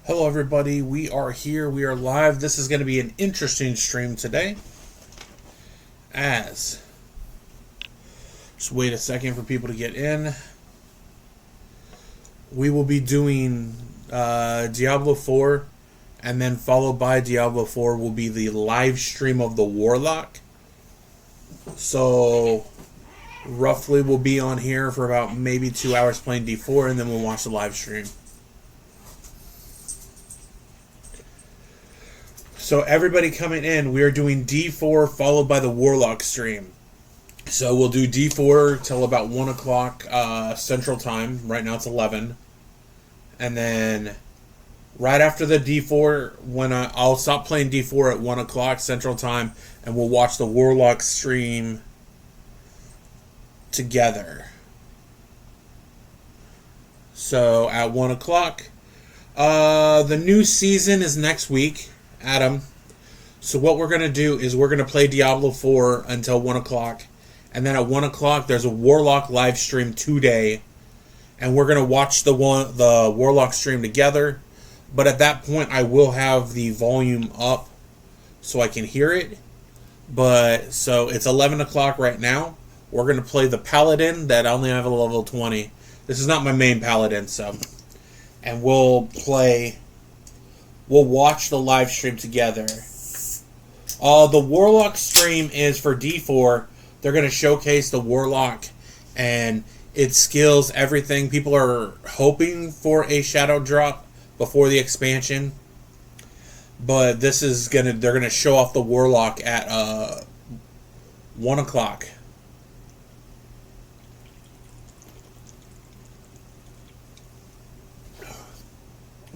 Hello everybody, we are here, we are live. This is going to be an interesting stream today. Just wait a second for people to get in. We will be doing Diablo4, and then followed by Diablo4 will be the live stream of the warlock. So roughly we'll be on here for about maybe 2 hours playing D4, and then we'll watch the live stream. So everybody coming in, we are doing D4 followed by the Warlock stream. So we'll do D4 till about 1 o'clock Central Time. Right now it's 11. And then right after the D4, when I'll stop playing D4 at 1 o'clock Central Time, and we'll watch the Warlock stream together. So at 1 o'clock. The new season is next week. Adam. So what we're going to do is we're going to play Diablo 4 until 1 o'clock. And then at 1 o'clock, there's a Warlock live stream today. And we're going to watch the Warlock stream together. But at that point, I will have the volume up so I can hear it. But, so it's 11 o'clock right now. We're going to play the Paladin that I only have a level 20. This is not my main Paladin, so. And we'll watch the live stream together. The Warlock stream is for D4. They're going to showcase the Warlock and its skills, everything. People are hoping for a shadow drop before the expansion. But this is they're going to show off the Warlock at 1 o'clock.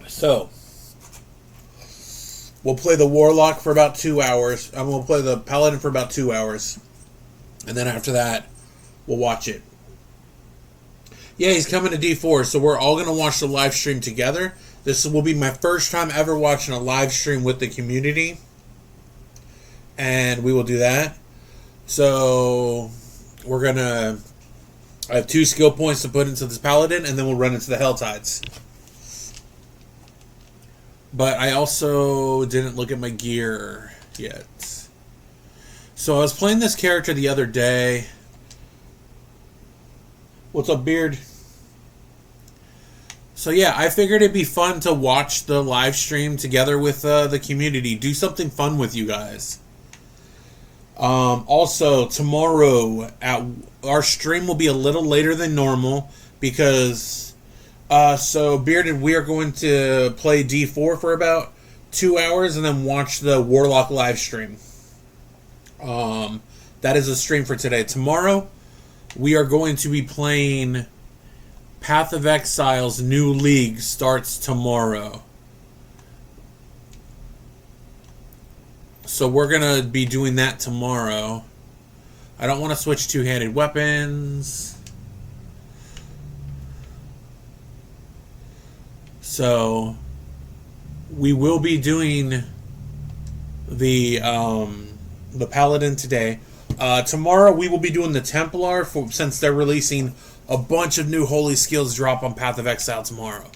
So we'll play the Warlock for about 2 hours. We'll play the Paladin for about 2 hours. And then after that, we'll watch it. Yeah, he's coming to D4, so we're all going to watch the live stream together. This will be my first time ever watching a live stream with the community. And we will do that. So we're going to... I have 2 skill points to put into this Paladin, and then we'll run into the Helltides. But I also didn't look at my gear yet. So I was playing this character the other day. What's up, Beard? So yeah, I figured it'd be fun to watch the live stream together with the community. Do something fun with you guys. Also, tomorrow, our stream will be a little later than normal because... So, Bearded, we are going to play D4 for about 2 hours and then watch the Warlock live stream. That is a stream for today. Tomorrow, we are going to be playing Path of Exile's new league starts tomorrow. So, we're going to be doing that tomorrow. I don't want to switch two-handed weapons. So, we will be doing the Paladin today. Tomorrow, we will be doing the Templar, since they're releasing a bunch of new holy skills drop on Path of Exile tomorrow.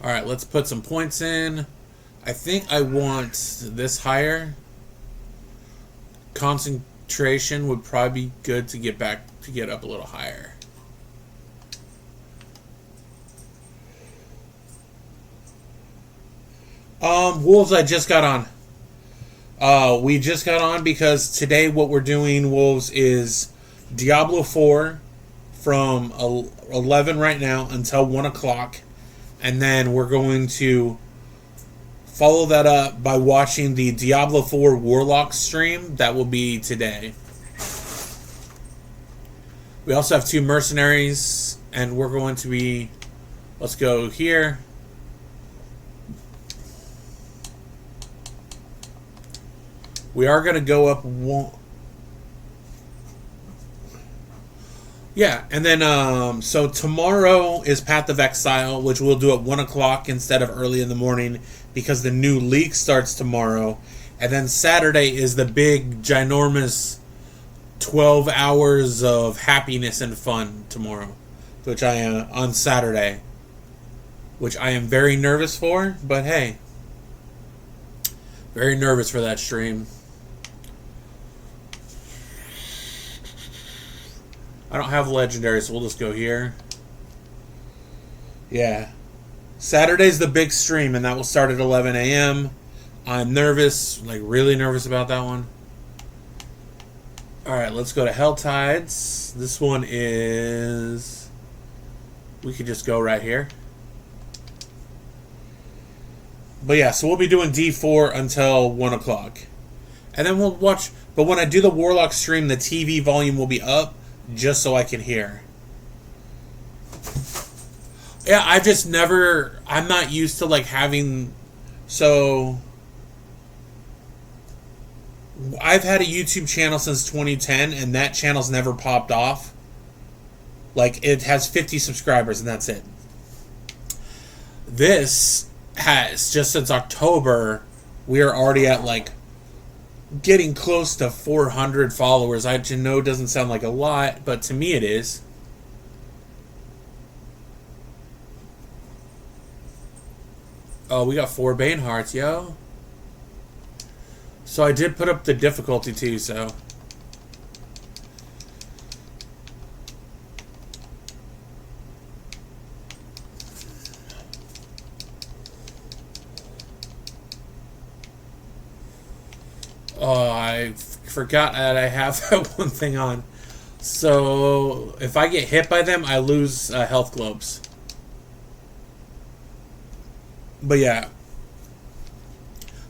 Alright, let's put some points in. I think I want this higher. Concentration would probably be good to get up a little higher. Wolves, I just got on. We just got on because today what we're doing, Wolves, is Diablo 4 from 11 right now until 1 o'clock. And then we're going to follow that up by watching the Diablo 4 Warlock stream. That will be today. We also have 2 mercenaries, and we're going to be... Let's go here. We are going to go up one... Yeah, and then, so tomorrow is Path of Exile, which we'll do at 1 o'clock instead of early in the morning because the new league starts tomorrow. And then Saturday is the big, ginormous 12 hours of happiness and fun tomorrow. which I am on Saturday, which I am very nervous for. But hey, very nervous for that stream. I don't have legendary, so we'll just go here. Yeah. Saturday's the big stream, and that will start at 11 a.m. I'm nervous, like really nervous about that one. Alright, let's go to Hell Tides. This one is... We could just go right here. But yeah, so we'll be doing D4 until 1 o'clock. And then we'll watch... But when I do the Warlock stream, the TV volume will be up, just so I can hear. Yeah, I've just never... I'm not used to, like, having... So... I've had a YouTube channel since 2010, and that channel's never popped off. Like, it has 50 subscribers, and that's it. This has, just since October, we are already at, like, getting close to 400 followers. I know it doesn't sound like a lot, but to me it is. Oh, we got 4 Bane Hearts, yo. So I did put up the difficulty too, so. Oh, I forgot that I have that one thing on. So if I get hit by them, I lose health globes. But yeah.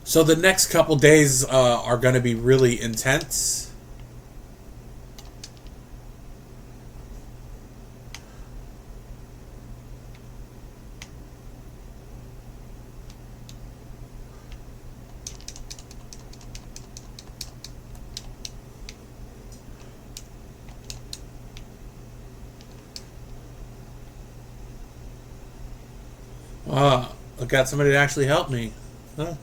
So the next couple days are going to be really intense. I got somebody to actually help me. Huh?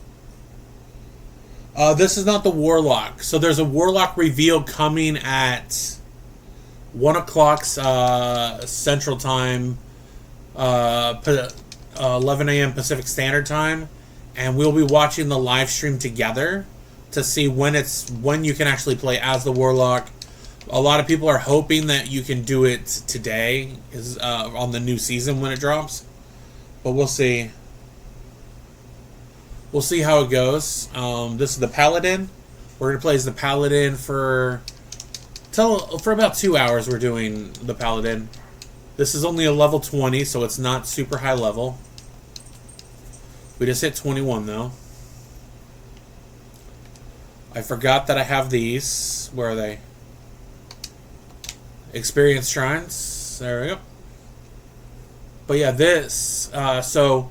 This is not the Warlock. So there's a Warlock reveal coming at 1 o'clock Central Time, 11 a.m. Pacific Standard Time, and we'll be watching the live stream together to see when you can actually play as the Warlock. A lot of people are hoping that you can do it today, on the new season when it drops, but we'll see. We'll see how it goes. This is the Paladin. We're gonna play as the Paladin for about 2 hours. We're doing the Paladin. This is only a level 20, so it's not super high level. We just hit 21 though. I forgot that I have these. Where are they? Experience shrines. There we go. But yeah, this. So.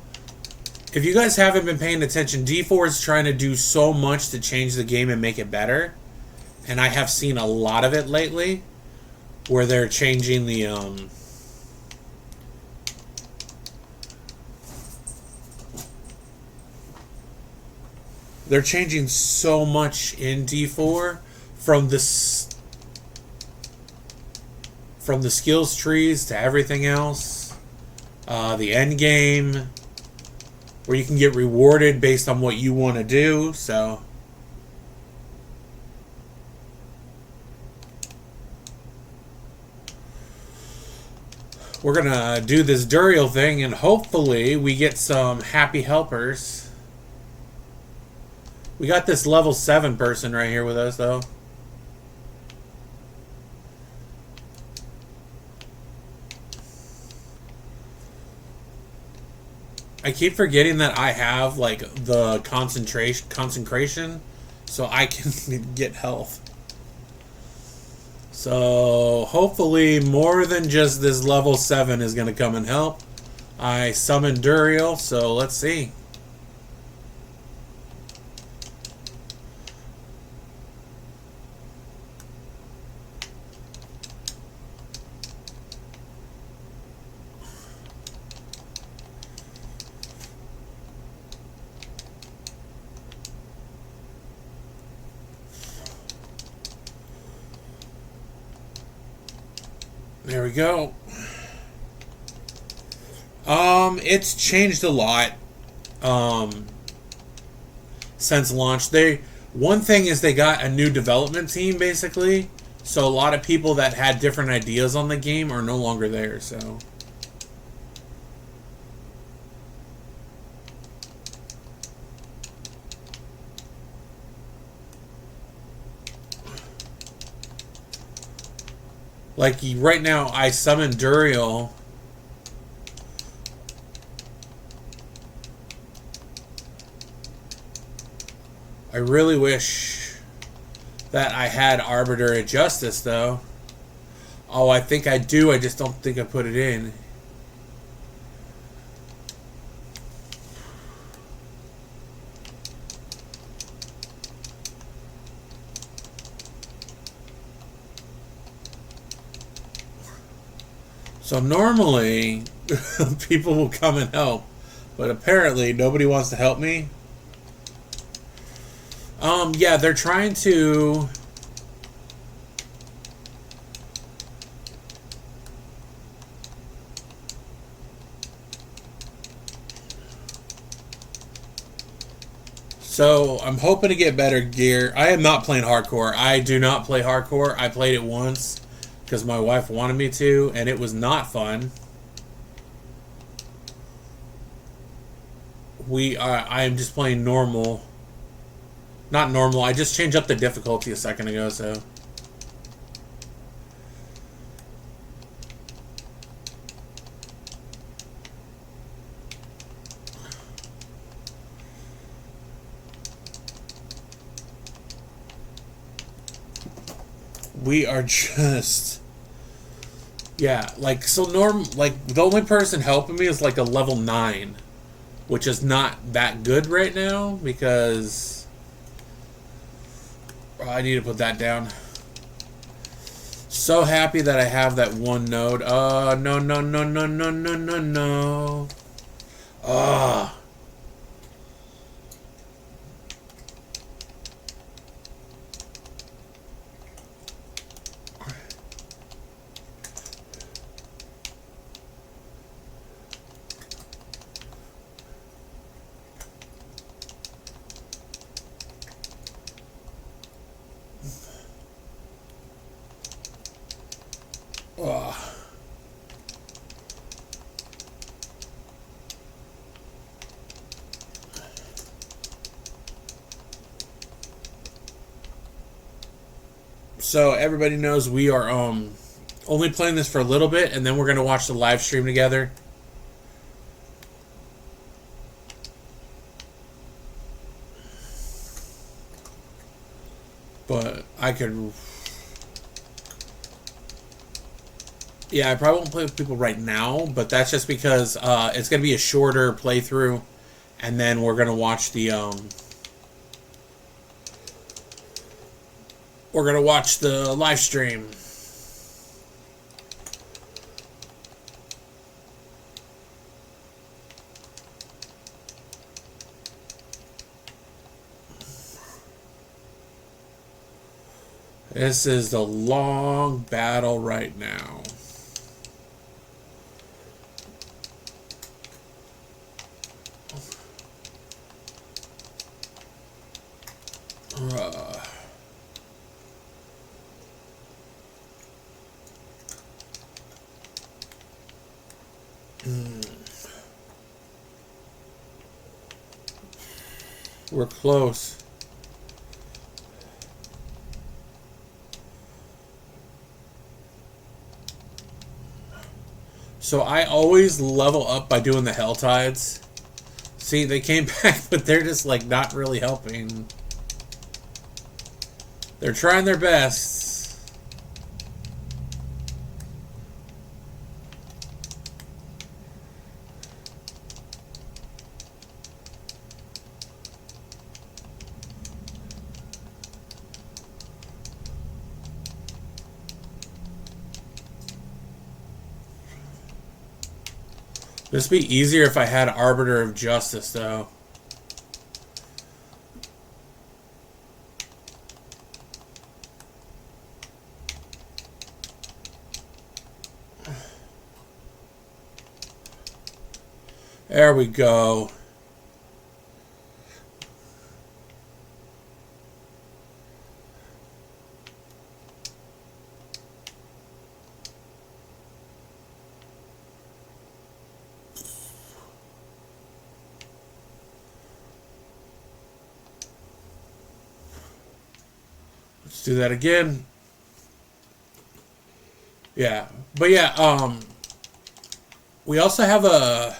If you guys haven't been paying attention, D4 is trying to do so much to change the game and make it better. And I have seen a lot of it lately, where they're changing the... They're changing so much in D4 from the skills trees to everything else. The end game... where you can get rewarded based on what you want to do, so... We're gonna do this Duriel thing, and hopefully we get some happy helpers. We got this level 7 person right here with us, though. I keep forgetting that I have, like, the consecration, so I can get health. So, hopefully more than just this level 7 is going to come and help. I summoned Duriel, so let's see. There we go. It's changed a lot um, since launch. One thing is they got a new development team basically, so a lot of people that had different ideas on the game are no longer there. So like right now, I summoned Duriel. I really wish that I had Arbiter of Justice, though. Oh, I think I do. I just don't think I put it in. So normally, people will come and help. But apparently, nobody wants to help me. Yeah, they're trying to... So, I'm hoping to get better gear. I am not playing hardcore. I do not play hardcore. I played it once because my wife wanted me to, and it was not fun. I am just playing normal. Not normal. I just changed up the difficulty a second ago, so... We are just... Yeah, like, so like, the only person helping me is like a level 9. Which is not that good right now, because... I need to put that down. So happy that I have that one node. No, no, no, no, no, no, no, no. Ugh. Ugh. So everybody knows we are only playing this for a little bit, and then we're gonna watch the live stream together. But I could... Yeah, I probably won't play with people right now, but that's just because it's going to be a shorter playthrough, and then we're going to watch the live stream. This is the long battle right now. We're close. So I always level up by doing the Hell Tides. See, they came back, but they're just like not really helping. They're trying their best. This would be easier if I had Arbiter of Justice, though. There we go. Let's do that again. Yeah. But yeah, we also have a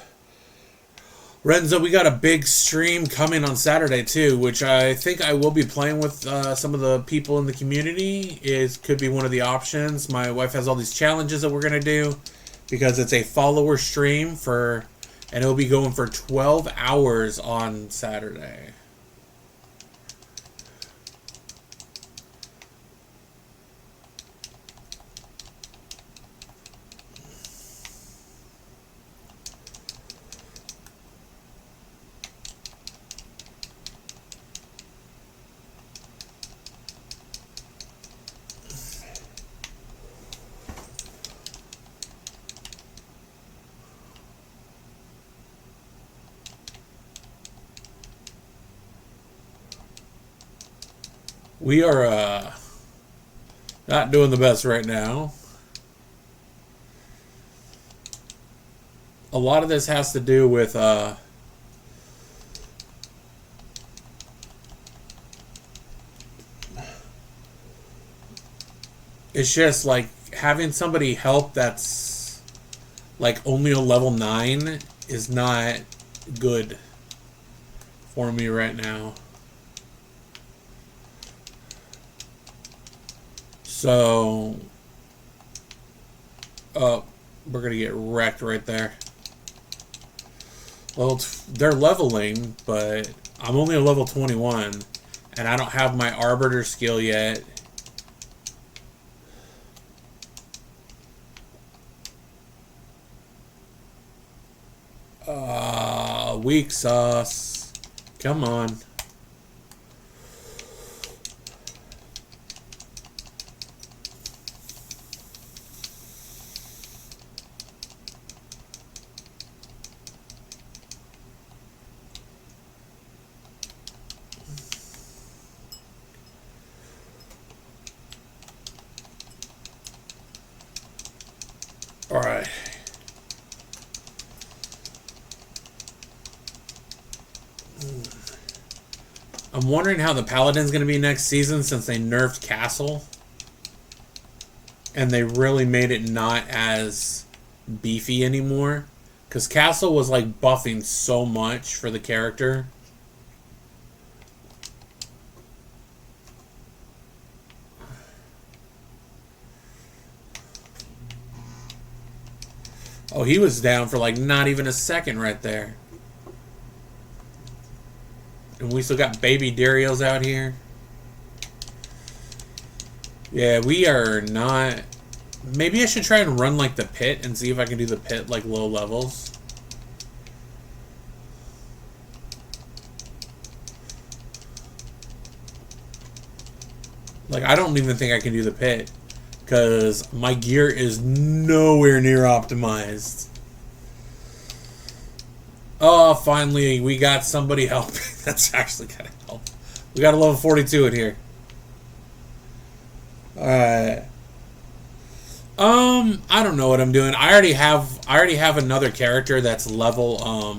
Renzo, we got a big stream coming on Saturday too, which I think I will be playing with some of the people in the community. It could be one of the options. My wife has all these challenges that we're gonna do because it's a follower stream and it'll be going for 12 hours on Saturday. We are not doing the best right now. A lot of this has to do with it's just like having somebody help that's like only a level 9 is not good for me right now. So, we're going to get wrecked right there. Well, they're leveling, but I'm only a level 21, and I don't have my Arbiter skill yet. Weak sauce. Come on. All right. I'm wondering how the Paladin's going to be next season since they nerfed Castle. And they really made it not as beefy anymore. Because Castle was like buffing so much for the character. Oh, he was down for like not even a second right there. And we still got baby Darios out here. Yeah, we are not... Maybe I should try and run like the pit and see if I can do the pit like low levels. Like, I don't even think I can do the pit. Because my gear is nowhere near optimized. Oh, finally, we got somebody helping. That's actually gonna help. We got a level 42 in here. Alright. I don't know what I'm doing. I already have another character that's level,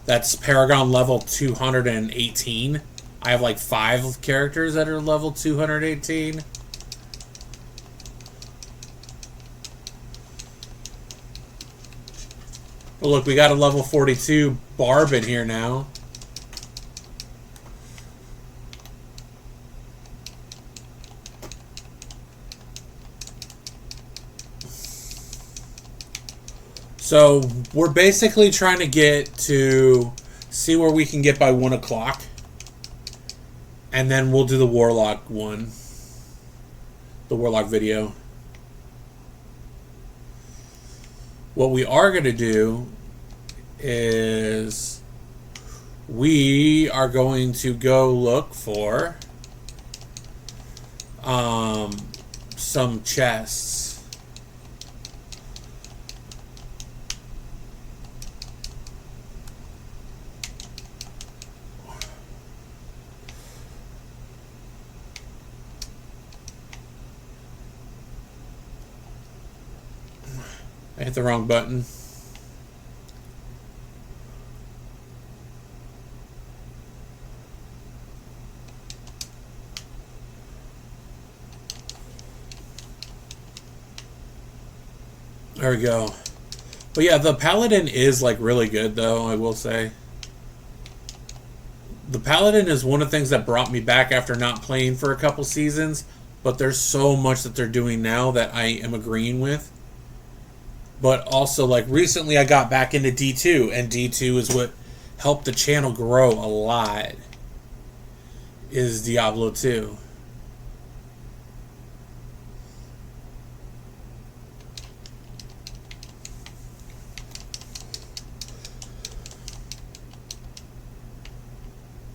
that's Paragon level 218. I have like 5 characters that are level 218. But look, we got a level 42 Barb in here now. So we're basically trying to get to see where we can get by 1 o'clock. And then we'll do the Warlock one. The Warlock video. What we are going to do is we are going to go look for some chests. hit the wrong button. There we go. But yeah, the Paladin is like really good though, I will say. The Paladin is one of the things that brought me back after not playing for a couple seasons, but there's so much that they're doing now that I am agreeing with. But also, like, recently I got back into D2, and D2 is what helped the channel grow a lot, is Diablo 2.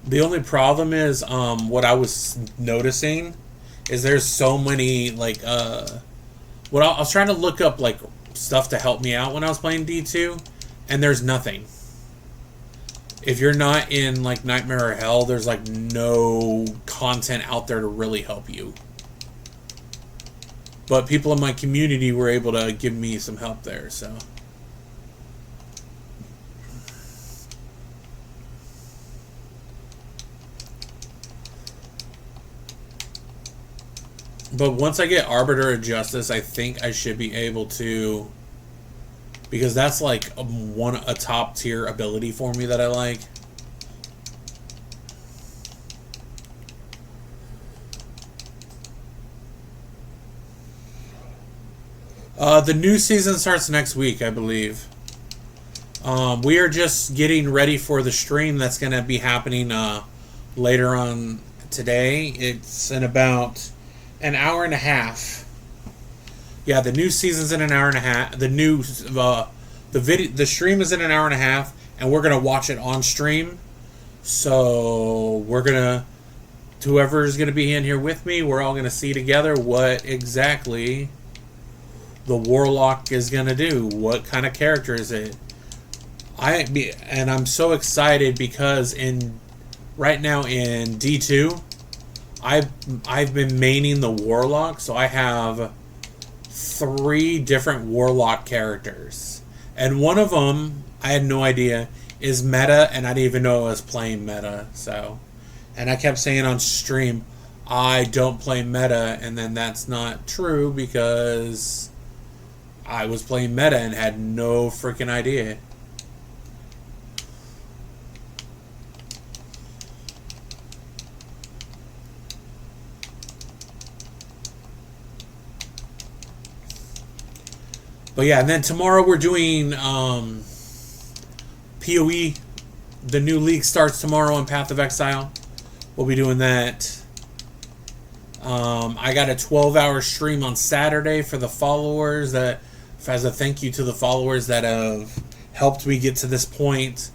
The only problem is, what I was noticing is there's so many, like, what I was trying to look up, like, stuff to help me out when I was playing D2, and there's nothing. If you're not in, like, Nightmare or Hell, there's, like, no content out there to really help you. But people in my community were able to give me some help there, so... But once I get Arbiter of Justice, I think I should be able to... Because that's like a top tier ability for me that I like. The new season starts next week, I believe. We are just getting ready for the stream that's going to be happening later on today. It's in about an hour and a half. Yeah, the new season's in an hour and a half. The stream is in an hour and a half, and we're gonna watch it on stream. So whoever's gonna be in here with me, we're all gonna see together what exactly the warlock is gonna do. What kind of character is it? I'm so excited because right now in D2. I've been maining the warlock, so I have 3 different warlock characters, and one of them I had no idea is meta, and I didn't even know I was playing meta. So, and I kept saying on stream, I don't play meta, and then that's not true because I was playing meta and had no freaking idea. But yeah, and then tomorrow we're doing PoE. The new league starts tomorrow on Path of Exile. We'll be doing that. I got a 12-hour stream on Saturday for the followers, that as a thank you to the followers that have helped me get to this point.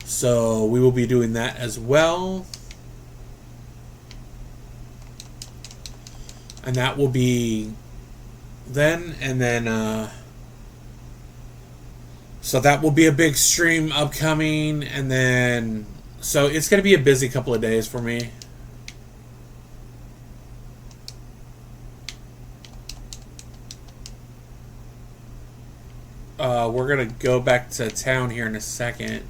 So we will be doing that as well. And that will be then, and then so that will be a big stream upcoming, and then so it's going to be a busy couple of days for me. We're going to go back to town here in a second.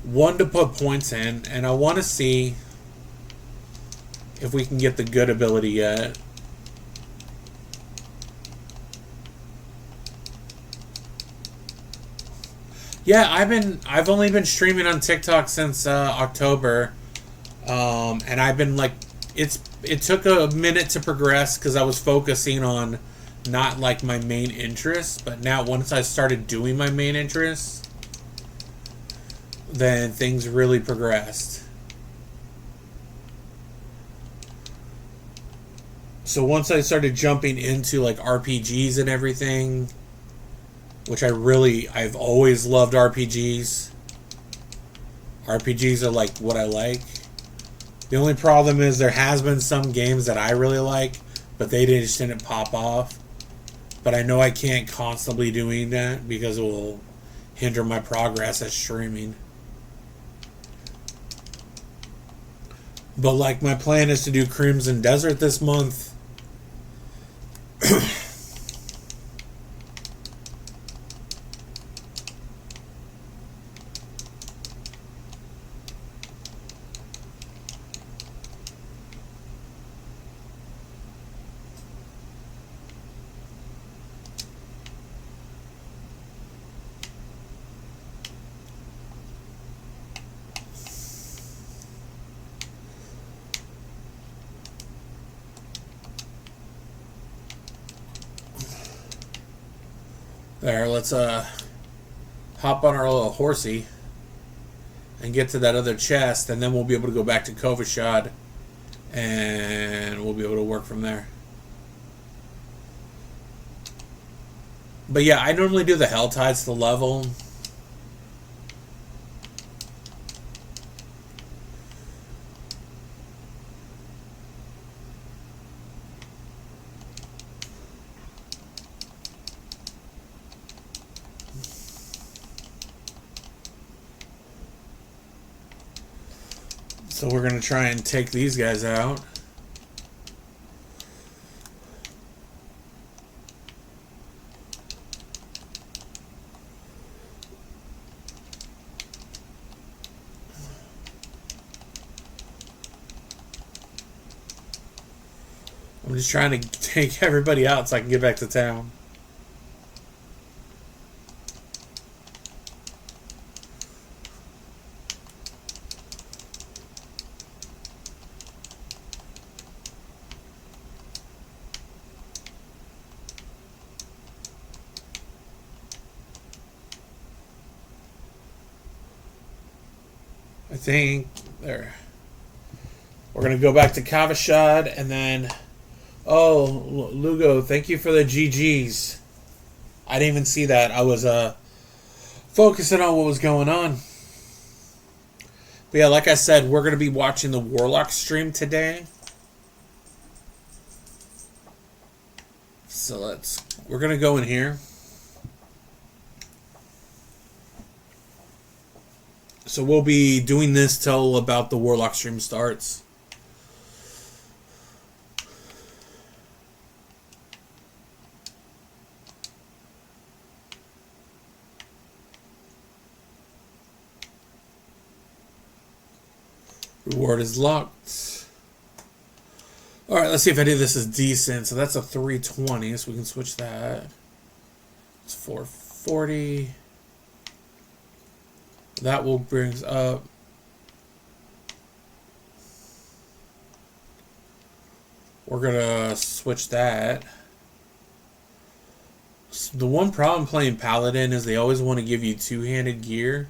One to put points in, and I want to see if we can get the good ability yet. Yeah, I've only been streaming on TikTok since October, and I've been like, it took a minute to progress because I was focusing on not like my main interests, but now once I started doing my main interests, then things really progressed. So once I started jumping into like RPGs and everything, which I've always loved RPGs. RPGs are like what I like. The only problem is there has been some games that I really like, but they just didn't pop off. But I know I can't constantly doing that because it will hinder my progress at streaming. But like my plan is to do Crimson Desert this month. There, let's hop on our little horsey and get to that other chest, and then we'll be able to go back to Kovashad, and we'll be able to work from there. But yeah, I normally do the Hell Tides to level. So we're going to try and take these guys out. I'm just trying to take everybody out so I can get back to town. I think there. We're gonna go back to Kavashad, and then, oh, Lugo, thank you for the GGs. I didn't even see that. I was focusing on what was going on. But yeah, like I said, we're gonna be watching the Warlock stream today. So we're gonna go in here. So we'll be doing this till about the Warlock stream starts. Reward is locked. Alright, let's see if any of this is decent. So that's a 320, so we can switch that. It's 440. That will bring us up. We're gonna switch that. So the one problem playing Paladin is they always want to give you two-handed gear.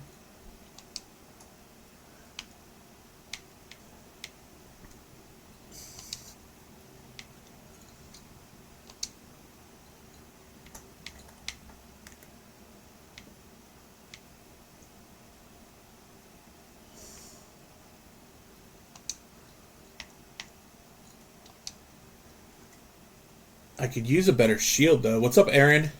I could use a better shield, though. What's up, Aaron?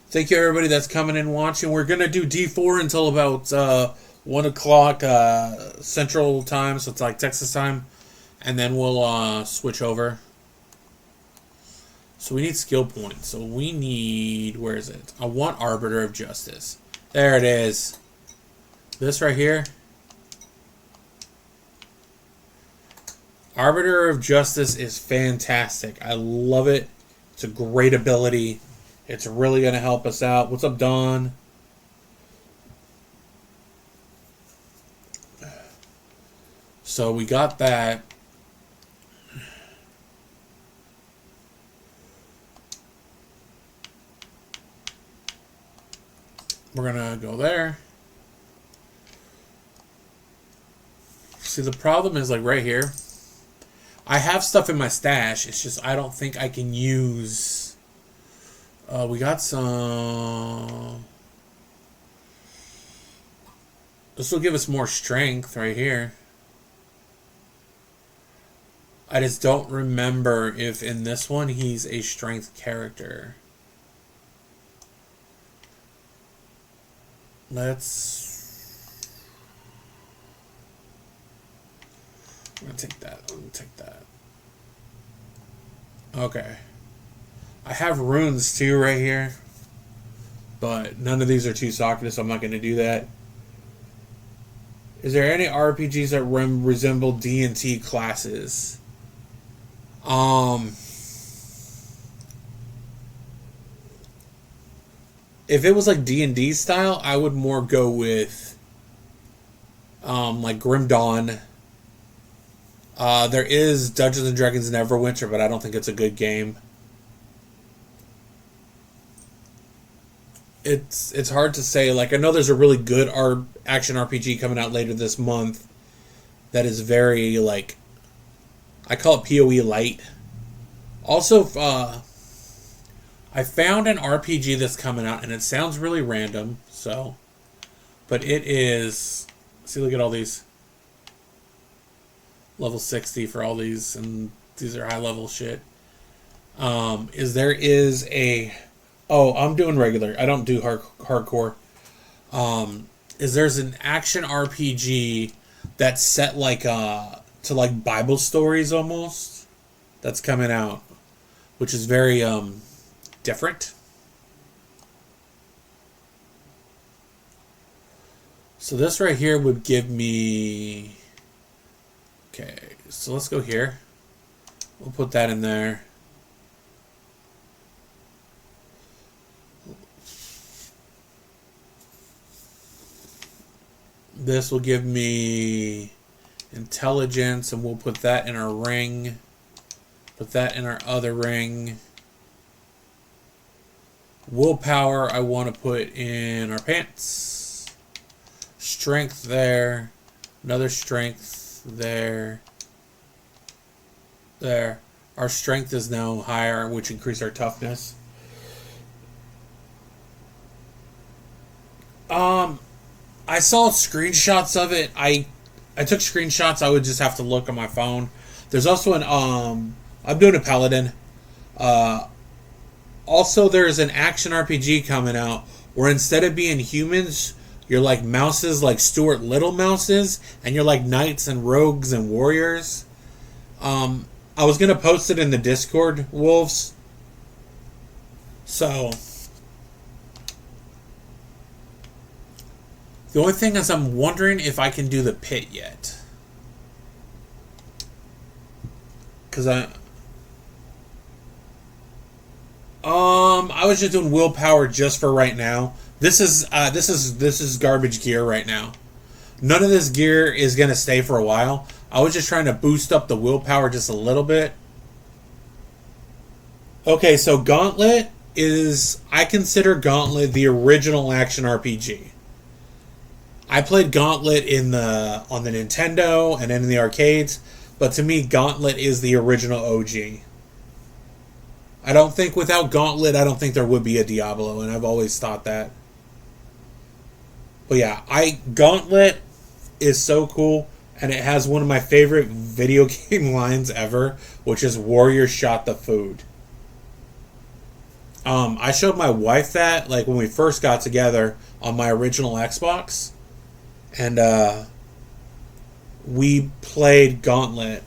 Thank you, everybody that's coming and watching. We're going to do D4 until about 1 o'clock Central Time, so it's like Texas time. And then we'll switch over. So we need skill points. So we need... Where is it? I want Arbiter of Justice. There it is. This right here. Arbiter of Justice is fantastic. I love it. It's a great ability. It's really going to help us out. What's up, Don? So we got that. We're going to go there. See, the problem is like right here. I have stuff in my stash. It's just I don't think I can use... we got some... This will give us more strength right here. I just don't remember if in this one he's a strength character. I'm going to take that. I'm going to take that. Okay. I have runes too right here. But none of these are too socketed, so I'm not going to do that. Is there any RPGs that resemble D&T classes? If it was like D&D style, I would more go with like Grim Dawn. There is Dungeons and Dragons Neverwinter, but I don't think it's a good game. it's hard to say. Like, I know there's a really good action RPG coming out later this month that is very, like, I call it PoE light. Also, I found an RPG that's coming out, and it sounds really random, so, but it is, see, look at all these, level 60 for all these, and these are high level shit. There is a, oh, I'm doing regular, I don't do hardcore. There's an action RPG that's set like, to like Bible stories almost, that's coming out, which is very, different. So this right here would give me, okay, so let's go here. We'll put that in there. This will give me intelligence, and we'll put that in our ring. Put that in our other ring. Willpower, I want to put in our pants. Strength there. Another strength there. There. Our strength is now higher, which increases our toughness. I saw screenshots of it. I took screenshots. I would just have to look on my phone. There's also an I'm doing a paladin. Also, there's an action RPG coming out where instead of being humans, you're like mouses, like Stuart Little mouses, and you're like knights and rogues and warriors. I was gonna post it in the Discord, Wolves. So the only thing is, I'm wondering if I can do the pit yet, because I was just doing willpower just for right now. This is garbage gear right now. None of this gear is gonna stay for a while. I was just trying to boost up the willpower just a little bit. Okay, so Gauntlet is, I consider Gauntlet the original action RPG. I played Gauntlet on the Nintendo and in the arcades, but to me, Gauntlet is the original OG. I don't think without Gauntlet, I don't think there would be a Diablo, and I've always thought that. But yeah, Gauntlet is so cool, and it has one of my favorite video game lines ever, which is "Warrior shot the food." I showed my wife that, like, when we first got together on my original Xbox, and we played Gauntlet.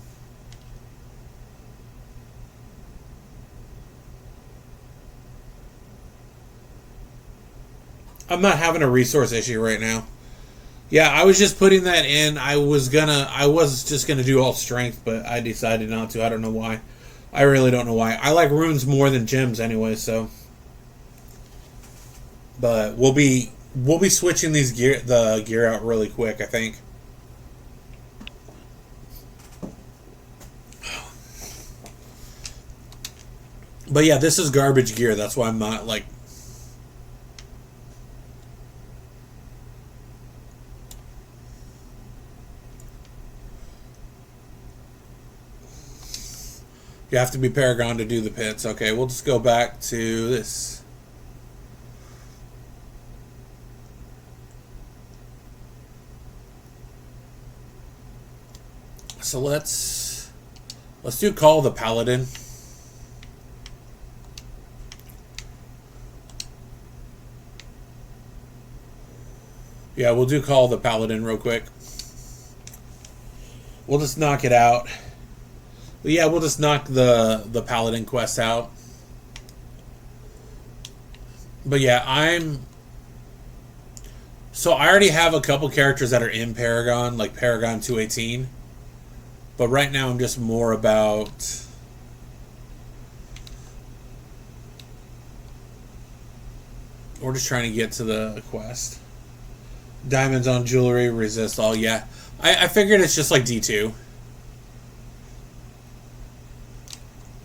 I'm not having a resource issue right now. Yeah, I was just putting that in. I was just gonna do all strength, but I decided not to. I don't know why. I really don't know why. I like runes more than gems anyway, so. But we'll be switching the gear out really quick, I think. But yeah, this is garbage gear. That's why I'm not like. You have to be Paragon to do the pits. Okay, we'll just go back to this. So let's do Call of the Paladin. Yeah, we'll do Call of the Paladin real quick. We'll just knock it out. But yeah, we'll just knock the Paladin quest out. But yeah, so I already have a couple characters that are in Paragon, like Paragon 218. But right now I'm just more about... We're just trying to get to the quest. Diamonds on jewelry, resist all, yeah. I figured it's just like D2.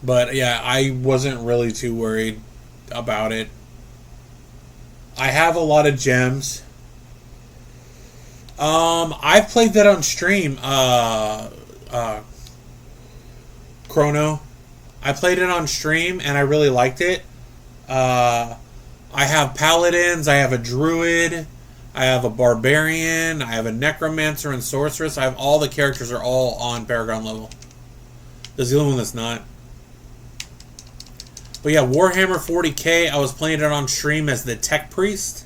But yeah, I wasn't really too worried about it. I have a lot of gems. I've played that on stream. Chrono. I played it on stream and I really liked it. Uh, I have paladins. I have a druid. I have a barbarian. I have a necromancer and sorceress. I have all the characters are all on Paragon level. There's the only one that's not. But yeah, Warhammer 40k. I was playing it on stream as the tech priest.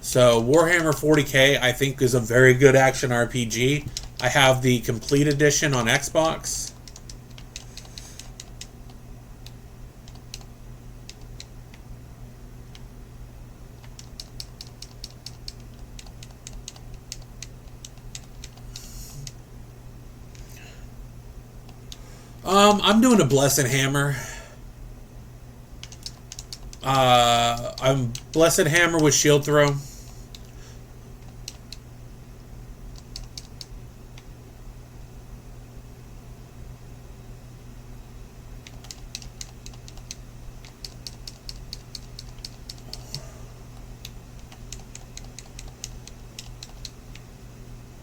So Warhammer 40k, I think, is a very good action RPG. I have the complete edition on Xbox. I'm doing a Blessed Hammer. I'm Blessed Hammer with Shield Throw.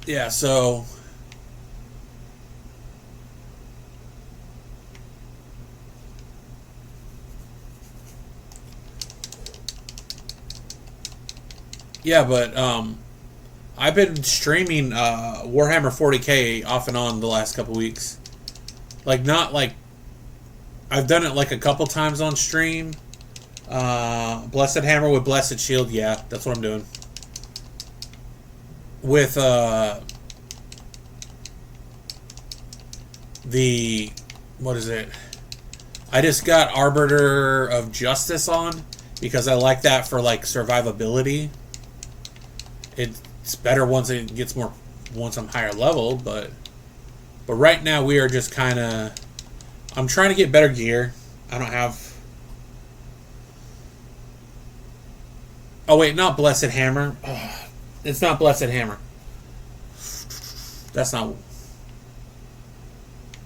Yeah, so yeah, but I've been streaming Warhammer 40k off and on the last couple weeks. Like not like I've done it like a couple times on stream. Blessed Hammer with Blessed Shield, yeah, that's what I'm doing. With the what is it? I just got Arbiter of Justice on because I like that for like survivability. It's better once it gets more once I'm higher level, but right now we are just kind of I'm trying to get better gear. I don't have Oh wait, not Blessed Hammer. Ugh. It's not Blessed Hammer. That's not.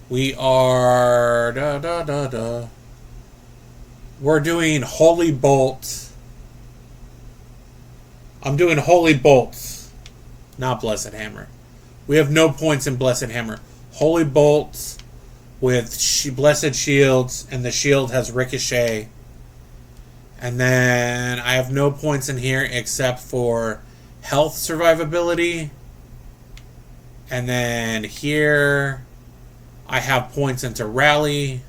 We are We're doing Holy Bolt. I'm doing Holy Bolts, not Blessed Hammer. We have no points in Blessed Hammer. Holy Bolts with Blessed Shields, and the shield has Ricochet. And then I have no points in here except for health survivability. And then here I have points into rally.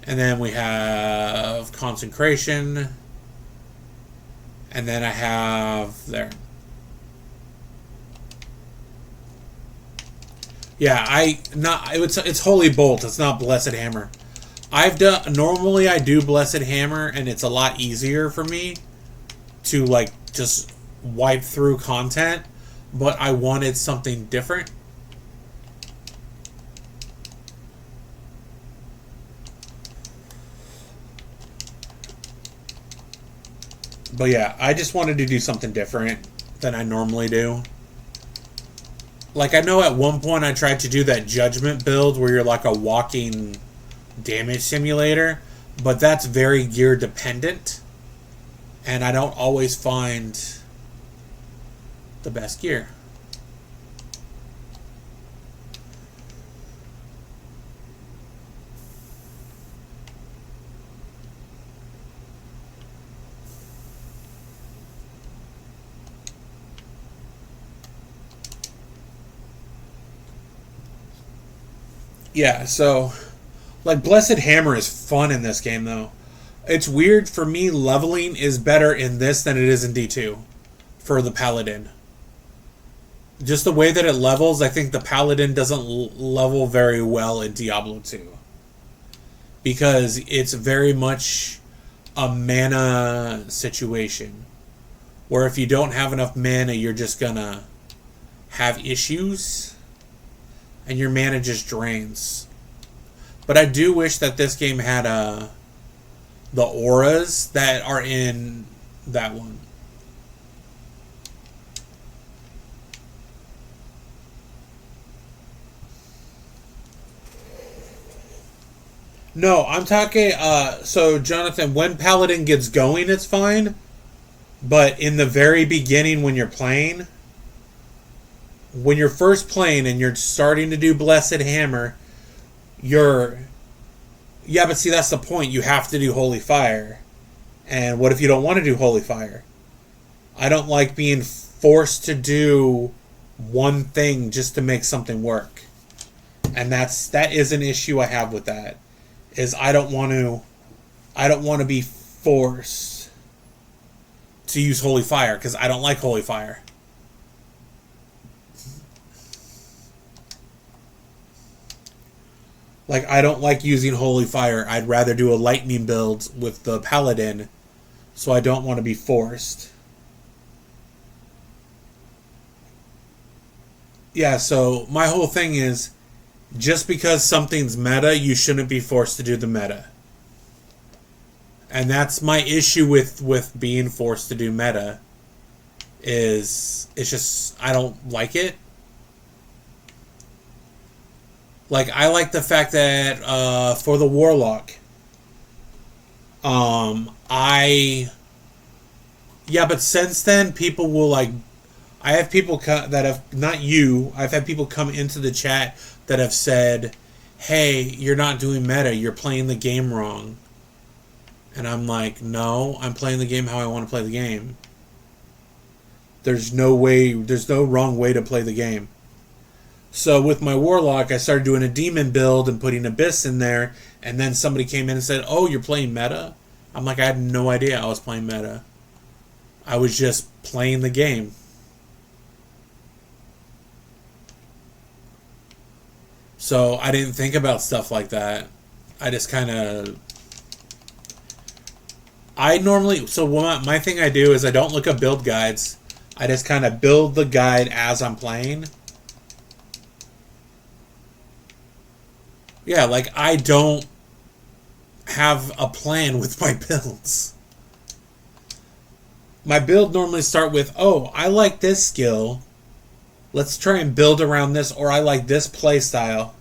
And then we have consecration. And then I have there. Yeah, it's Holy Bolt. It's not Blessed Hammer. Normally I do Blessed Hammer and it's a lot easier for me to like just wipe through content, but I wanted something different. But yeah, I just wanted to do something different than I normally do. Like, I know at one point I tried to do that Judgment build where you're like a walking damage simulator, but that's very gear dependent, and I don't always find the best gear. Yeah, so like Blessed Hammer is fun in this game though. It's weird for me, leveling is better in this than it is in D2 for the Paladin. Just the way that it levels, I think the Paladin doesn't level very well in Diablo 2. Because it's very much a mana situation. Where if you don't have enough mana, you're just gonna have issues. And your mana just drains. But I do wish that this game had the auras that are in that one. No, I'm talking. So Jonathan, when Paladin gets going, it's fine. But in the very beginning, when you're first playing and you're starting to do Blessed Hammer, you're yeah. But see, that's the point. You have to do Holy Fire. And what if you don't want to do Holy Fire? I don't like being forced to do one thing just to make something work. And that is an issue I have with that. Is I don't want to be forced to use Holy Fire because I don't like Holy Fire. Like I don't like using Holy Fire. I'd rather do a lightning build with the Paladin, so I don't want to be forced. Yeah, so my whole thing is just because something's meta, you shouldn't be forced to do the meta. And that's my issue with being forced to do meta is it's just I don't like it. Like I like the fact that for the warlock, I yeah, but since then people will like I have people that have not you. I've had people come into the chat that have said, "Hey, you're not doing meta. You're playing the game wrong." And I'm like, "No, I'm playing the game how I want to play the game. There's no way. There's no wrong way to play the game." So with my warlock, I started doing a demon build and putting abyss in there, and then somebody came in and said, "Oh, you're playing meta?" I'm like, I had no idea I was playing meta. I was just playing the game. So I didn't think about stuff like that. I just kind of. I normally. So my thing I do is I don't look up build guides. I just kind of build the guide as I'm playing. Yeah, like I don't have a plan with my builds. My build normally start with, oh, I like this skill. Let's try and build around this, or I like this play style.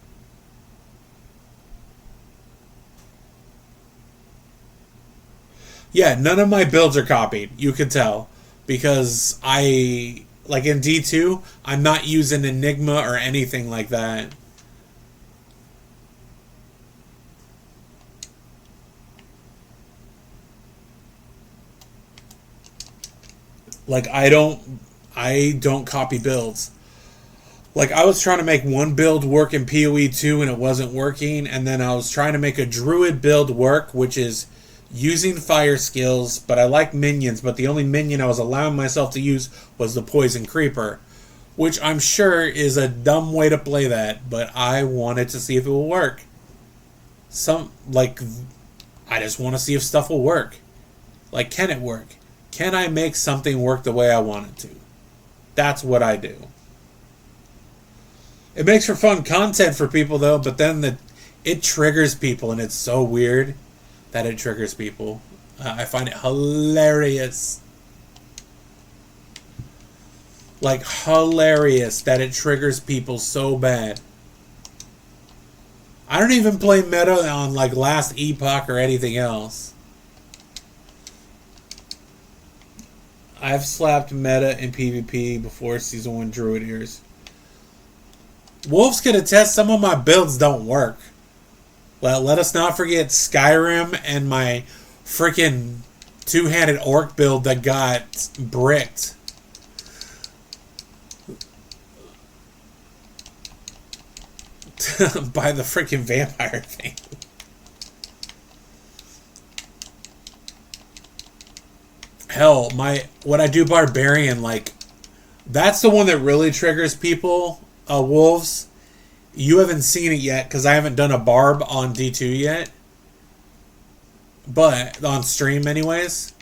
Yeah, none of my builds are copied. You can tell. Because like in D2, I'm not using Enigma or anything like that. Like I don't copy builds. Like I was trying to make one build work in PoE 2 and it wasn't working, and then I was trying to make a druid build work, which is using fire skills, but I like minions, but the only minion I was allowing myself to use was the poison creeper, which I'm sure is a dumb way to play that, but I wanted to see if it will work. I just want to see if stuff will work. Like, can it work? Can I make something work the way I want it to? That's what I do. It makes for fun content for people, though, but then it triggers people, and it's so weird that it triggers people. I find it hilarious. Like, hilarious that it triggers people so bad. I don't even play meta on, like, Last Epoch or anything else. I've slapped meta in PvP before Season 1 Druid Ears. Wolves can attest some of my builds don't work. Well, let us not forget Skyrim and my freaking two-handed orc build that got bricked. By the freaking vampire thing. Hell, when I do barbarian, like that's the one that really triggers people. Wolves. You haven't seen it yet because I haven't done a barb on D2 yet. But on stream anyways.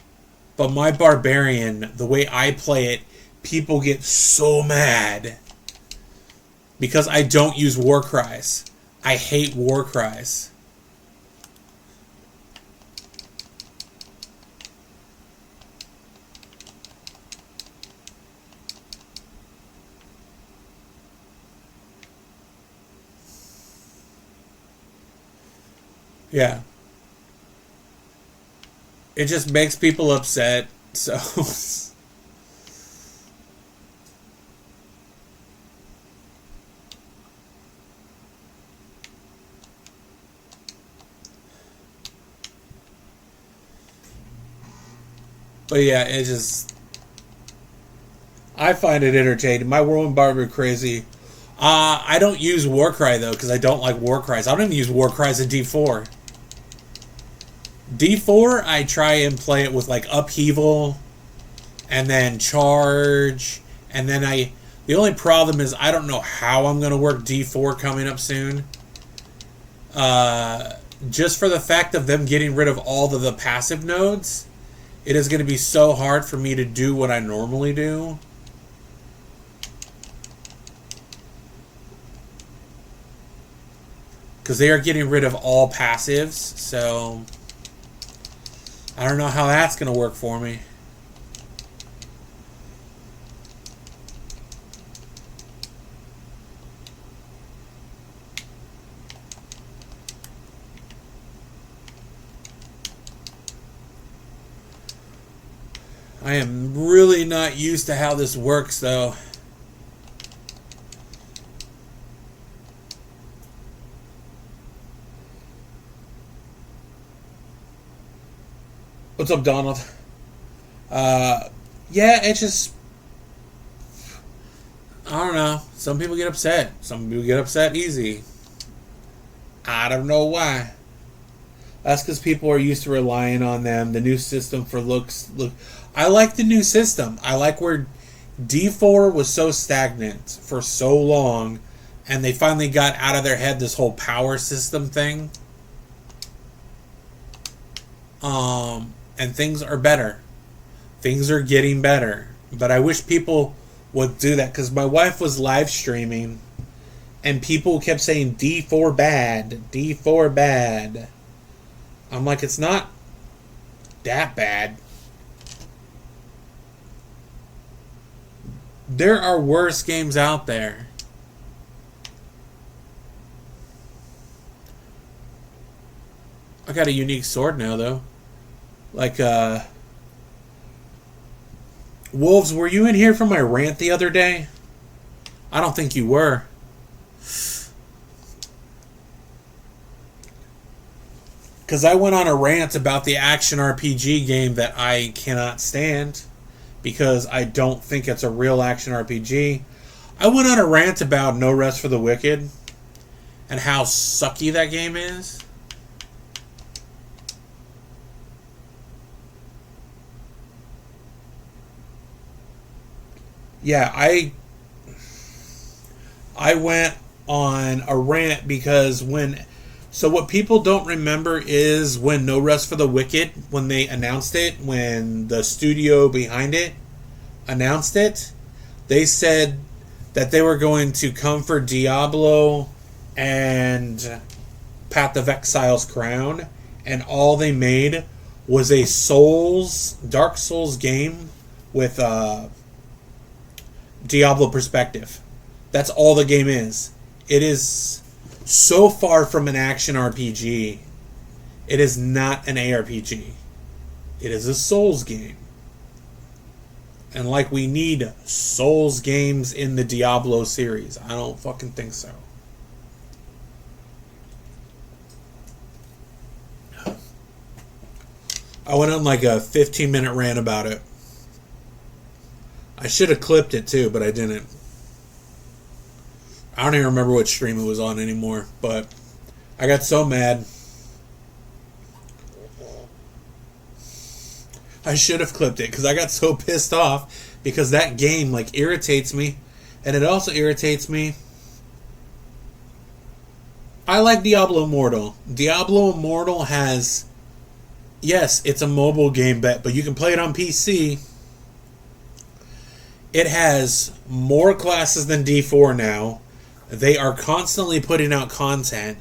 But my barbarian, the way I play it, people get so mad because I don't use war cries. I hate war cries. Yeah. It just makes people upset. So, but yeah, it just I find it entertaining. My world barber crazy. I don't use Warcry though because I don't like Warcries. I don't even use Warcries in D4. D4, I try and play it with like upheaval, and then charge, and then I. The only problem is I don't know how I'm gonna work D4 coming up soon. Just for the fact of them getting rid of all of the passive nodes, it is going to be so hard for me to do what I normally do. Because they are getting rid of all passives, so I don't know how that's going to work for me. I am really not used to how this works, though. What's up, Donald? Yeah, it's just... I don't know. Some people get upset. Some people get upset easy. I don't know why. That's because people are used to relying on them. The new system for looks... I like the new system. I like where D4 was so stagnant for so long, and they finally got out of their head this whole power system thing. And things are better. Things are getting better. But I wish people would do that, because my wife was live streaming, and people kept saying D4 bad, D4 bad. I'm like, it's not that bad. There are worse games out there. I got a unique sword now, though. Like, Wolves, were you in here for my rant the other day? I don't think you were. Because I went on a rant about the action RPG game that I cannot stand, because I don't think it's a real action RPG. I went on a rant about No Rest for the Wicked and how sucky that game is. Yeah, I went on a rant because so what people don't remember is when No Rest for the Wicked, when they announced it, when the studio behind it announced it, they said that they were going to come for Diablo and Path of Exile's crown, and all they made was a Dark Souls game with Diablo perspective. That's all the game is. It is so far from an action RPG. It is not an ARPG. It is a Souls game. And like, we need Souls games in the Diablo series. I don't fucking think so. I went on like a 15-minute rant about it. I should have clipped it too, but I didn't. I don't even remember what stream it was on anymore, but I got so mad. I should have clipped it because I got so pissed off because that game like irritates me, and it also irritates me. I like Diablo Immortal. Diablo Immortal has, yes, it's a mobile game, but you can play it on PC. It has more classes than D4 now. They are constantly putting out content.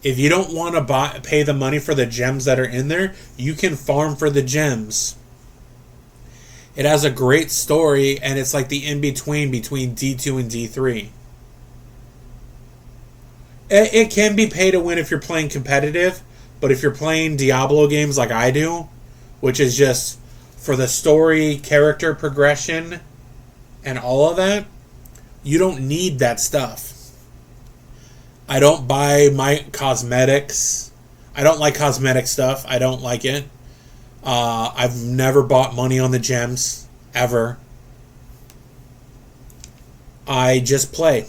If you don't want to pay the money for the gems that are in there, you can farm for the gems. It has a great story, and it's like the in-between between D2 and D3. It can be pay to win if you're playing competitive, But if you're playing Diablo games like I do, which is just for the story, character progression, and all of that, you don't need that stuff. I don't buy my cosmetics. I don't like cosmetic stuff. I don't like it. I've never bought money on the gems, ever. I just play.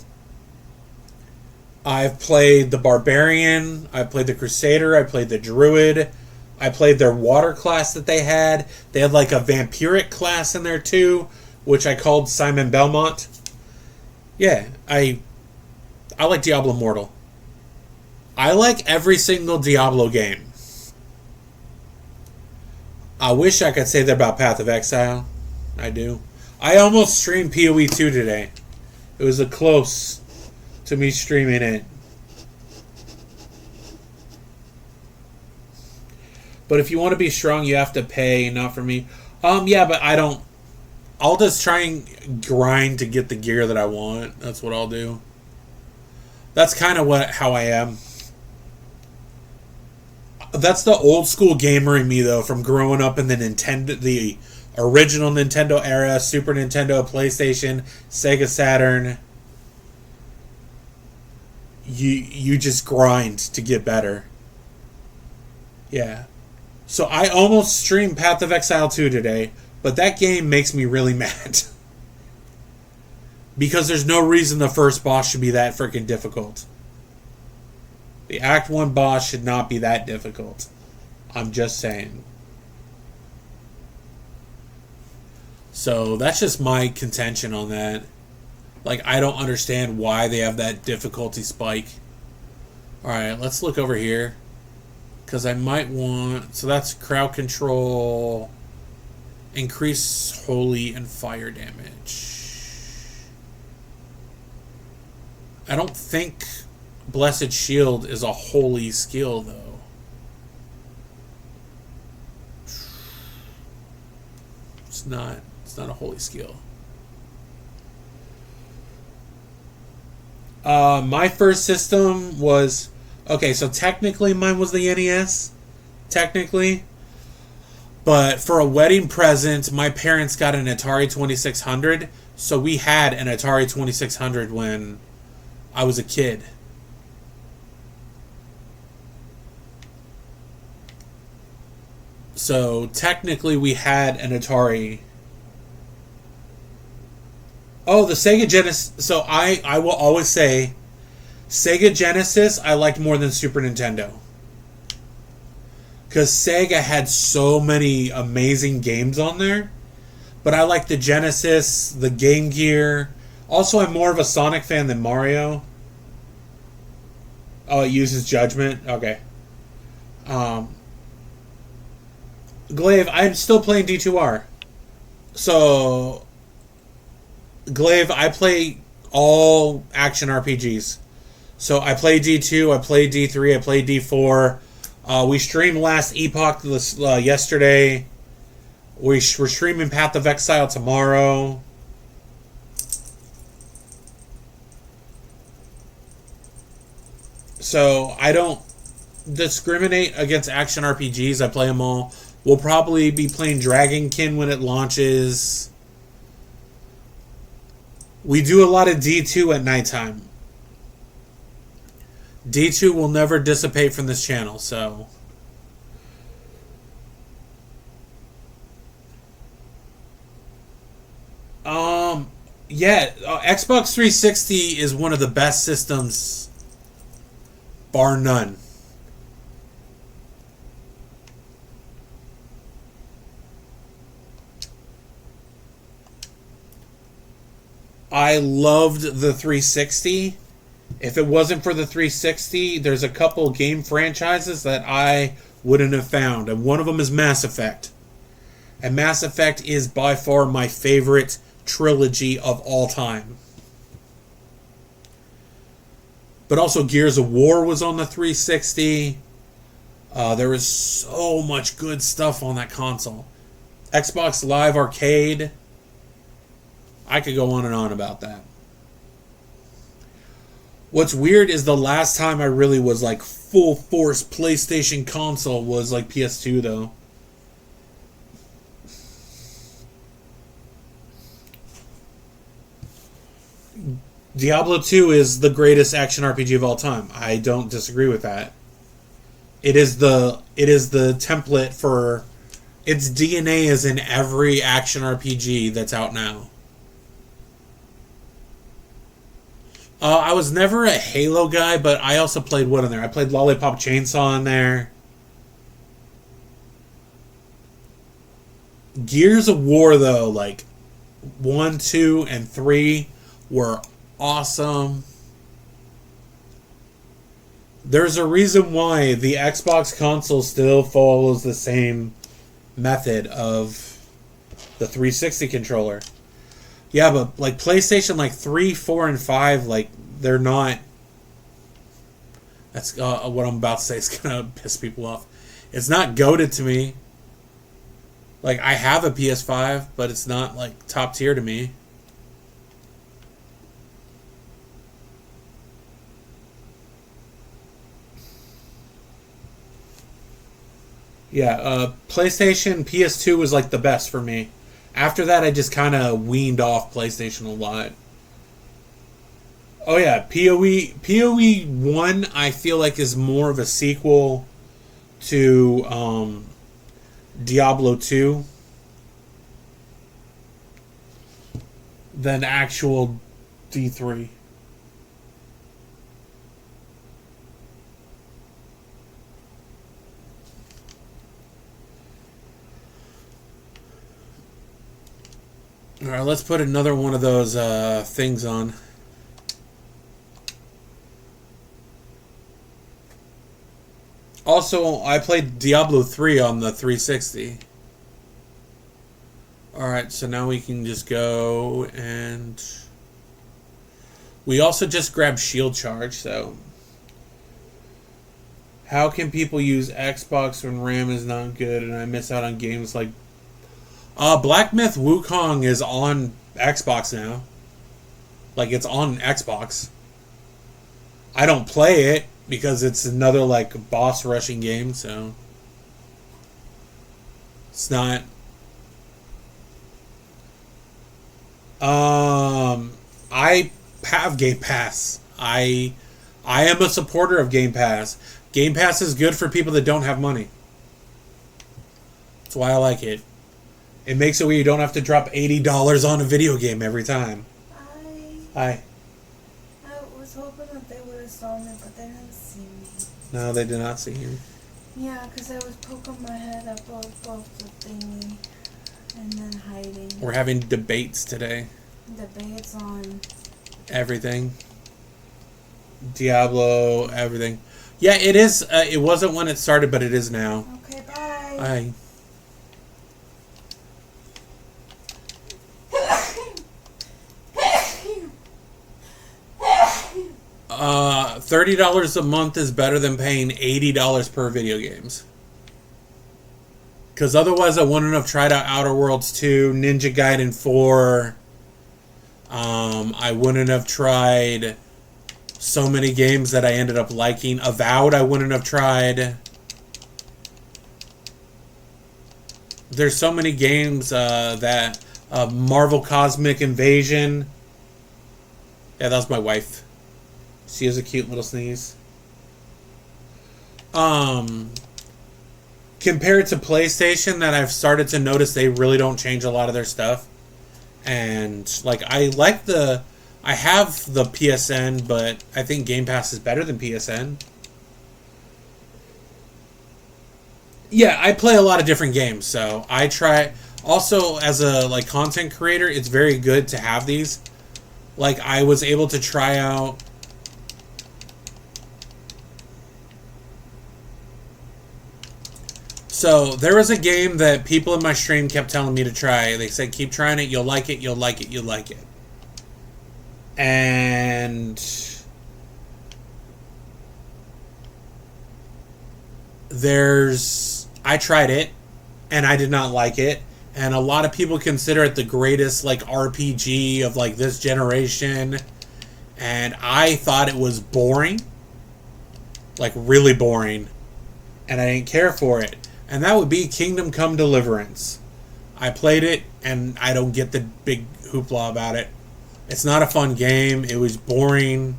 I've played the Barbarian, I played the Crusader, I played the Druid, I played their water class that they had. They had like a vampiric class in there too, which I called Simon Belmont. Yeah, I like Diablo Immortal. I like every single Diablo game. I wish I could say that about Path of Exile. I do. I almost streamed PoE 2 today. It was a close to me streaming it. But if you want to be strong, you have to pay. Not for me. Yeah, but I don't. I'll just try and grind to get the gear that I want. That's what I'll do. That's kind of how I am. That's the old school gamer in me, though, from growing up in the original Nintendo era, Super Nintendo, PlayStation, Sega Saturn. You just grind to get better. Yeah. So I almost streamed Path of Exile 2 today, but that game makes me really mad. Because there's no reason the first boss should be that freaking difficult. The Act 1 boss should not be that difficult. I'm just saying. So that's just my contention on that. Like, I don't understand why they have that difficulty spike. Alright, let's look over here. Because I might want... So that's crowd control. Increase holy and fire damage. I don't think Blessed Shield is a holy skill, though. It's not a holy skill. My first system was... Okay, so technically mine was the NES. Technically. But for a wedding present, my parents got an Atari 2600. So we had an Atari 2600 when I was a kid. So technically we had an Atari. Oh, the Sega Genesis. So I will always say Sega Genesis I liked more than Super Nintendo. Because Sega had so many amazing games on there. But I like the Genesis, the Game Gear. Also, I'm more of a Sonic fan than Mario. Oh, it uses Judgment? Okay. Glaive, I'm still playing D2R. So, Glaive, I play all action RPGs. So, I play D2, I play D3, I play D4. We streamed last Epoch yesterday. We're streaming Path of Exile tomorrow. So, I don't discriminate against action RPGs. I play them all. We'll probably be playing Dragonkin when it launches. We do a lot of D2 at nighttime. D2 will never dissipate from this channel, so... Yeah, Xbox 360 is one of the best systems, bar none. I loved the 360. If it wasn't for the 360, there's a couple game franchises that I wouldn't have found. And one of them is Mass Effect. And Mass Effect is by far my favorite trilogy of all time. But also Gears of War was on the 360. There was so much good stuff on that console. Xbox Live Arcade. I could go on and on about that. What's weird is the last time I really was like full force PlayStation console was like PS2 though. Diablo 2 is the greatest action RPG of all time. I don't disagree with that. It is the template for its DNA is in every action RPG that's out now. I was never a Halo guy, but I also played what in there? I played Lollipop Chainsaw in there. Gears of War though, like 1, 2, and 3 were awesome. There's a reason why the Xbox console still follows the same method of the 360 controller. Yeah, but like PlayStation, like 3, 4, and 5, like they're not. That's what I'm about to say is gonna piss people off. It's not goated to me. Like I have a PS5, but it's not like top tier to me. Yeah, PlayStation PS2 was like the best for me. After that, I just kind of weaned off PlayStation a lot. Oh yeah, PoE 1 I feel like is more of a sequel to Diablo 2 than actual D3. All right, let's put another one of those things on. Also, I played Diablo 3 on the 360. Alright, so now we can just go and... We also just grabbed shield charge, so... How can people use Xbox when RAM is not good and I miss out on games like... Black Myth Wukong is on Xbox now. Like, it's on Xbox. I don't play it because it's another, like, boss rushing game, so... It's not... I have Game Pass. I am a supporter of Game Pass. Game Pass is good for people that don't have money. That's why I like it. It makes it where you don't have to drop $80 on a video game every time. Hi. I was hoping that they would have saw me, but they didn't see me. No, they did not see you. Yeah, because I was poking my head up above the thingy and then hiding. We're having debates today. Debates on... Everything. Diablo, everything. Yeah, it is. It wasn't when it started, but it is now. Okay, bye. Bye. $30 a month is better than paying $80 per video games. Because otherwise I wouldn't have tried out Outer Worlds 2, Ninja Gaiden 4. I wouldn't have tried so many games that I ended up liking. Avowed I wouldn't have tried. There's so many games that... Marvel Cosmic Invasion. Yeah, that was my wife. She has a cute little sneeze. Compared to PlayStation, that I've started to notice they really don't change a lot of their stuff. And, like, I have the PSN, but I think Game Pass is better than PSN. Yeah, I play a lot of different games, so I try... Also, as a, like, content creator, it's very good to have these. Like, I was able to try out... So, there was a game that people in my stream kept telling me to try. They said, keep trying it, you'll like it, you'll like it, you'll like it. And... I tried it, and I did not like it. And a lot of people consider it the greatest, like, RPG of, like, this generation. and I thought it was boring, like really boring, and I didn't care for it. And that would be Kingdom Come Deliverance. I played it, and I don't get the big hoopla about it. It's not a fun game. It was boring.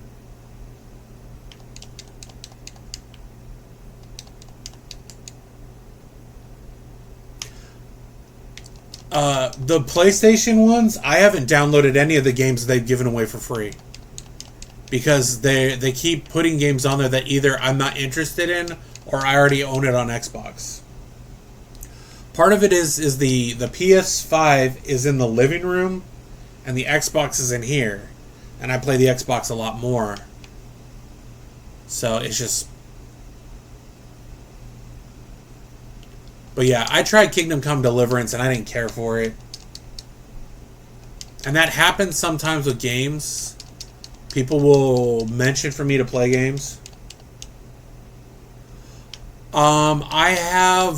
The PlayStation ones, I haven't downloaded any of the games they've given away for free. Because they keep putting games on there that either I'm not interested in or I already own it on Xbox. Part of it is the PS5 is in the living room and the Xbox is in here. And I play the Xbox a lot more. So it's just... But yeah, I tried Kingdom Come Deliverance and I didn't care for it. And that happens sometimes with games. People will mention for me to play games. I have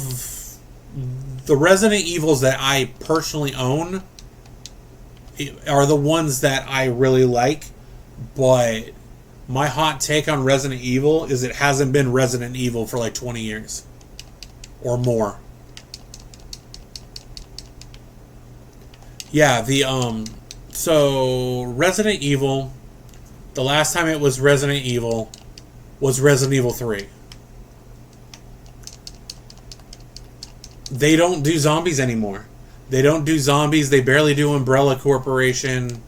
the Resident Evils that I personally own are the ones that I really like, but my hot take on Resident Evil is it hasn't been Resident Evil for like 20 years or more. Yeah, so Resident Evil, the last time it was Resident Evil was Resident Evil 3. They don't do zombies anymore. They don't do zombies. They barely do Umbrella Corporation.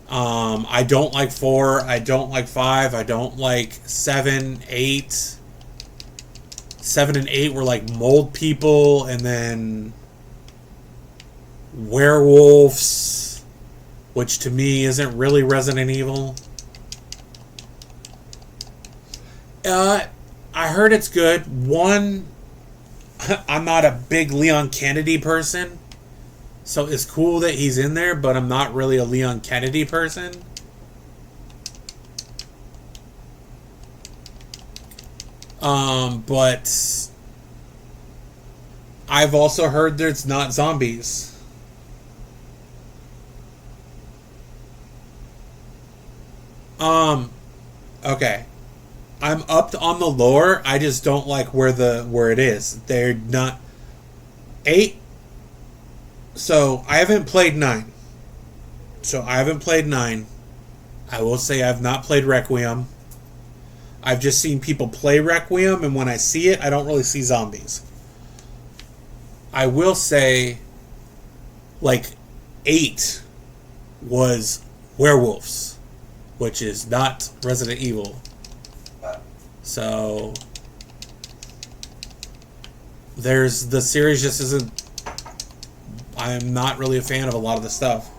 I don't like 4. I don't like 5. I don't like 7, 8. 7 and 8 were like mold people, and then werewolves, which to me isn't really Resident Evil. I heard it's good. 1, I'm not a big Leon Kennedy person, so it's cool that he's in there, but I'm not really a Leon Kennedy person. But I've also heard there's not zombies. Okay. I'm up on the lore. I just don't like where it is. They're not 8. So I haven't played 9. I will say I've not played Requiem. I've just seen people play Requiem, and when I see it, I don't really see zombies. I will say, like, 8 was werewolves, which is not Resident Evil. So there's the series just isn't. I'm not really a fan of a lot of the stuff,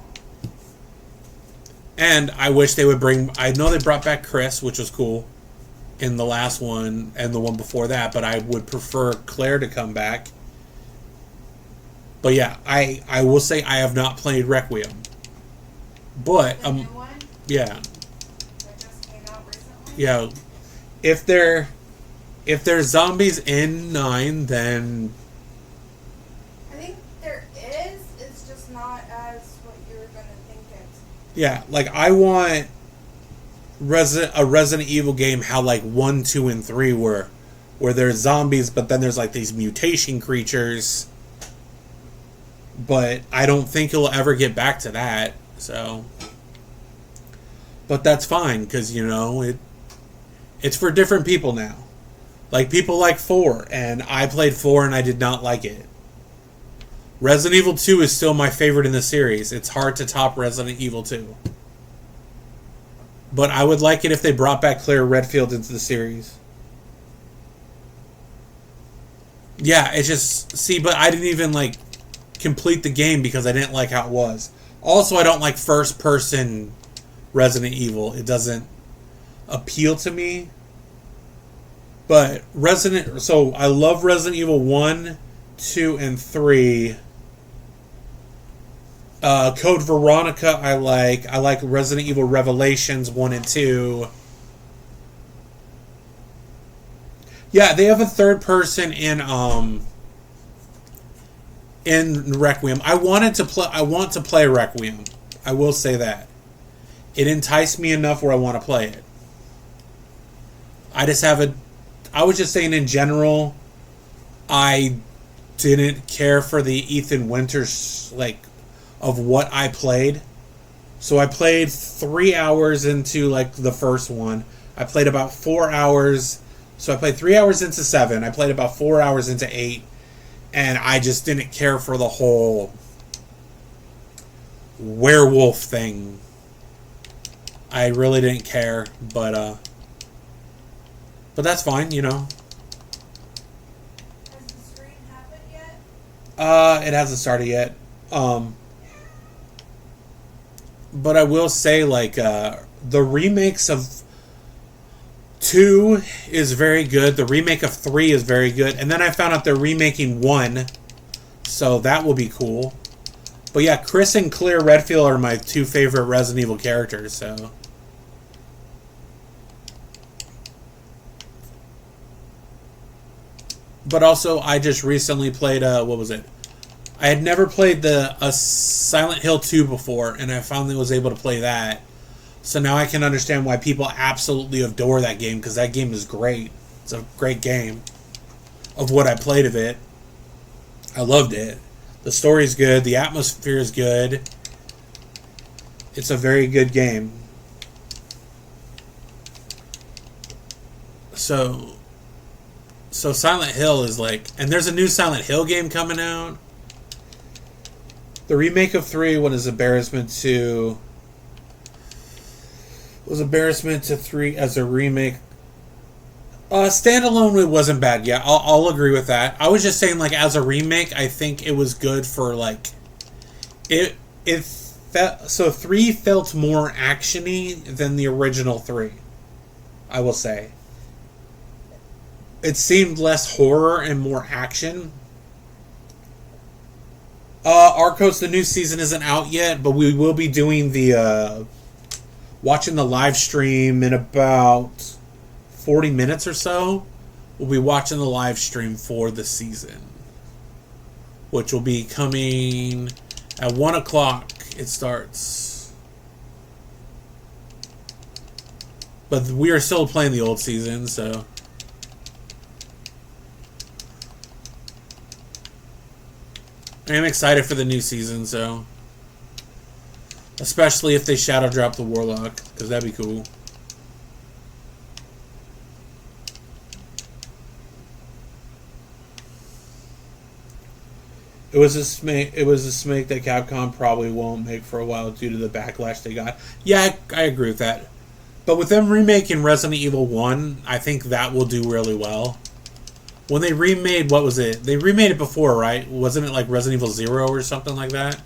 and I wish they would bring. I know they brought back Chris, which was cool, in the last one and the one before that, but I would prefer Claire to come back. But yeah, I will say I have not played Requiem, but The new one yeah, that just came out recently. yeah. If there's zombies in 9, then I think there is. It's just not as what you're gonna think it's. yeah, like I want a Resident Evil game how like 1, 2, and 3 were, where there's zombies, but then there's like these mutation creatures. But I don't think it'll ever get back to that. So, but that's fine because it's for different people now. Like, people like 4, and I played 4 and I did not like it. Resident Evil 2 is still my favorite in the series. It's hard to top Resident Evil 2. But I would like it if they brought back Claire Redfield into the series. Yeah, it's just... See, but I didn't even, like, complete the game because I didn't like how it was. Also, I don't like first-person Resident Evil. It doesn't appeal to me. But so I love Resident Evil 1, 2, and 3. Code Veronica I like Resident Evil Revelations 1 and 2. Yeah, they have a third person in Requiem. I want to play Requiem. I will say that. it enticed me enough where I want to play it. I just haven't. I was just saying in general, I didn't care for the Ethan Winters like of what I played. So I played 3 hours into like the first one. I played about 4 hours. So I played 3 hours into 7. I played about 4 hours into 8, and I just didn't care for the whole werewolf thing. I really didn't care, but that's fine, you know. Has the stream happened yet? It hasn't started yet. But I will say, like, the remakes of 2 is very good. The remake of 3 is very good. And then I found out they're remaking 1, so that will be cool. But yeah, Chris and Claire Redfield are my 2 favorite Resident Evil characters, so. But also, I just recently played, what was it? I had never played a Silent Hill 2 before, and I finally was able to play that. So now I can understand why people absolutely adore that game, because that game is great. It's a great game. Of what I played of it, I loved it. The story's good, the atmosphere is good. It's a very good game. So Silent Hill is like, and there's a new Silent Hill game coming out. The remake of 3 was embarrassment to 3 as a remake. Standalone, it wasn't bad. Yeah, I'll agree with that. I was just saying, like, as a remake, I think it was good for like it. So 3 felt more actiony than the original 3. I will say it seemed less horror and more action. Arcos, the new season isn't out yet, but we will be doing watching the live stream in about 40 minutes or so. We'll be watching the live stream for the season, which will be coming at 1 o'clock. It starts. But we are still playing the old season, so. I am excited for the new season, so. Especially if they shadow drop the warlock, because that'd be cool. It was a smake that Capcom probably won't make for a while due to the backlash they got. Yeah, I agree with that. But with them remaking Resident Evil 1, I think that will do really well. When they remade, what was it? They remade it before, right? Wasn't it like Resident Evil 0 or something like that?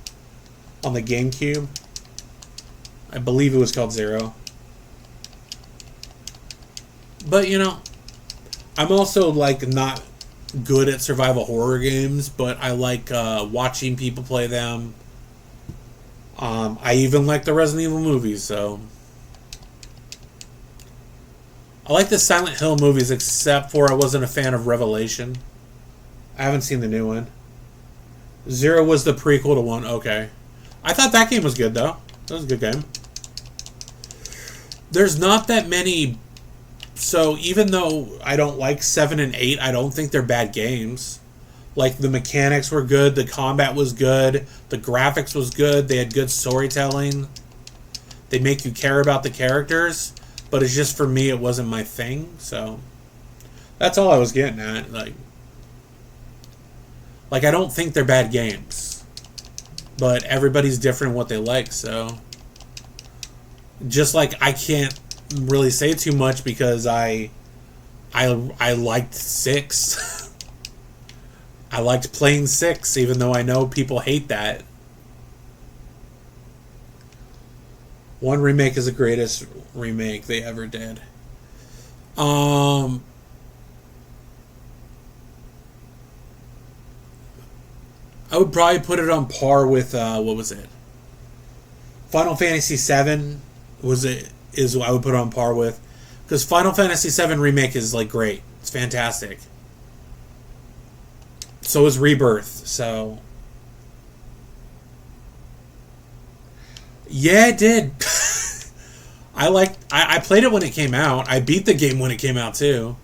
On the GameCube? I believe it was called 0. But, you know, I'm also, like, not good at survival horror games, but I like watching people play them. I even like the Resident Evil movies, so. I like the Silent Hill movies, except for I wasn't a fan of Revelation. I haven't seen the new one. 0 was the prequel to 1. Okay. I thought that game was good, though. That was a good game. There's not that many. So even though I don't like 7 and 8, I don't think they're bad games. Like, the mechanics were good, the combat was good, the graphics was good, they had good storytelling. They make you care about the characters. But it's just, for me, it wasn't my thing, so. That's all I was getting at. Like, I don't think they're bad games. But everybody's different in what they like, so. Just like, I can't really say too much because I liked 6. I liked playing 6, even though I know people hate that. 1 remake is the greatest remake they ever did. I would probably put it on par with what was it? Final Fantasy VII is what I would put it on par with, because Final Fantasy VII remake is like great. It's fantastic. So is Rebirth. So yeah, it did. I played it when it came out. I beat the game when it came out too.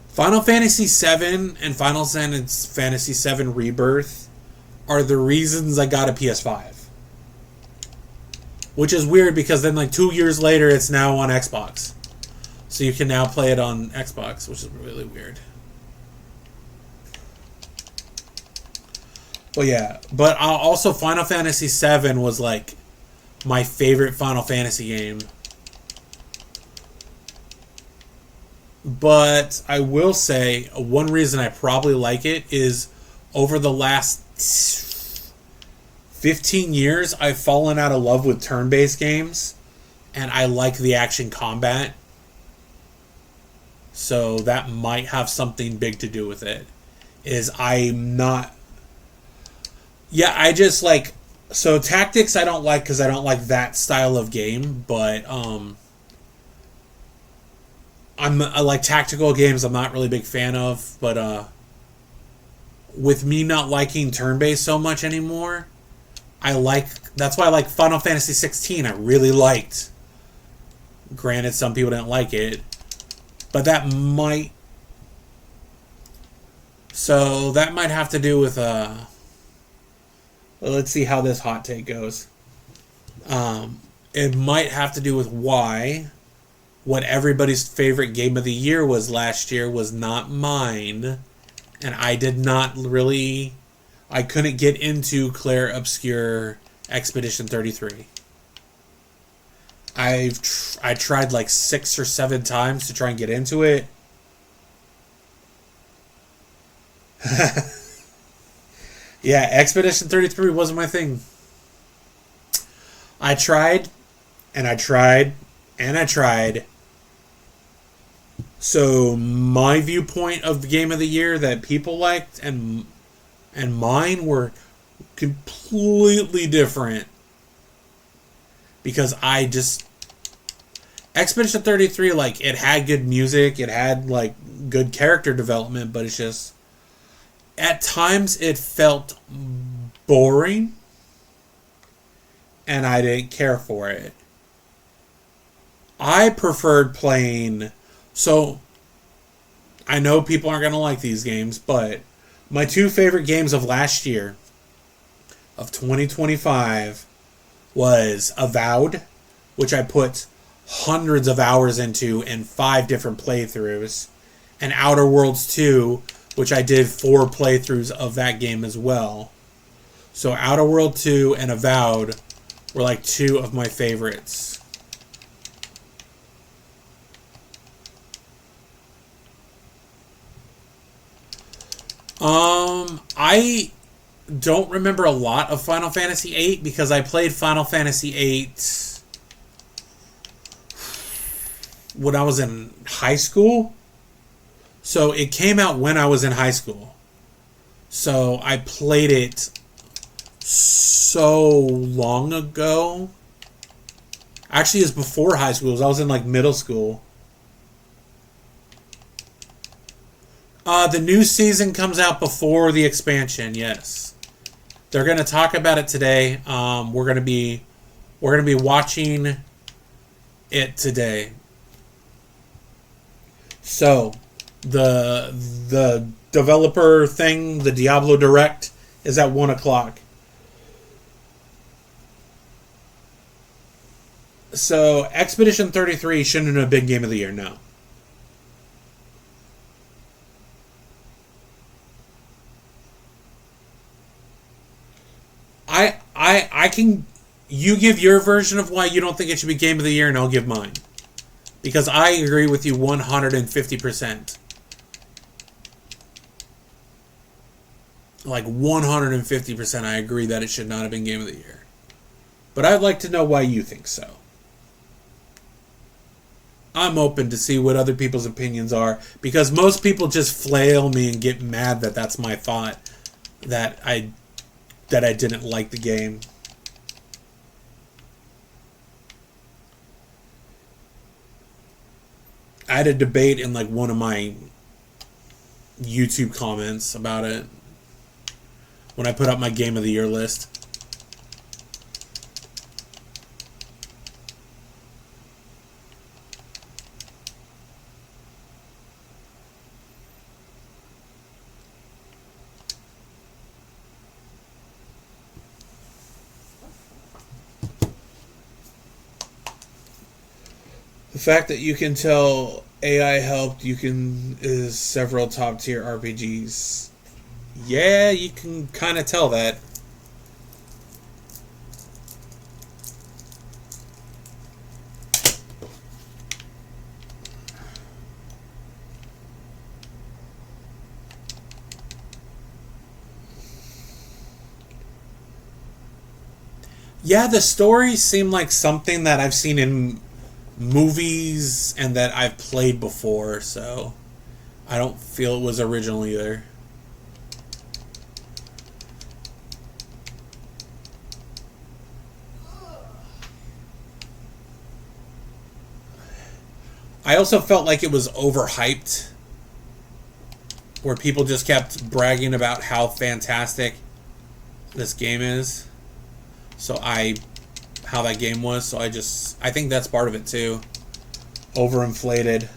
Final Fantasy VII and Final Fantasy VII Rebirth are the reasons I got a PS5. Which is weird because then like 2 years later it's now on Xbox. So you can now play it on Xbox, which is really weird. But yeah, but also Final Fantasy VII was like my favorite Final Fantasy game. But I will say one reason I probably like it is over the last 15 years I've fallen out of love with turn-based games, and I like the action combat. So that might have something big to do with it. I just like, so tactics I don't like because I don't like that style of game, but I like tactical games. I'm not really a big fan of, but with me not liking turn-based so much anymore, that's why I like Final Fantasy 16. I really liked. Granted, some people didn't like it, but that might have to do with let's see how this hot take goes. It might have to do with why what everybody's favorite game of the year was last year was not mine, and I couldn't get into Claire Obscure Expedition 33. I tried like 6 or 7 times to try and get into it. Yeah, Expedition 33 wasn't my thing. I tried, and I tried, and I tried. So my viewpoint of the game of the year that people liked and mine were completely different. Because Expedition 33, like, it had good music, it had like good character development, but it's just at times it felt boring, and I didn't care for it. I preferred playing... So, I know people aren't going to like these games, but my 2 favorite games of last year, of 2025, was Avowed, which I put hundreds of hours into in 5 different playthroughs, and Outer Worlds 2, which I did 4 playthroughs of that game as well. So Outer World 2 and Avowed were like 2 of my favorites. I don't remember a lot of Final Fantasy VIII because I played Final Fantasy VIII when I was in high school. So it came out when I was in high school. So I played it so long ago. Actually, it was before high school. I was in like middle school. The new season comes out before the expansion. Yes, they're gonna talk about it today. We're gonna be watching it today. So the developer thing, the Diablo Direct, is at 1 o'clock. So Expedition 33 shouldn't have been Game of the Year, no. I can... You give your version of why you don't think it should be Game of the Year, and I'll give mine. Because I agree with you 150%. Like 150% I agree that it should not have been Game of the Year. But I'd like to know why you think so. I'm open to see what other people's opinions are, because most people just flail me and get mad that that's my thought, that I didn't like the game. I had a debate in like one of my YouTube comments about it when I put up my Game of the Year list. The fact that you can tell AI helped you can is several top tier RPGs. Yeah, you can kind of tell that. Yeah, the stories seem like something that I've seen in movies and that I've played before, so I don't feel it was original either. I also felt like it was overhyped, where people just kept bragging about how fantastic this game is. So how that game was. So I think that's part of it too. Overinflated.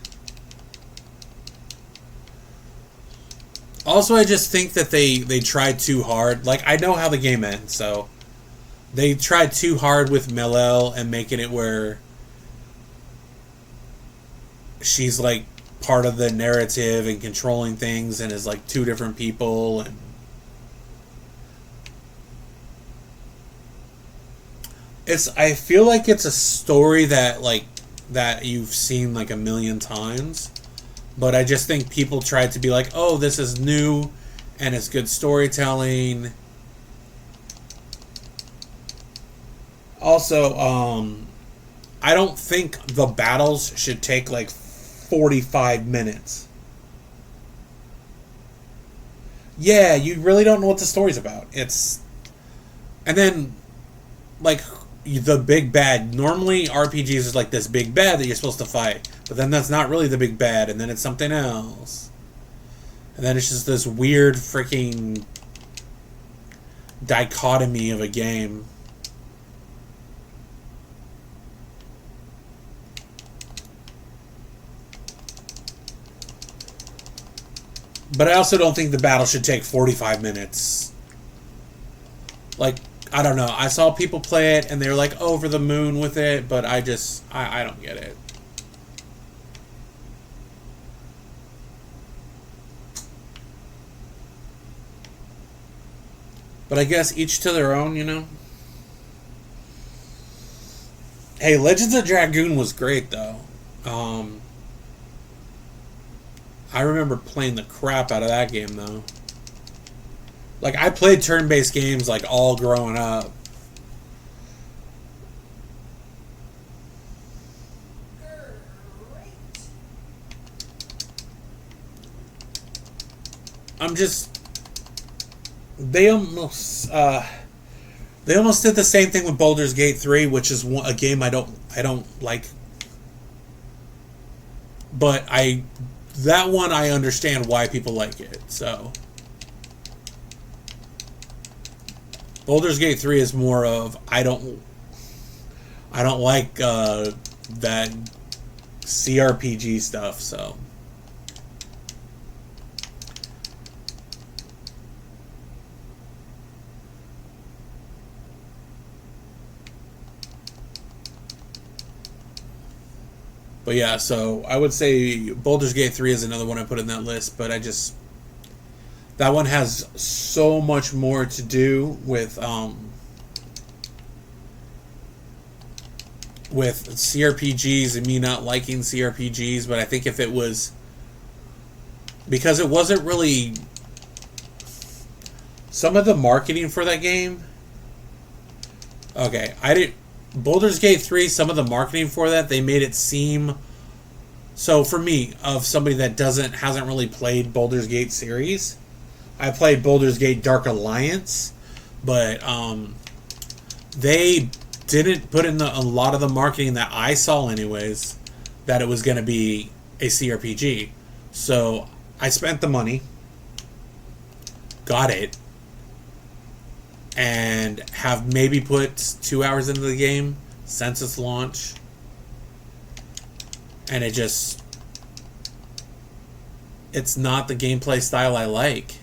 Also, I just think that they tried too hard. Like, I know how the game ends, so they tried too hard with Mel and making it where she's like part of the narrative and controlling things and is like two different people. And I feel like it's a story that you've seen like a million times, but I just think people tried to be like, oh, this is new and it's good storytelling. Also, I don't think the battles should take like 45 minutes. Yeah, you really don't know what the story's about. And then, like, the big bad. Normally, RPGs is like this big bad that you're supposed to fight, but then that's not really the big bad, and then it's something else. And then it's just this weird freaking dichotomy of a game. But I also don't think the battle should take 45 minutes. Like, I don't know. I saw people play it and they were like over the moon with it, but I don't get it. But I guess each to their own, you know? Hey, Legends of Dragoon was great, though. I remember playing the crap out of that game, though. Like, I played turn-based games, like, all growing up. I'm just... They almost did the same thing with Baldur's Gate 3, which is a game I don't like. But that one I understand why people like it, so... Baldur's Gate 3 is more of I don't like that CRPG stuff, so but yeah, so I would say Baldur's Gate 3 is another one I put in that list, but that one has so much more to do with CRPGs and me not liking CRPGs, but I think if it was... Because it wasn't really... Some of the marketing for that game... Okay, Baldur's Gate 3, some of the marketing for that, they made it seem... So for me, of somebody that hasn't really played Baldur's Gate series... I played Baldur's Gate Dark Alliance, but they didn't put in a lot of the marketing that I saw anyways, that it was going to be a CRPG. So I spent the money, got it, and have maybe put 2 hours into the game since its launch. And it's not the gameplay style I like.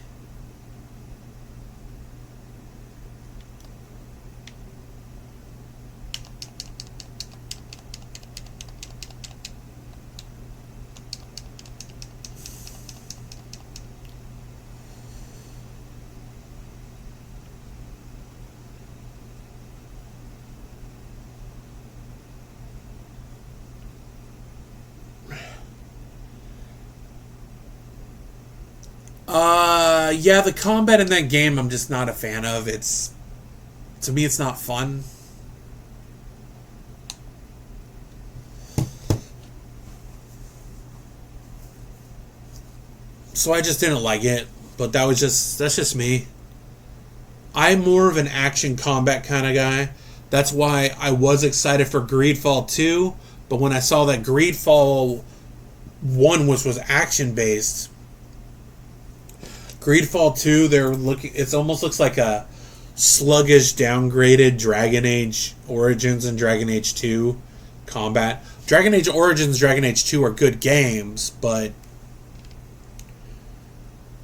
Yeah, the combat in that game I'm just not a fan of. To me it's not fun. So I just didn't like it. But that's just me. I'm more of an action combat kind of guy. That's why I was excited for Greedfall 2, but when I saw that Greedfall 1 was action based, Greedfall 2 it almost looks like a sluggish downgraded Dragon Age Origins and Dragon Age 2 combat. Dragon Age Origins, Dragon Age 2 are good games, but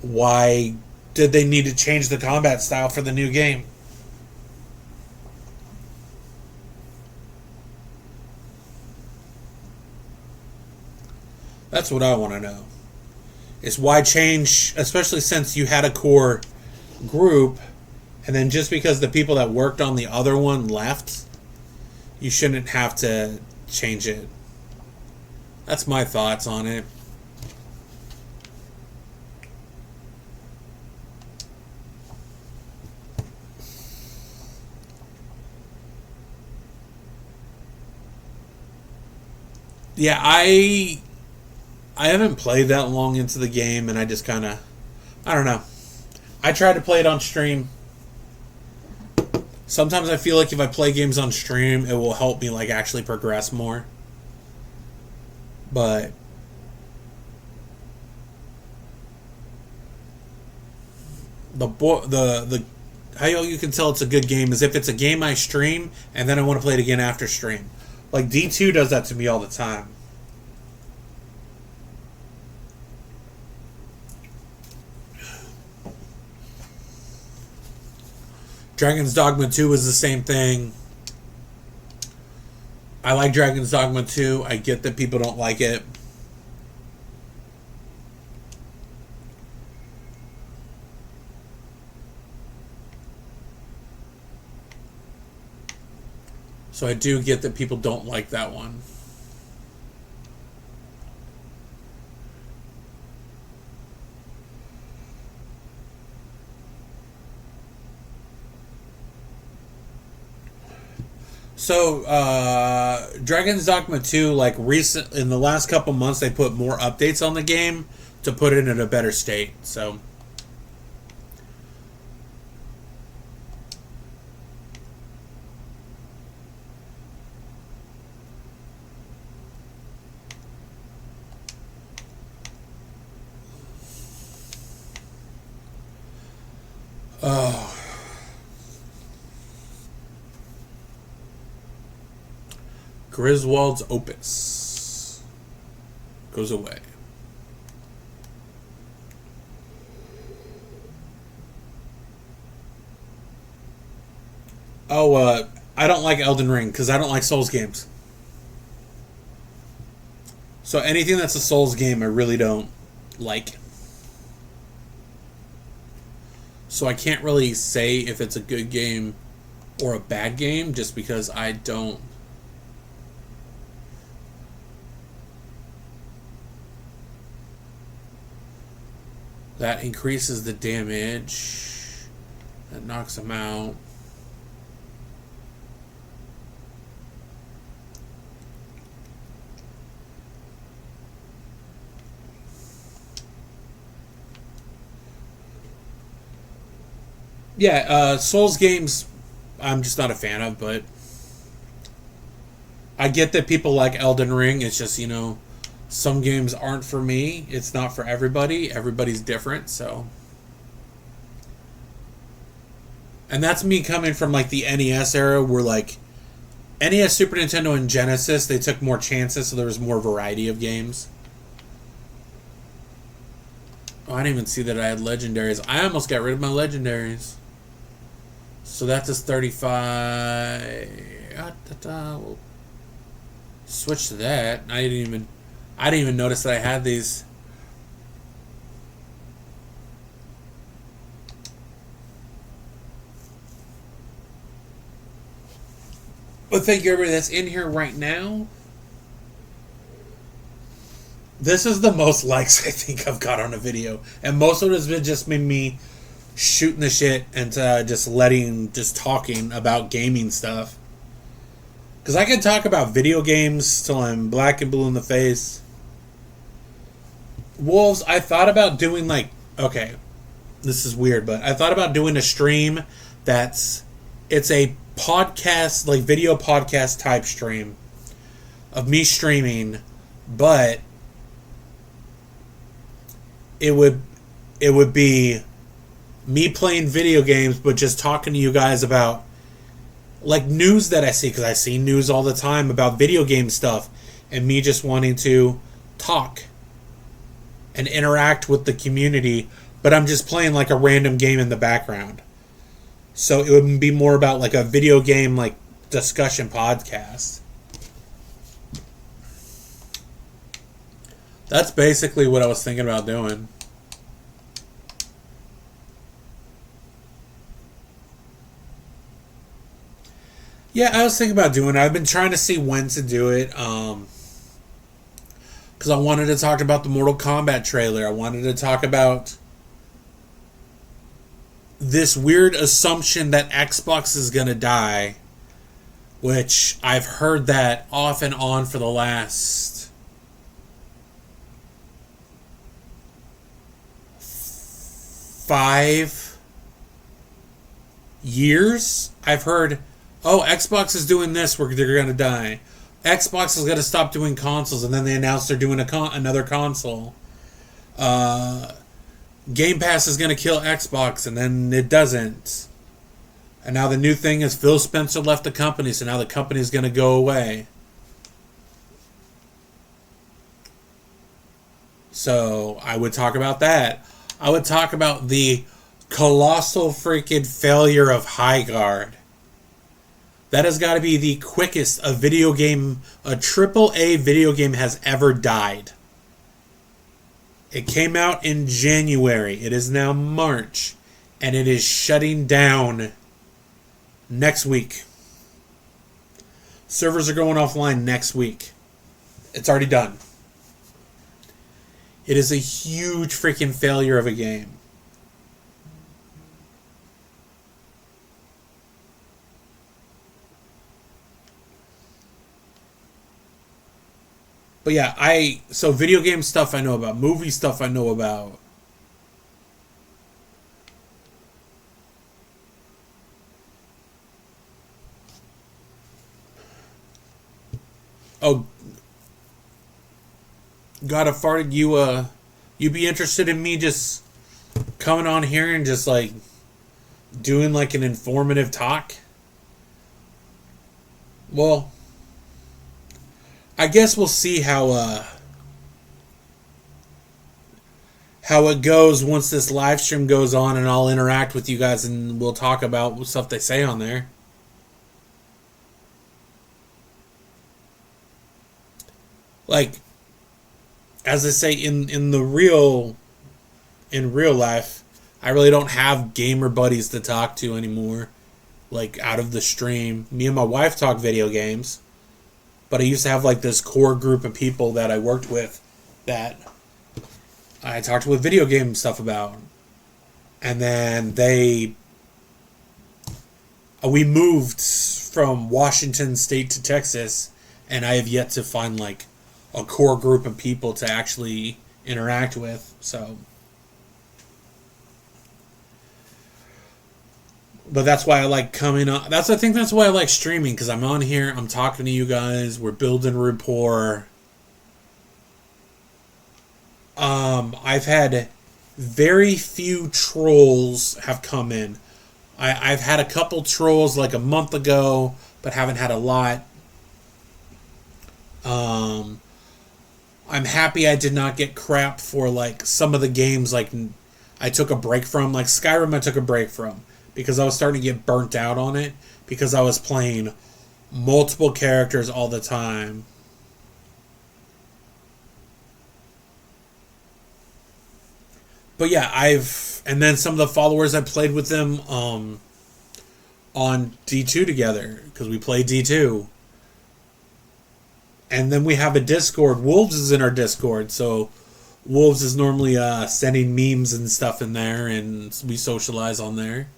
why did they need to change the combat style for the new game? That's what I want to know. Is why change, especially since you had a core group, and then just because the people that worked on the other one left, you shouldn't have to change it. That's my thoughts on it. Yeah, I haven't played that long into the game, and I just kind of, I don't know. I tried to play it on stream. Sometimes I feel like if I play games on stream, it will help me like actually progress more. But the how you can tell it's a good game is if it's a game I stream and then I want to play it again after stream. Like D2 does that to me all the time. Dragon's Dogma 2 is the same thing. I like Dragon's Dogma 2. I get that people don't like it. So I do get that people don't like that one. So, Dragon's Dogma 2, like in the last couple months, they put more updates on the game to put it in a better state. So, oh. Griswold's Opus goes away. Oh, I don't like Elden Ring because I don't like Souls games. So anything that's a Souls game, I really don't like. So I can't really say if it's a good game or a bad game just because I don't. That increases the damage. That knocks him out. Yeah, Souls games I'm just not a fan of, but I get that people like Elden Ring. It's just, some games aren't for me. It's not for everybody. Everybody's different, so. And that's me coming from like the NES era where like NES, Super Nintendo, and Genesis, they took more chances, so there was more variety of games. Oh, I didn't even see that I had legendaries. I almost got rid of my legendaries. So that's just 35. We'll switch to that. I didn't even notice that I had these. But thank you everybody that's in here right now. This is the most likes I think I've got on a video, and most of it has been just been me shooting the shit and just talking about gaming stuff. Because I can talk about video games till I'm black and blue in the face. Wolves, I thought about doing like, okay, this is weird, but I thought about doing a stream it's a podcast, like video podcast type stream of me streaming, but it would be me playing video games, but just talking to you guys about like news that I see, because I see news all the time about video game stuff, and me just wanting to talk and interact with the community, but I'm just playing like a random game in the background. So it would be more about like a video game like discussion podcast. That's basically what I was thinking about doing. Yeah, I was thinking about doing it. I've been trying to see when to do it. Because I wanted to talk about the Mortal Kombat trailer. I wanted to talk about this weird assumption that Xbox is going to die, which I've heard that off and on for the last 5 years. I've heard, oh, Xbox is doing this, they're going to die. Xbox is going to stop doing consoles, and then they announced they're doing another console. Game Pass is going to kill Xbox, and then it doesn't. And now the new thing is Phil Spencer left the company, so now the company is going to go away. So I would talk about that. I would talk about the colossal freaking failure of High Guard. That has got to be the quickest a triple A video game has ever died. It came out in January. It is now March. And it is shutting down next week. Servers are going offline next week. It's already done. It is a huge freaking failure of a game. But yeah, so video game stuff I know about, movie stuff I know about. Oh, God, I farted. You be interested in me just coming on here and just like doing like an informative talk? Well, I guess we'll see how it goes once this live stream goes on, and I'll interact with you guys and we'll talk about stuff they say on there. Like, as I say, in real life, I really don't have gamer buddies to talk to anymore. Like, out of the stream, me and my wife talk video games. But I used to have like this core group of people that I worked with that I talked with video game stuff about. And then we moved from Washington State to Texas, and I have yet to find like a core group of people to actually interact with. So, but that's why I like coming on. I think that's why I like streaming, because I'm on here, I'm talking to you guys, we're building rapport. I've had very few trolls have come in. I've had a couple trolls like a month ago, but haven't had a lot. I'm happy I did not get crap for like some of the games like I took a break from. Like Skyrim I took a break from, because I was starting to get burnt out on it, because I was playing multiple characters all the time. But yeah, and then some of the followers I played with them on D2 together, because we played D2. And then we have a Discord. Wolves is in our Discord, so Wolves is normally sending memes and stuff in there, and we socialize on there.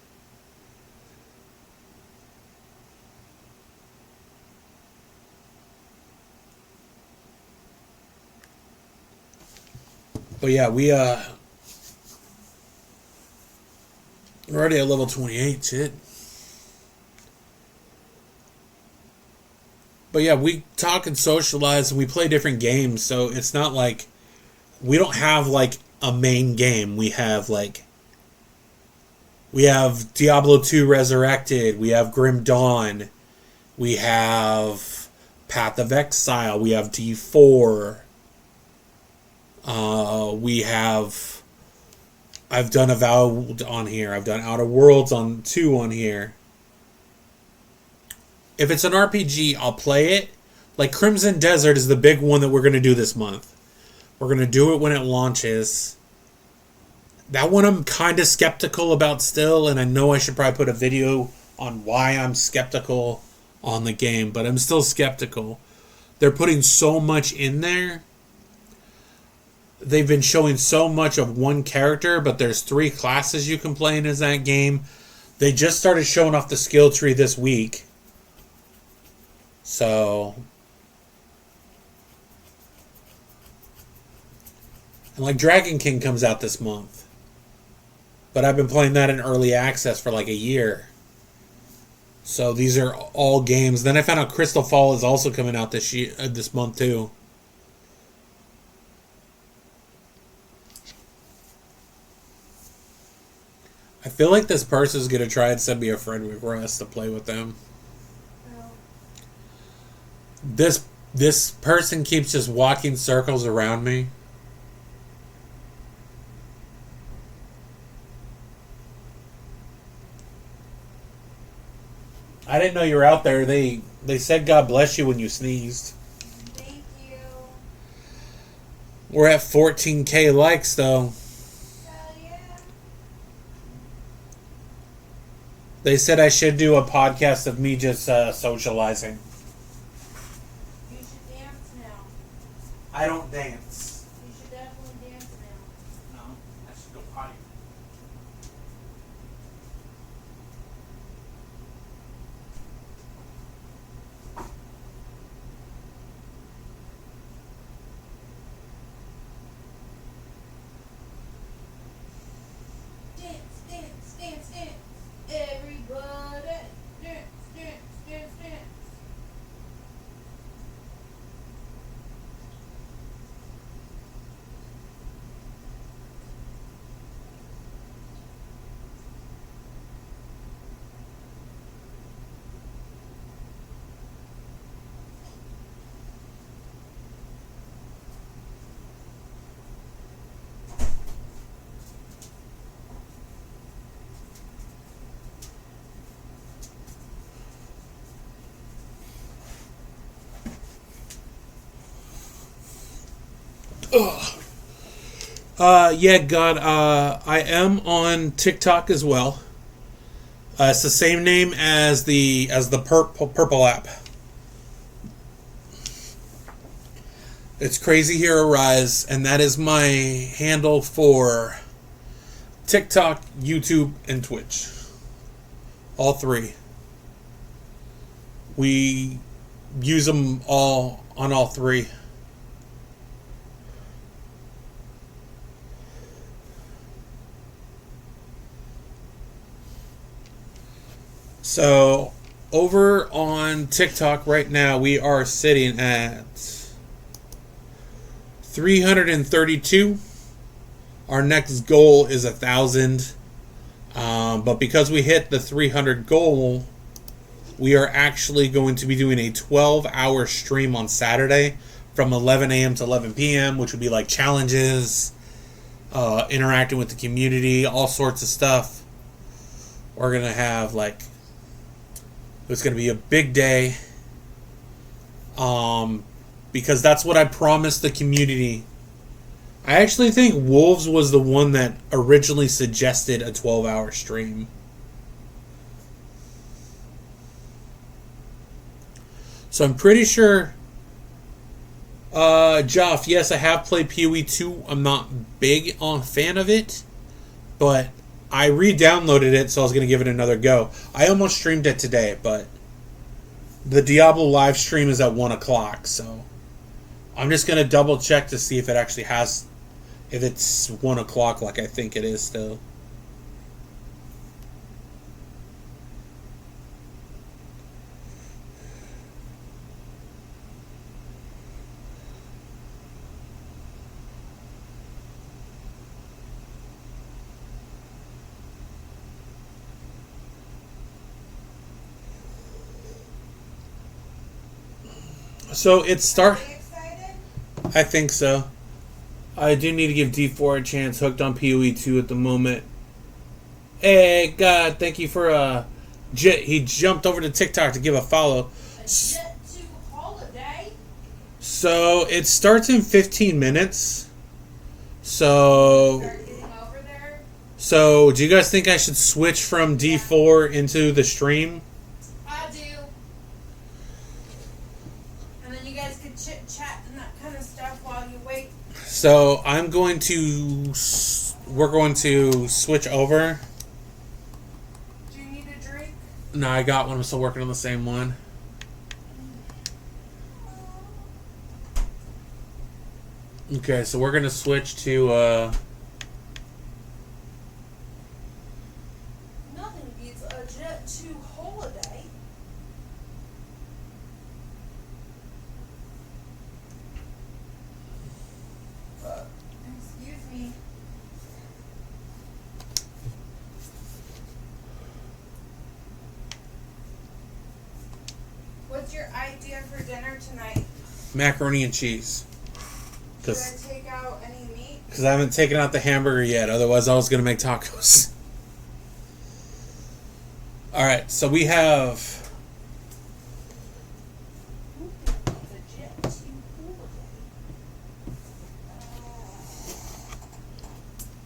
But yeah, we're already at level 28, shit. But yeah, we talk and socialize and we play different games, so it's not like we don't have like a main game. We have Diablo 2 Resurrected, we have Grim Dawn, we have Path of Exile, we have D4. I've done Avowed on here. I've done Outer Worlds on 2 on here. If it's an RPG, I'll play it. Like Crimson Desert is the big one that we're going to do this month. We're going to do it when it launches. That one I'm kind of skeptical about still, and I know I should probably put a video on why I'm skeptical on the game, but I'm still skeptical. They're putting so much in there. They've been showing so much of one character, but there's 3 classes you can play in that game. They just started showing off the skill tree this week. So, and like Dragon King comes out this month. But I've been playing that in early access for like a year. So these are all games. Then I found out Crystal Fall is also coming out this month too. I feel like this person's going to try and send me a friend request to play with them. No. This person keeps just walking circles around me. I didn't know you were out there. They said God bless you when you sneezed. Thank you. We're at 14K likes though. Hell yeah. They said I should do a podcast of me just socializing. You should dance now. I don't dance. You should definitely dance now. No, I should go potty. Dance, dance, dance, dance. Everybody, dance, dance, dance, dance. Yeah, God, I am on TikTok as well. It's the same name as the purple app. It's Crazy Hero Rise, and that is my handle for TikTok, YouTube, and Twitch. All 3. We use them all on all 3. So, over on TikTok right now, we are sitting at 332. Our next goal is 1,000. But because we hit the 300 goal, we are actually going to be doing a 12-hour stream on Saturday from 11 a.m. to 11 p.m., which would be like challenges, interacting with the community, all sorts of stuff. We're going to have it's going to be a big day, because that's what I promised the community. I actually think Wolves was the one that originally suggested a 12-hour stream. So I'm pretty sure Joff, yes, I have played PoE 2. I'm not big on fan of it, but I re-downloaded it, so I was going to give it another go. I almost streamed it today, but the Diablo live stream is at 1 o'clock, so I'm just going to double check to see if it actually has, if it's 1 o'clock like I think it is still. So it start. I think so. I do need to give D4 a chance. Hooked on PoE 2 at the moment. Hey, God, thank you for he jumped over to TikTok to give a follow. A Jet 2 holiday? So it starts in 15 minutes. So. Start getting over there? So do you guys think I should switch from D4 into the stream? I do. And then you guys could chit chat and that kind of stuff while you wait. So I'm going to. We're going to switch over. Do you need a drink? No, I got one. I'm still working on the same one. Okay, so we're going to switch to. Nothing beats a Jet 2 holiday. Excuse me. What's your idea for dinner tonight? Macaroni and cheese. Should I take out any meat? Because I haven't taken out the hamburger yet. Otherwise, I was going to make tacos. Alright, so we have.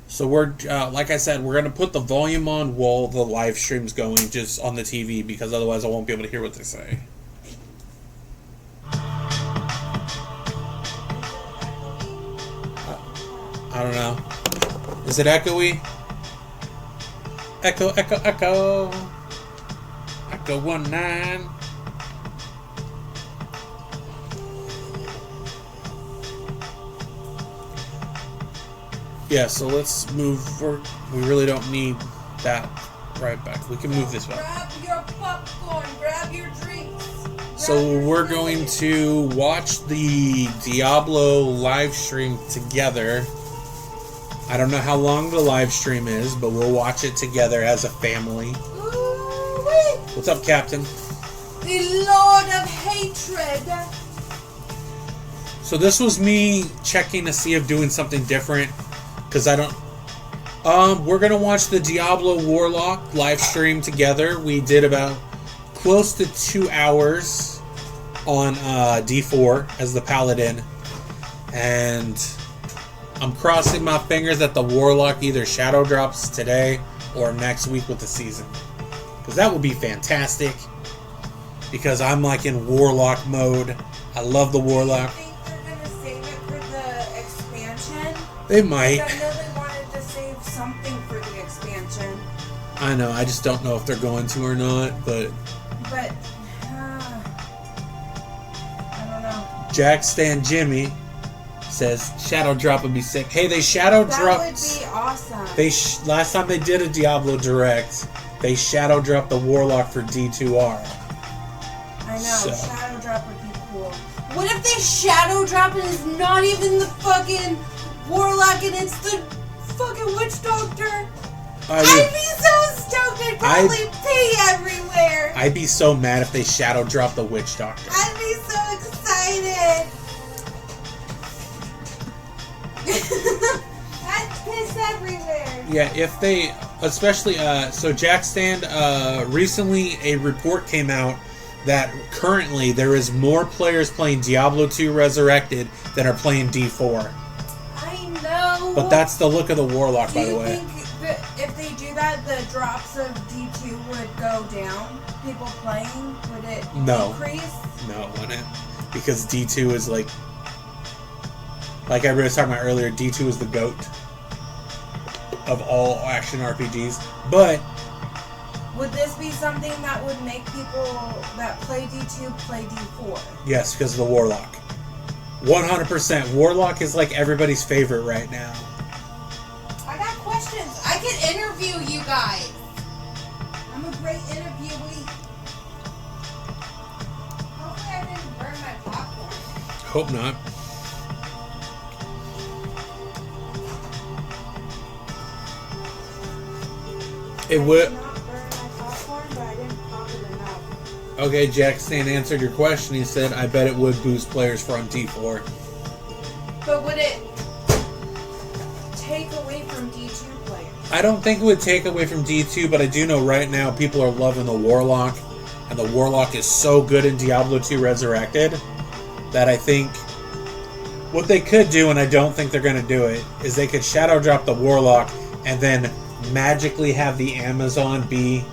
So we're, like I said, we're going to put the volume on while the live stream's going, just on the TV, because otherwise I won't be able to hear what they say. I don't know. Is it echoey? Echo, echo, echo. Echo 19. Yeah, so let's move. We really don't need that right back. We can move this back. Grab your popcorn, grab your drinks. So we're going to watch the Diablo live stream together. I don't know how long the live stream is, but we'll watch it together as a family. Ooh-wee. What's up, Captain? The Lord of Hatred. So this was me checking to see if doing something different, because I don't. We're gonna watch the Diablo Warlock live stream together. We did about close to 2 hours on D4 as the Paladin, and I'm crossing my fingers that the Warlock either shadow drops today or next week with the season, because that would be fantastic. Because I'm like in Warlock mode. I love the Warlock. Do you think they're gonna save it for the expansion? They might. I know they wanted to save something for the expansion. I know. I just don't know if they're going to or not. But I don't know. Jack Stan Jimmy says Shadow Drop would be sick. Hey, they Shadow dropped. That would be awesome. They last time they did a Diablo Direct, they Shadow dropped the Warlock for D2R. I know. So. Shadow drop would be cool. What if they shadow drop and it's not even the fucking Warlock and it's the fucking Witch Doctor? I'd be so stoked. I'd probably pee everywhere. I'd be so mad if they Shadow dropped the Witch Doctor. I'd be so excited. I'd piss everywhere. Yeah, if they, especially, so Jack Stand, recently a report came out that currently there is more players playing Diablo 2 Resurrected than are playing D4. I know. But that's the look of the Warlock, Do by the you way. think that if they do that, the drops of D2 would go down? People playing? Would it No. decrease? No, it wouldn't. Because D2 is like Like everybody was talking about earlier, D2 is the GOAT of all action RPGs. But would this be something that would make people that play D2 play D4? Yes, because of the warlock. 100%. Warlock is like everybody's favorite right now. I got questions. I can interview you guys. I'm a great interviewee. Hopefully I didn't burn my popcorn. Hope not. It would. Okay, Jack Stan answered your question. He said, I bet it would boost players from D4. But would it take away from D2 players? I don't think it would take away from D2, but I do know right now people are loving the Warlock. And the Warlock is so good in Diablo 2 Resurrected that I think what they could do, and I don't think they're going to do it, is they could shadow drop the Warlock and then magically have the Amazon be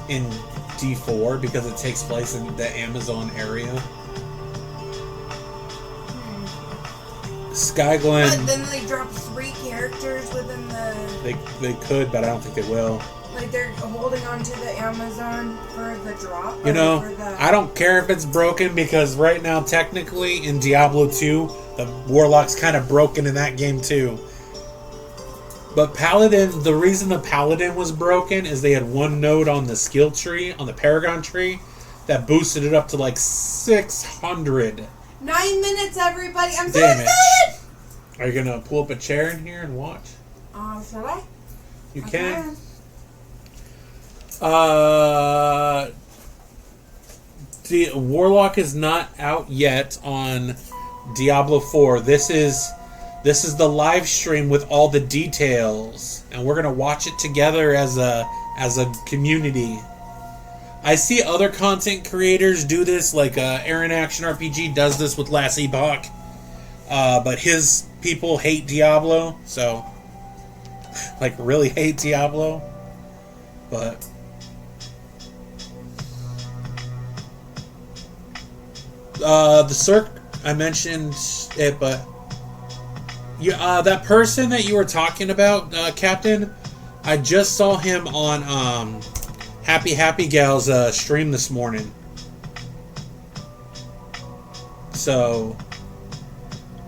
in D4 because it takes place in the Amazon area. Skyglen. But then they drop 3 characters within the. They could, but I don't think they will. Like they're holding on to the Amazon for the drop. You know, I don't care if it's broken because right now, technically in Diablo 2, the Warlock's kind of broken in that game too. But Paladin, the reason the Paladin was broken is they had one node on the skill tree, on the Paragon tree, that boosted it up to like 600. 9 minutes, everybody. I'm so Damn excited! Are you going to pull up a chair in here and watch? Should I? You can. The Warlock is not out yet on Diablo 4. This is the live stream with all the details, and we're gonna watch it together as a community. I see other content creators do this, like Aaron Action RPG does this with Lassie Bach, but his people hate Diablo, so like really hate Diablo, but. The Cirque, I mentioned it, but that person that you were talking about, Captain, I just saw him on Happy Gal's stream this morning. So,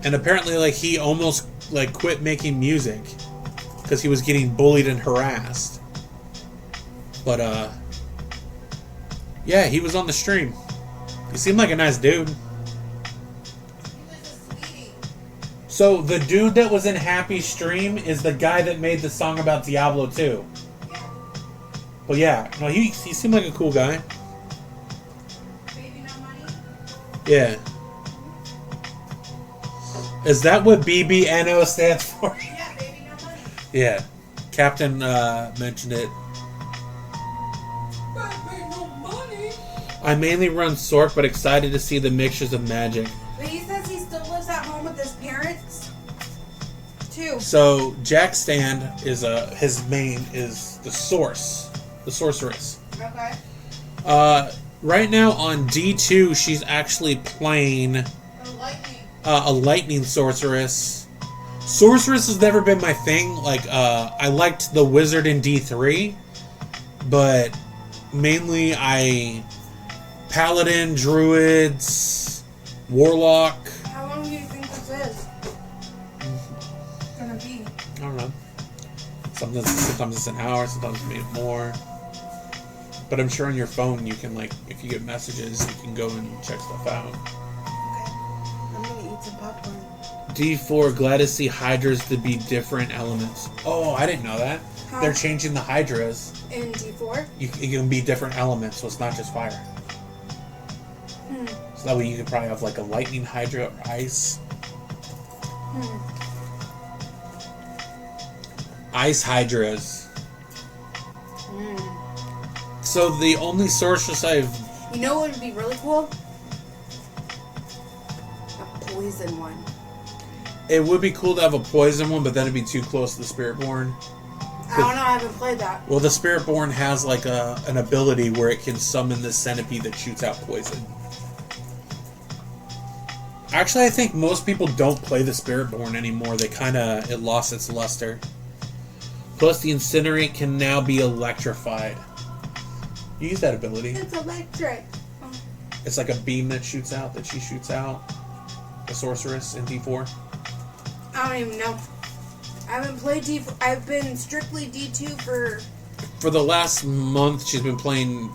and apparently, like, he almost like quit making music because he was getting bullied and harassed. But yeah, he was on the stream. He seemed like a nice dude. He was a sweetie. So the dude that was in Happy's stream is the guy that made the song about Diablo 2. Yeah. But yeah, no, he seemed like a cool guy. Baby no money? Yeah. Is that what BBNO stands for? Yeah, baby no money. Yeah. Captain mentioned it. I mainly run Sork, but excited to see the mixtures of magic. But he says he still lives at home with his parents, too. So Jack Stand is his main is the sorceress. Okay. Right now on D2, she's actually playing a lightning sorceress. Sorceress has never been my thing. Like I liked the wizard in D3, but mainly Paladin, Druids, Warlock. How long do you think this is gonna be? I don't know. Sometimes it's an hour, sometimes maybe more. But I'm sure on your phone you can, like, if you get messages, you can go and check stuff out. Okay. I'm gonna eat some popcorn. D4, glad to see Hydras to be different elements. Oh, I didn't know that. How? They're changing the Hydras. In D4? It can be different elements, so it's not just fire. So that way you could probably have like a lightning hydra or ice. Ice hydras. So the only sorceress I've... You know what would be really cool? A poison one. It would be cool to have a poison one, but then it'd be too close to the Spiritborn. I don't know, I haven't played that. Well, the Spiritborn has like an ability where it can summon the centipede that shoots out poison. Actually, I think most people don't play the Spiritborn anymore. It lost its luster. Plus, the Incinerate can now be electrified. You use that ability. It's electric. It's like a beam that she shoots out. The sorceress in D4. I don't even know. I haven't played D4. I've been strictly D2 For the last month, she's been playing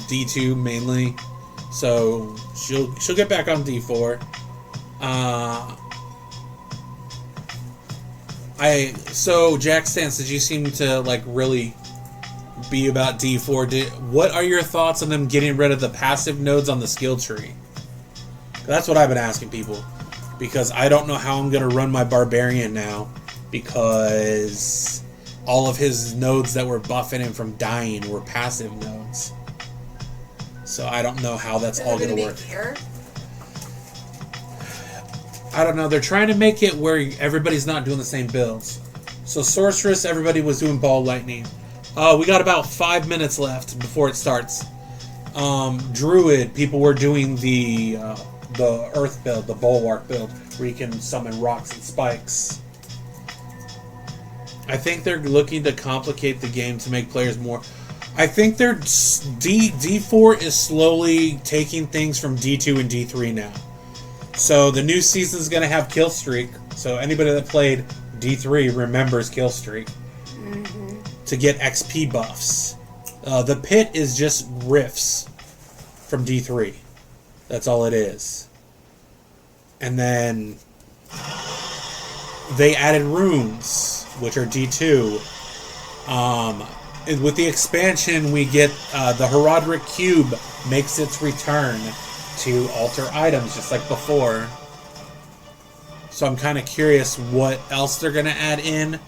D2 mainly. So she'll get back on D4. So Jack Stance, did you seem to like really be about D4? What are your thoughts on them getting rid of the passive nodes on the skill tree? That's what I've been asking people, because I don't know how I'm gonna run my barbarian now, because all of his nodes that were buffing him from dying were passive nodes. So I don't know how that's all gonna work. I don't know. They're trying to make it where everybody's not doing the same builds. So Sorceress, everybody was doing Ball Lightning. We got about 5 minutes left before it starts. Druid, people were doing the Earth build, the Bulwark build, where you can summon rocks and spikes. I think they're looking to complicate the game to make players more... I think D4 is slowly taking things from D2 and D3 now. So the new season is going to have Kill Streak. So anybody that played D3 remembers Kill Streak. Mm-hmm. To get XP buffs. The Pit is just riffs from D3. That's all it is. And then they added runes, which are D2. And with the expansion, we get the Herodric Cube makes its return to alter items, just like before. So I'm kind of curious what else they're going to add in.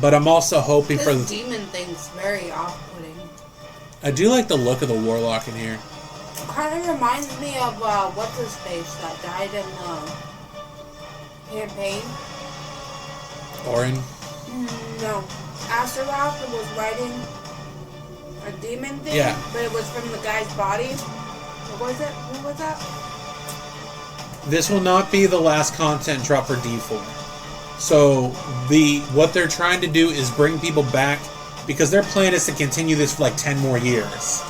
But I'm also hoping for... This demon thing's very off-putting. I do like the look of the Warlock in here. It kind of reminds me of, what's-his-face that died in the campaign. Orin? No. Astaroth was riding a demon thing, yeah. But it was from the guy's body. What was it? What was that? This will not be the last content drop for D4. So what they're trying to do is bring people back, because their plan is to continue this for like 10 more years.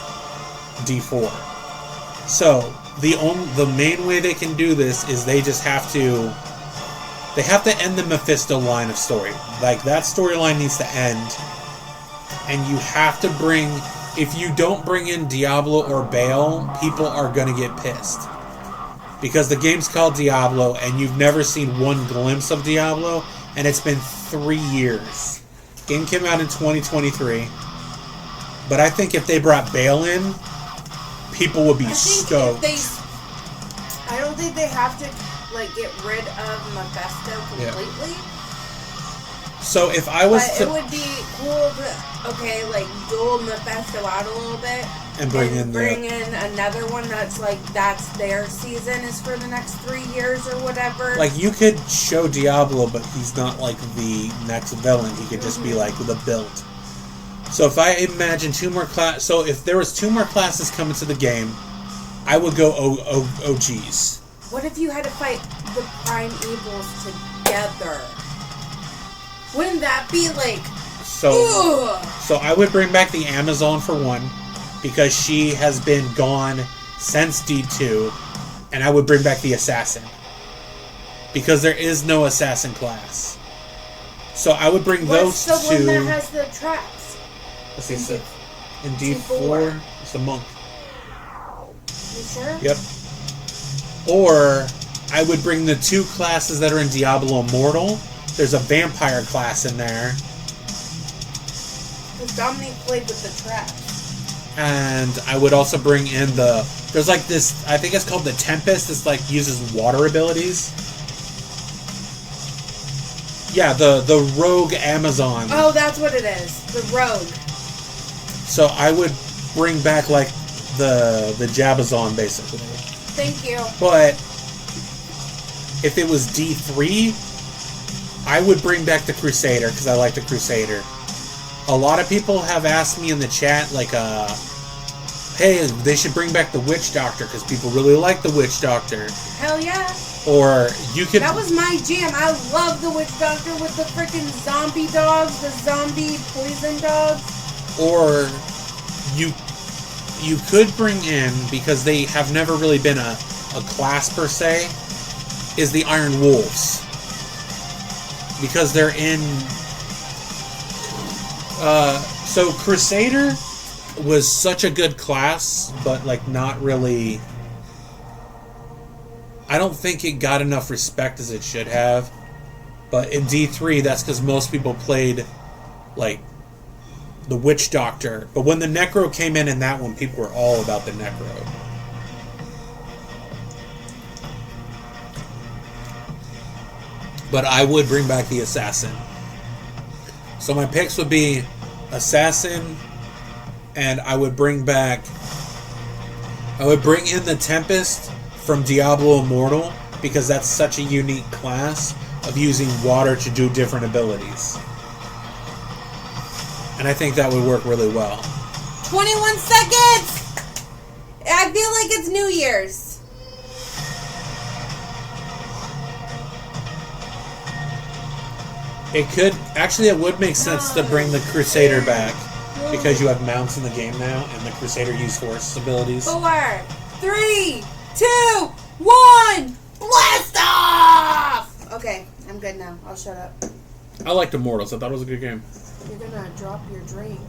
D4. So the main way they can do this is they just have to end the Mephisto line of story. Like, that storyline needs to end. And you have to bring... If you don't bring in Diablo or Baal, people are going to get pissed. Because the game's called Diablo, and you've never seen one glimpse of Diablo, and it's been 3 years. Game came out in 2023. But I think if they brought Baal in, people would be stoked. I don't think they have to... get rid of Mephisto completely. Yeah. So if I was it would be cool to, duel Mephisto out a little bit. And bring in another one that's their season is for the next 3 years or whatever. Like, you could show Diablo, but he's not like the next villain. He could just be like the build. So if I imagine 2 more so if there was 2 more classes coming to the game, I would go OGs. What if you had to fight the Prime Evils together? Wouldn't that be So I would bring back the Amazon for one, because she has been gone since D2, and I would bring back the Assassin, because there is no Assassin class. So I would bring those two. What's the one that has the traps? Let's see. So in D4, it's the Monk. You sure? Yep. Or I would bring the 2 classes that are in Diablo Immortal. There's a vampire class in there. Because Dominic played with the trap. And I would also bring in there's this, I think it's called the Tempest. It's uses water abilities. Yeah, the Rogue Amazon. Oh, that's what it is. The Rogue. So I would bring back the Jabazon, basically. Thank you. But if it was D3, I would bring back the Crusader, because I like the Crusader. A lot of people have asked me in the chat, hey, they should bring back the Witch Doctor because people really like the Witch Doctor. Hell yeah. Or you could... That was my jam. I love the Witch Doctor with the freaking zombie dogs, the zombie poison dogs. Or you could bring in, because they have never really been a class per se, is the Iron Wolves. Because they're in... so Crusader was such a good class, but like not really... I don't think it got enough respect as it should have. But in D3, that's because most people played like the Witch Doctor. But when the Necro came in that one, people were all about the Necro. But I would bring back the Assassin. So my picks would be Assassin, and I would bring in the Tempest from Diablo Immortal, because that's such a unique class of using water to do different abilities. And I think that would work really well. 21 seconds! I feel like it's New Year's. It would make sense to bring the Crusader back, because you have mounts in the game now, and the Crusader use horse abilities. 4, 3, 2, 1, blast off! Okay, I'm good now. I'll shut up. I liked Immortals. I thought it was a good game. You're gonna drop your drink.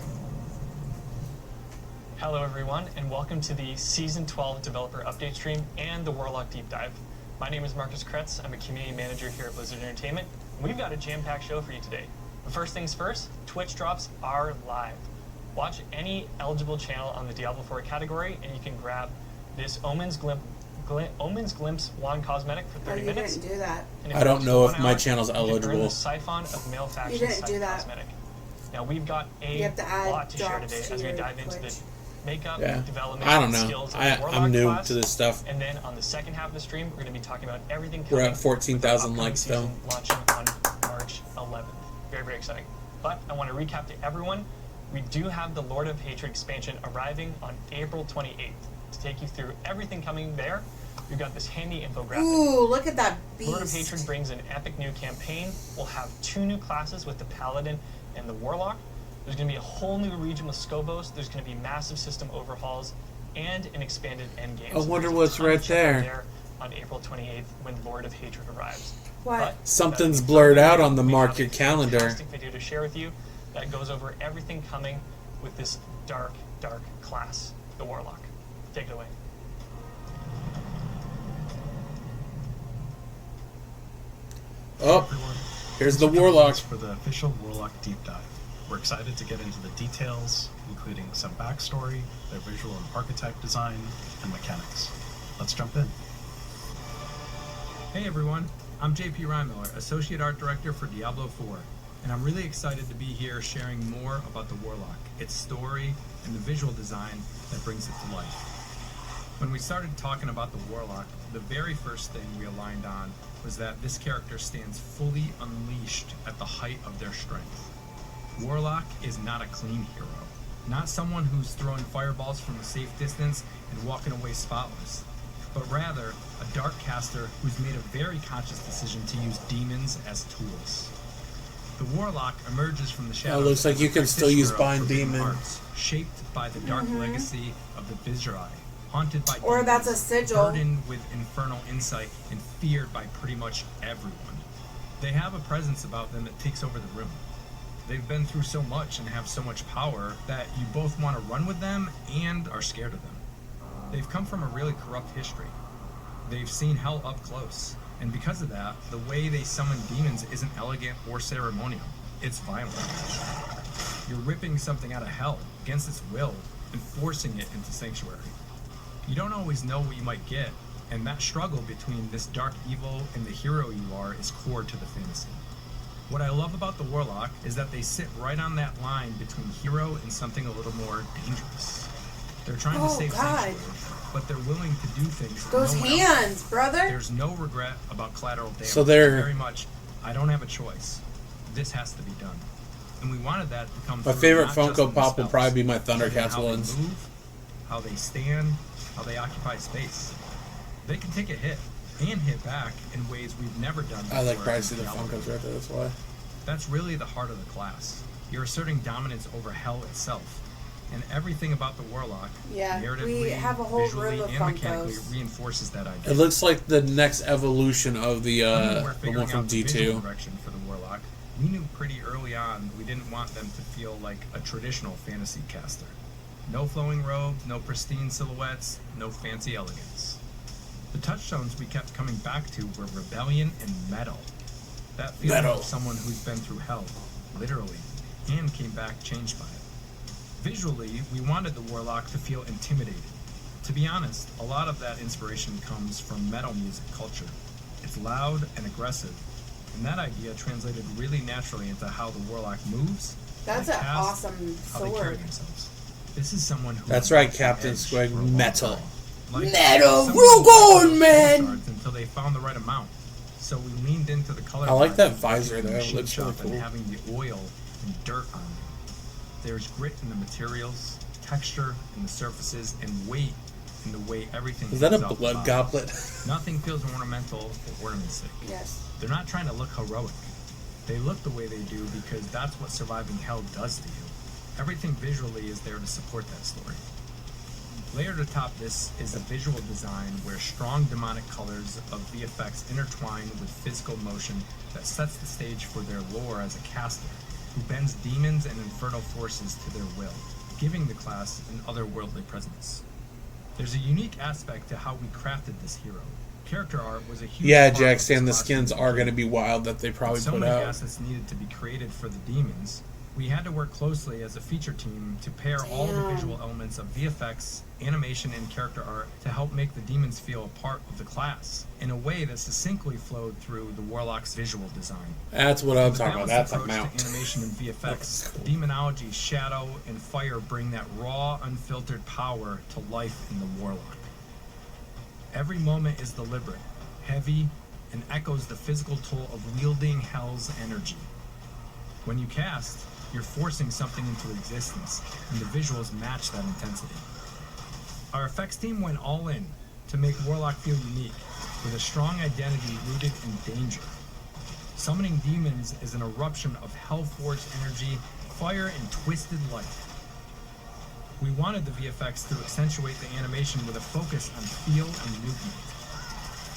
Hello everyone, and welcome to the Season 12 Developer Update Stream and the Warlock Deep Dive. My name is Marcus Kretz. I'm a Community Manager here at Blizzard Entertainment. We've got a jam-packed show for you today. But first things first, Twitch drops are live. Watch any eligible channel on the Diablo4 category, and you can grab this Omen's Glimpse wand cosmetic for 30 minutes. You didn't do that. I don't know if my channel's eligible. You can earn the Siphon of Male Faction cosmetic. Now we've got a lot to share today as we dive into the makeup, development, I don't know. skills of the Warlock I'm new class. to this stuff. And then on the second half of the stream, we're going to be talking about everything We're coming at 14,000 likes still. Launching on March 11th. Very, very exciting. But I want to recap to everyone. We do have the Lord of Hatred expansion arriving on April 28th. To take you through everything coming there, we've got this handy infographic. Ooh, look at that beast. Lord of Hatred brings an epic new campaign. We'll have 2 new classes with the Paladin and the Warlock. There's going to be a whole new region with Skobos. There's going to be massive system overhauls and an expanded endgame. I wonder what's right there. On April 28th when Lord of Hatred arrives. What? But something's blurred out on the mark your calendar. Fantastic video to share with you that goes over everything coming with this dark, dark class, the Warlock. Take it away. Oh, here's the Warlock. For the official Warlock Deep Dive. We're excited to get into the details, including some backstory, their visual and archetype design, and mechanics. Let's jump in. Hey everyone, I'm JP Rymiller, Associate Art Director for Diablo4, and I'm really excited to be here sharing more about the Warlock, its story, and the visual design that brings it to life. When we started talking about the Warlock, the very first thing we aligned on was that this character stands fully unleashed at the height of their strength. Warlock is not a clean hero, not someone who's throwing fireballs from a safe distance and walking away spotless, but rather a dark caster who's made a very conscious decision to use demons as tools. The Warlock emerges from the shadows. Looks like you can still use Bind Demon. Hearts, shaped by the dark legacy of the Vizrai, haunted by or demons, that's a sigil. burdened with infernal insight, and feared by pretty much everyone. They have a presence about them that takes over the room. They've been through so much and have so much power that you both want to run with them and are scared of them. They've come from a really corrupt history. They've seen hell up close, and because of that, the way they summon demons isn't elegant or ceremonial. It's violent. You're ripping something out of hell against its will and forcing it into sanctuary. You don't always know what you might get, and that struggle between this dark evil and the hero you are is core to the fantasy. What I love about the Warlock is that they sit right on that line between hero and something a little more dangerous. They're trying to save sanctuary, but they're willing to do things. Those hands, brother. There's no regret about collateral damage. So they're very much, I don't have a choice. This has to be done. And we wanted that to come My through favorite not just Funko in the Pop will spells, probably be my but in Thundercats how they ones. move, how they stand, how they occupy space. They can take a hit and hit back in ways we've never done before. I like probably see in the Diablo. Funkos right there, that's why. That's really the heart of the class. You're asserting dominance over hell itself. And everything about the Warlock, Yeah, narratively, we have a whole visually, room of and mechanically, Funkos. reinforces that idea. It looks like the next evolution of the When we were one figuring from out the visual D2. direction for the Warlock, we knew pretty early on we didn't want them to feel like a traditional fantasy caster. No flowing robes, no pristine silhouettes, no fancy elegance. The touchstones we kept coming back to were rebellion and metal. That feeling Metal. of someone who's been through hell, literally, and came back changed by it. Visually, we wanted the Warlock to feel intimidating. To be honest, a lot of that inspiration comes from metal music culture. It's loud and aggressive, and that idea translated really naturally into how the Warlock moves. That's how an they cast, awesome how they carry sword. themselves. This is someone who That's right, walked the Captain edge Squig, for a long metal. time. Like Metal, someone we're who going, those man! swords until they found the right amount. So we leaned into the color. I like palette, that visor, though. It machine looks really shop, and cool. having the oil and dirt on it. There's grit in the materials, texture in the surfaces, and weight in the way everything. Is that a hangs off the blood body. goblet? Nothing feels ornamental for ornament's sake. Yes. They're not trying to look heroic. They look the way they do because that's what surviving hell does to you. Everything visually is there to support that story. Layered atop this is a visual design where strong demonic colors of VFX intertwine with physical motion that sets the stage for their lore as a caster, who bends demons and infernal forces to their will, giving the class an otherworldly presence. There's a unique aspect to how we crafted this hero. Character art was a huge Yeah, part of Jack, this saying the class skins movement. are going to be wild that they probably So put many out. assets needed to be created for the demons. We had to work closely as a feature team to pair all the Damn. visual elements of VFX, animation, and character art to help make the demons feel a part of the class in a way that succinctly flowed through the Warlock's visual design. That's what I'm The talking about. balanced That's a approach mount. to animation and VFX, That's cool. demonology, shadow, and fire bring that raw, unfiltered power to life in the Warlock. Every moment is deliberate, heavy, and echoes the physical toll of wielding hell's energy. When you cast, you're forcing something into existence, and the visuals match that intensity. Our effects team went all in to make Warlock feel unique, with a strong identity rooted in danger. Summoning demons is an eruption of hell-forged energy, fire, and twisted light. We wanted the VFX to accentuate the animation with a focus on feel and movement.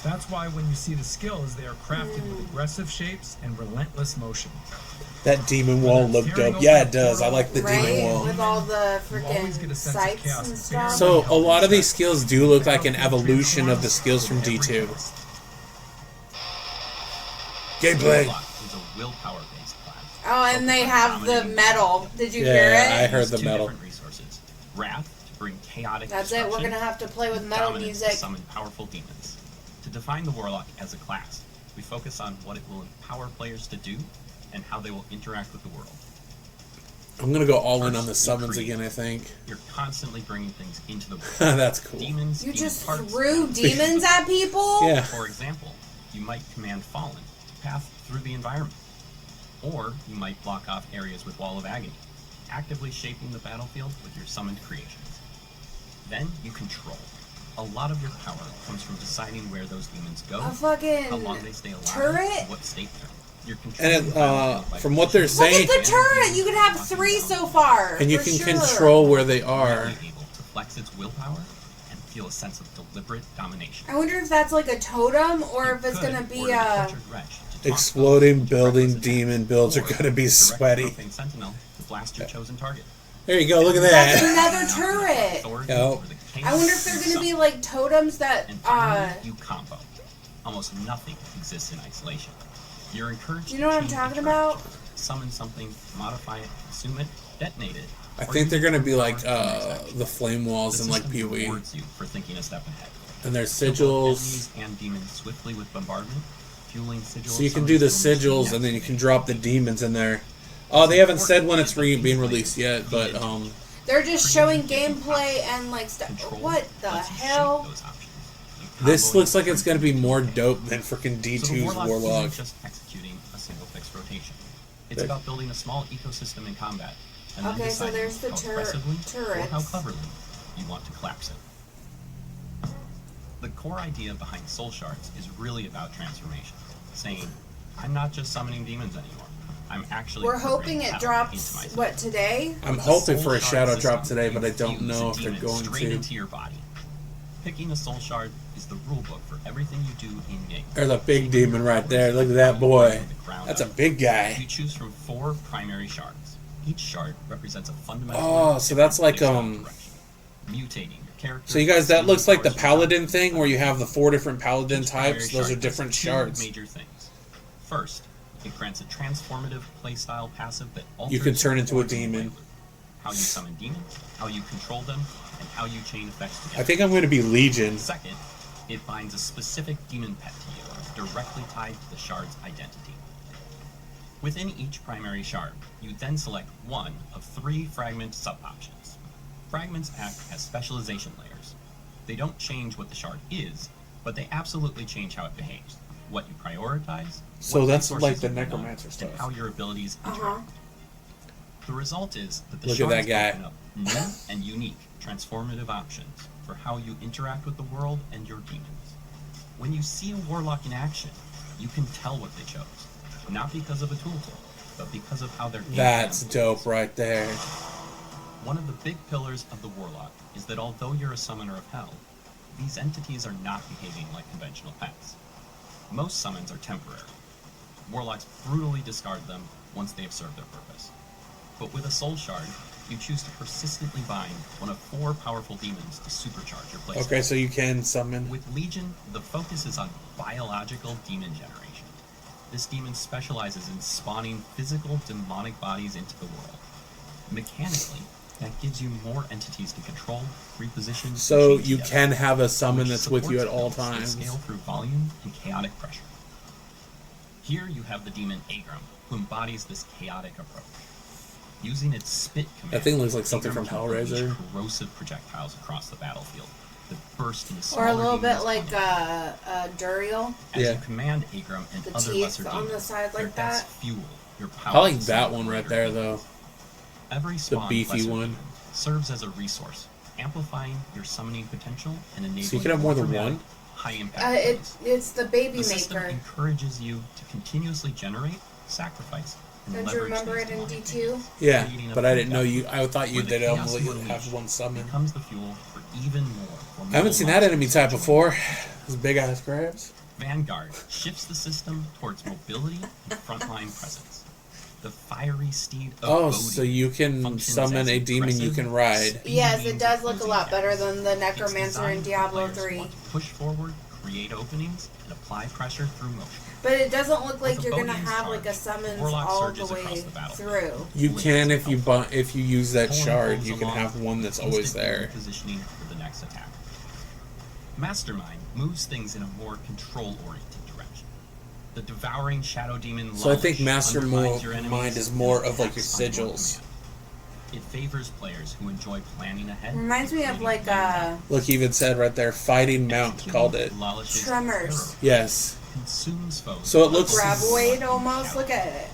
That's why when you see the skills, they are crafted with aggressive shapes and relentless motion. That demon wall looked dope. Yeah, it does. I like the demon Right? wall. With all the You always get a freaking sense of sights chaos and and stuff. So a lot of these skills do look like an evolution of the skills from D2. Gameplay. Warlock is a willpower-based class. Oh, and they have the metal. Did you Yeah, hear I it? heard the Two metal. different resources. Wrath to bring chaotic That's it. We're destruction, gonna have to play with metal dominance music. to summon powerful demons. To define the Warlock as a class, we focus on what it will empower players to do and how they will interact with the world. I'm gonna go all in First, on the you summons create. again, I think. You're constantly bringing things into the world. That's cool. Demons, You demon just parts, threw demons at people? Yeah. For example, you might command Fallen to path through the environment. Or you might block off areas with Wall of Agony, actively shaping the battlefield with your summoned creations. Then you control. A lot of your power comes from deciding where those demons go, A fucking how long they stay alive, turret? and what state they're in. You're And controlling the battlefield by from what they're positioning saying- Look at the turret! You could have 3 so far. And you for can sure. control where they it, are. really able to flex its willpower and feel a sense of deliberate domination. I wonder if that's like a totem or if it's You could gonna be order the a. tortured wretch to talk Exploding about building reckless attack, demon builds are or gonna be direct sweaty. profane sentinel to blast your chosen target. There you go, look at That's that. another turret. Authority Yep. over the chaos I wonder if they're you gonna be summon. like totems that And finally, you combo. Almost nothing exists in isolation. You're encouraged Do you know what to I'm chain talking interaction. about? Summon something, modify it, consume it, detonate it. I or think they're use gonna it be for like your next action. the flame walls The and like system PoE. rewards you for thinking a step ahead. And there's Kill both sigils. enemies and demons swiftly with bombardment, fueling sigils. So you can do the sigils and then you can drop the demons in there. Oh, they haven't said when it's being released yet, but They're just showing gameplay and like stuff. What the hell? this looks like it's gonna be more dope than freaking D2's Warlock. Isn't just executing a single fixed rotation. It's Right. about building a small ecosystem in combat. And then Okay, so deciding there's the how aggressively or how turrets. cleverly you want to collapse it. The core idea behind soul shards is really about transformation, saying, I'm not just summoning demons anymore. I'm actually. We're hoping it drops, what, today? I'm hoping for a shadow drop today, but I don't know if they're going straight to. into your body. Picking a soul shard is the rule book for everything you do in game. There's a big demon right there. Look at that boy. That's a big guy. You choose from 4 primary shards. Each shard represents a fundamental. Oh, so that's like mutating your character. So you guys, that looks like the paladin thing where you have the 4 different paladin types. Those are different shards. Major things. First, it grants a transformative playstyle passive that alters You can turn into a your demon. how you summon demons, how you control them, and how you chain effects together. I think I'm going to be Legion. Second, it binds a specific demon pet to you, directly tied to the shard's identity. Within each primary shard, you then select one of 3 fragment sub-options. Fragments act as specialization layers. They don't change what the shard is, but they absolutely change how it behaves, what you prioritize, So what that's resources like the you know, necromancer and stuff. how your abilities interact. The result is that the Look at that shards guy. open up new and unique transformative options for how you interact with the world and your demons. When you see a warlock in action, you can tell what they chose, not because of a toolkit, but because of how they're. That's dope right there. One of the big pillars of the warlock is that although you're a summoner of hell, these entities are not behaving like conventional pets. Most summons are temporary. Warlocks brutally discard them once they have served their purpose. But with a soul shard, you choose to persistently bind one of 4 powerful demons to supercharge your playstyle. Okay, so you can summon. With Legion, the focus is on biological demon generation. This demon specializes in spawning physical demonic bodies into the world. Mechanically, that gives you more entities to control, reposition, So and chain you together, can have a summon which that's with you at supports all builds that times. Scale through volume and chaotic pressure. Here you have the demon Agram, who embodies this chaotic approach. Using its spit command, That thing looks like something Agram from can unleash Hellraiser. corrosive projectiles across the battlefield that burst into Or smaller a little bit demons like Duriel. as Yeah. you command Agram and The other teeth lesser on demons, the side their like deaths that. fuel your I like powerful that summon one right warrior there, demons. though. Every spawn beefy lesser one. demon serves as a resource, amplifying your summoning potential and enabling So you can have more than dramatic, one? high impact plays. It's the baby The system maker. encourages you to continuously generate, sacrifice, and Don't you leverage remember these it in demonic D2? demons, Yeah, creating a but I didn't know food you. I thought you where the did chaos only you have unleash one summon. becomes the fuel for even more. I haven't seen that enemy type before. Those big ass crabs. Vanguard shifts the system towards mobility and frontline presence. The fiery steed of Oh, Bodhi so you can functions summon as a demon you impressive, can ride. speedy Yes, it means does of look a closing lot better gaps. than the It's Necromancer designed in for Diablo players who 3. want to push forward, create openings, and apply pressure through motion. But it doesn't look like With you're a gonna Bodian's have charge, like a summons Warlock all the surges across way the battlefield. through. You can if you if you use that Pulling shard. foes You can along, have one that's always instantly there. Positioning for the next attack. Mastermind moves things in a more control-oriented direction. The devouring shadow demon. So I think Lalish undermines your Mastermind enemies is more and of like your attacks on your sigils. command. It favors players who enjoy planning ahead. Reminds me of creating like planning Look, he even said right there, fighting mount Executing called it. Lalish's Tremors. arrow Yes. consumes foes. So it looks- Graboid almost. Look at it.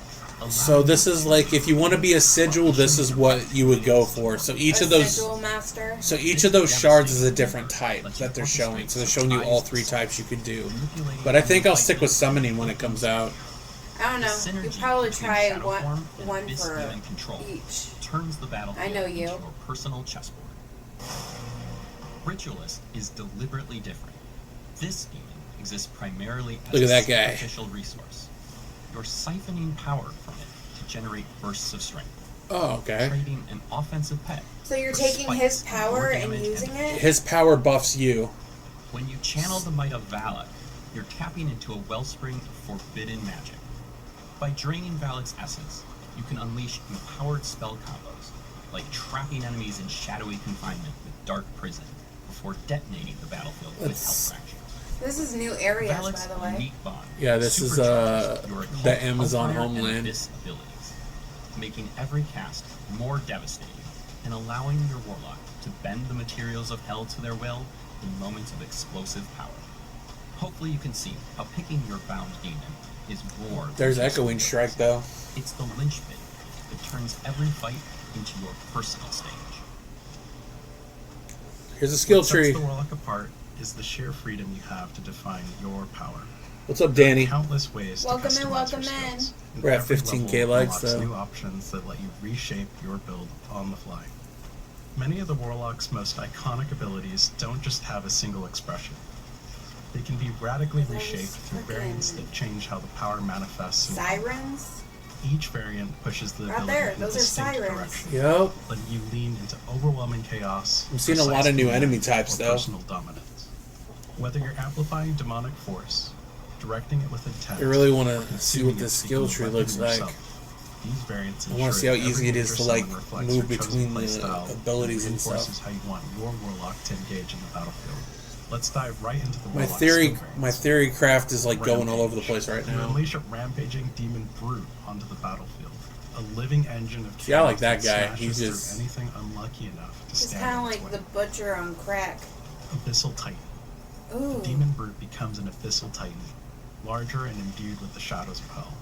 So this is like if you want to be a sigil, this is what you would go for. So each A of those, Sigil Master. so each of those shards is a different type that they're showing. So they're showing you all 3 types you could do. But I think I'll stick with summoning when it comes out. I don't The know. synergy You probably between try shadow form and one abyss for demon control each. turns the battlefield I know you. into a personal chessboard. Ritualist is deliberately different. This demon exists primarily as Look at a that guy. superficial resource. You're siphoning power from it to generate bursts of strength, Oh, okay. trading an offensive pet. So you're for taking spikes his of power more and damage using it? His power buffs you. When you channel the might of Valak, you're tapping into a wellspring of forbidden magic. By draining Valak's essence, you can unleash empowered spell combos, like trapping enemies in shadowy confinement with Dark Prison, before detonating the battlefield with Let's- Health Fraction. This is new areas, Valak's by the way. unique bond Yeah, this is, supercharges your the occult Amazon hellfire and homeland. abyss abilities, making every cast more devastating and allowing your warlock to bend the materials of hell to their will in moments of explosive power. Hopefully you can see how picking your bound demon is war. than There's just Echoing a Strike fight. though. It's the linchpin that turns every fight into your personal stage. Here's a skill What tree. sets the Warlock apart is the sheer freedom you have to define your power. What's up, Danny? Countless ways Welcome to in, customize welcome your in. skills. And We're at every 15K level likes, unlocks though. new options that let you reshape your build on the fly. Many of the Warlock's most iconic abilities don't just have a single expression. They can be radically Those reshaped through frickin' variants that change how the power manifests. Sirens? Each variant pushes the Right ability there, in a those are distinct sirens. direction, Yep. letting you lean into overwhelming chaos. I'm seeing a lot precise of new command, enemy types, or though. Personal dominance. Whether you're amplifying demonic force, directing it with intent, I really want or to see consuming what it this so you skill can tree weapon looks like. yourself. These variants I want to ensure see how that easy every it is to major like summon reflects move your chosen between the playstyle abilities and reinforces stuff. how you want your Warlock to engage in the battlefield. Let's dive right into the My Warlock theory, skill my variants. theory craft is like going all over the Rampage. place right You now. unleash a rampaging demon brute onto the battlefield. A living engine of See, I like chaos that guy. He smashes just- through anything unlucky enough to He's stand kind of in its like way. the butcher on crack. Abyssal Titan. Ooh. The demon brute becomes an Abyssal Titan, larger and imbued with the shadows of hell.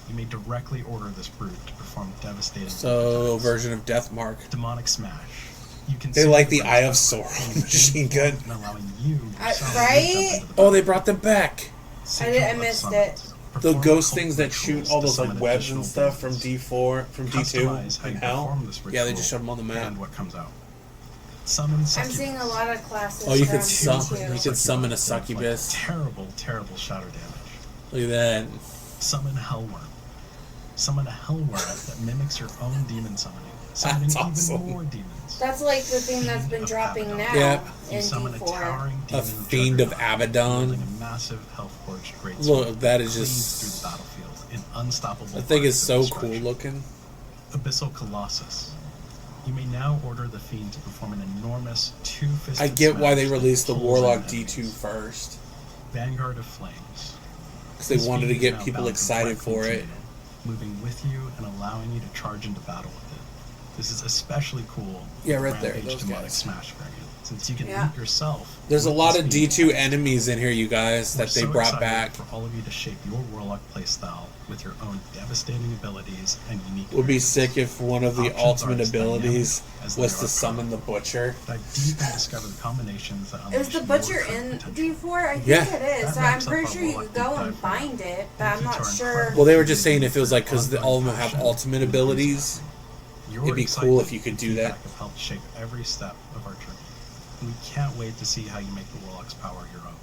You may directly order this brute to perform devastating So attacks. version of Deathmark. Demonic Smash. You can They see like the brute's Eye of power, Sauron and machine gun. and allowing you yourself right? to jump into the Oh, they battlefield. brought them back. Sigil I of missed Summons. it. The Perform ghost cult things that rituals shoot all to those like summon webs additional and stuff from demons. D4, from D2 Customize how in you Hell. perform this Yeah, they ritual just showed them on the map. and what comes out. Summon I'm succubus. seeing a lot of classes Oh, you from could summon. D2. You could summon a Succubus does, like, succubus. terrible shadow damage. Look at that. Summon Hellworm. Summon a Hellworm that mimics your own demon summoning, summoning That's even awesome. more demons. That's like the thing that's been Fiend of dropping Abaddon. now Yeah. You in summon a D4. towering A demon Fiend of juggernaut, Abaddon. wielding a massive health-forged greatsword Look, that is cleaves just- through the battlefield in unstoppable. That thing is bursts so of cool destruction. looking. Abyssal Colossus. You may now order the Fiend to perform an enormous two-fisted I get why they smash that released the pulls Warlock in D2 enemies. first. Vanguard of Flames. Because they This wanted to Fiend is get now people bound excited directly for to it. you, moving with you and allowing you to charge into battle with it. This is especially cool. Yeah, with right there, Rampage those Demonic guys. Smash variant, since you can Yeah. lead yourself. There's a with lot this of Fiend. D2 enemies in here, you guys, We're that they so brought excited back. for all of you to shape your Warlock playstyle with your own devastating abilities and unique. Would be variants. sick if one of the Options ultimate are as abilities dynamic as they was are to summon the powerful. Butcher. Dive deep and discover the combinations that Is unleash the your butcher true in potential. D4? I think Yeah. it is. That So I'm wraps up pretty our sure you Warlock can go deep and dive. find it, but Thank I'm you not to our sure. incredible Well, they were just saying community if it was for like, because ongoing all of them have passion ultimate and abilities. Your It'd be excitement cool if you could and do that. feedback have helped shape every step of our journey. We can't wait to see how you make the Warlock's power your own.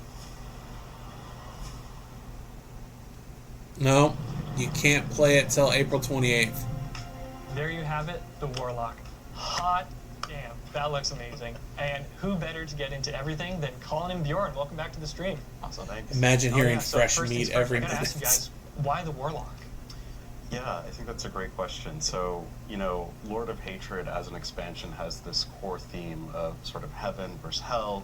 No, you can't play it till April 28th. There you have it, the Warlock. Hot damn, that looks amazing. And who better to get into everything than Colin and Bjorn? Welcome back to the stream. Awesome, thanks. Imagine hearing So fresh first meat things first, every I gotta minute. ask you guys, why the Warlock? Yeah, I think that's a great question. So, Lord of Hatred as an expansion has this core theme of sort of heaven versus hell.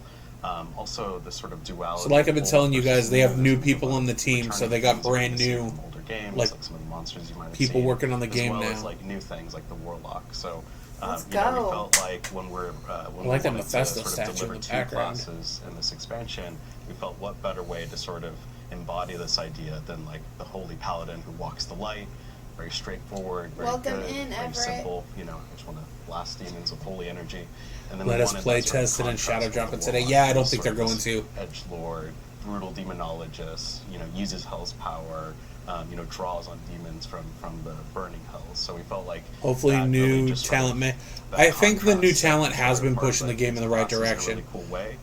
Also, this sort of duality. So like I've been of telling you old guys, versus they have new there's people sort on of the team, so returning they got themes you're brand gonna see new, from older games, like, some of the monsters you might have people seen, working on the game as well now. as like new things like the Warlock. So, Let's we go. felt like when we're when I like we that wanted Mephisto to sort statue of in deliver the two background. classes in this expansion, we felt what better way to sort of embody this idea than like the Holy Paladin who walks the light. Very straightforward, very Welcome good, in, very Everett. simple. I just want to blast demons with holy energy. And then Let we us wanted play that sort of test it and contrast shadow with drop the it today. Warlock, Yeah, I don't who's think sort they're of going this to. Edgelord, brutal demonologist. Uses hell's power. Draws on demons from the burning hells. So we felt like Hopefully that new really just sort of- talent may. that I think the new contrast talent set has been apart, pushing the like, game in the right classes in a direction. really cool way.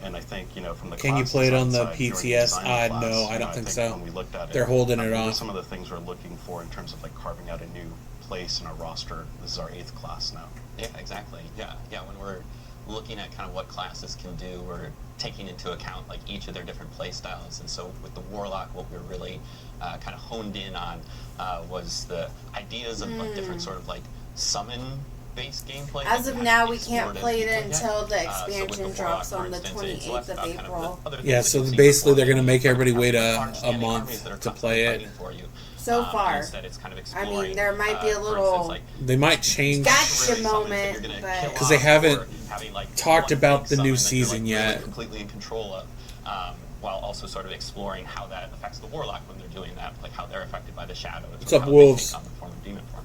And I think, from the Can you class play it on design the side, during PTS? design No, class, I don't think so. When we looked at it, They're holding it what are off. some of the things we're looking for in terms of like carving out a new place in our roster? This is our 8th class now. Yeah, exactly. Yeah. When we're looking at kind of what classes can do, we're taking into account like each of their different play styles. And so with the Warlock, what we're really kind of honed in on was the ideas of different sort of like summon-based gameplay. As that of we now, haven't we can't explored as play it deeply yet. until the So with expansion Warlock, drops for on the instance, it's 28th less of about kind April. the other Yeah, things so that you see basically they're before gonna make you, everybody kind of wait a understanding month armies that are to constantly play it. fighting for you. So far. And instead it's kind of I mean, exploring, there might be a for little instance, like, They might change. Gotcha really something that moment, you're gonna but- kill 'Cause they off, haven't or having, like, talked one about big the new summon that you're, season like, yet. really completely in control of, while also sort of exploring how that affects the Warlock when they're doing that, like how they're affected by the shadows. What's or up, how they wolves? take on the form of demon form.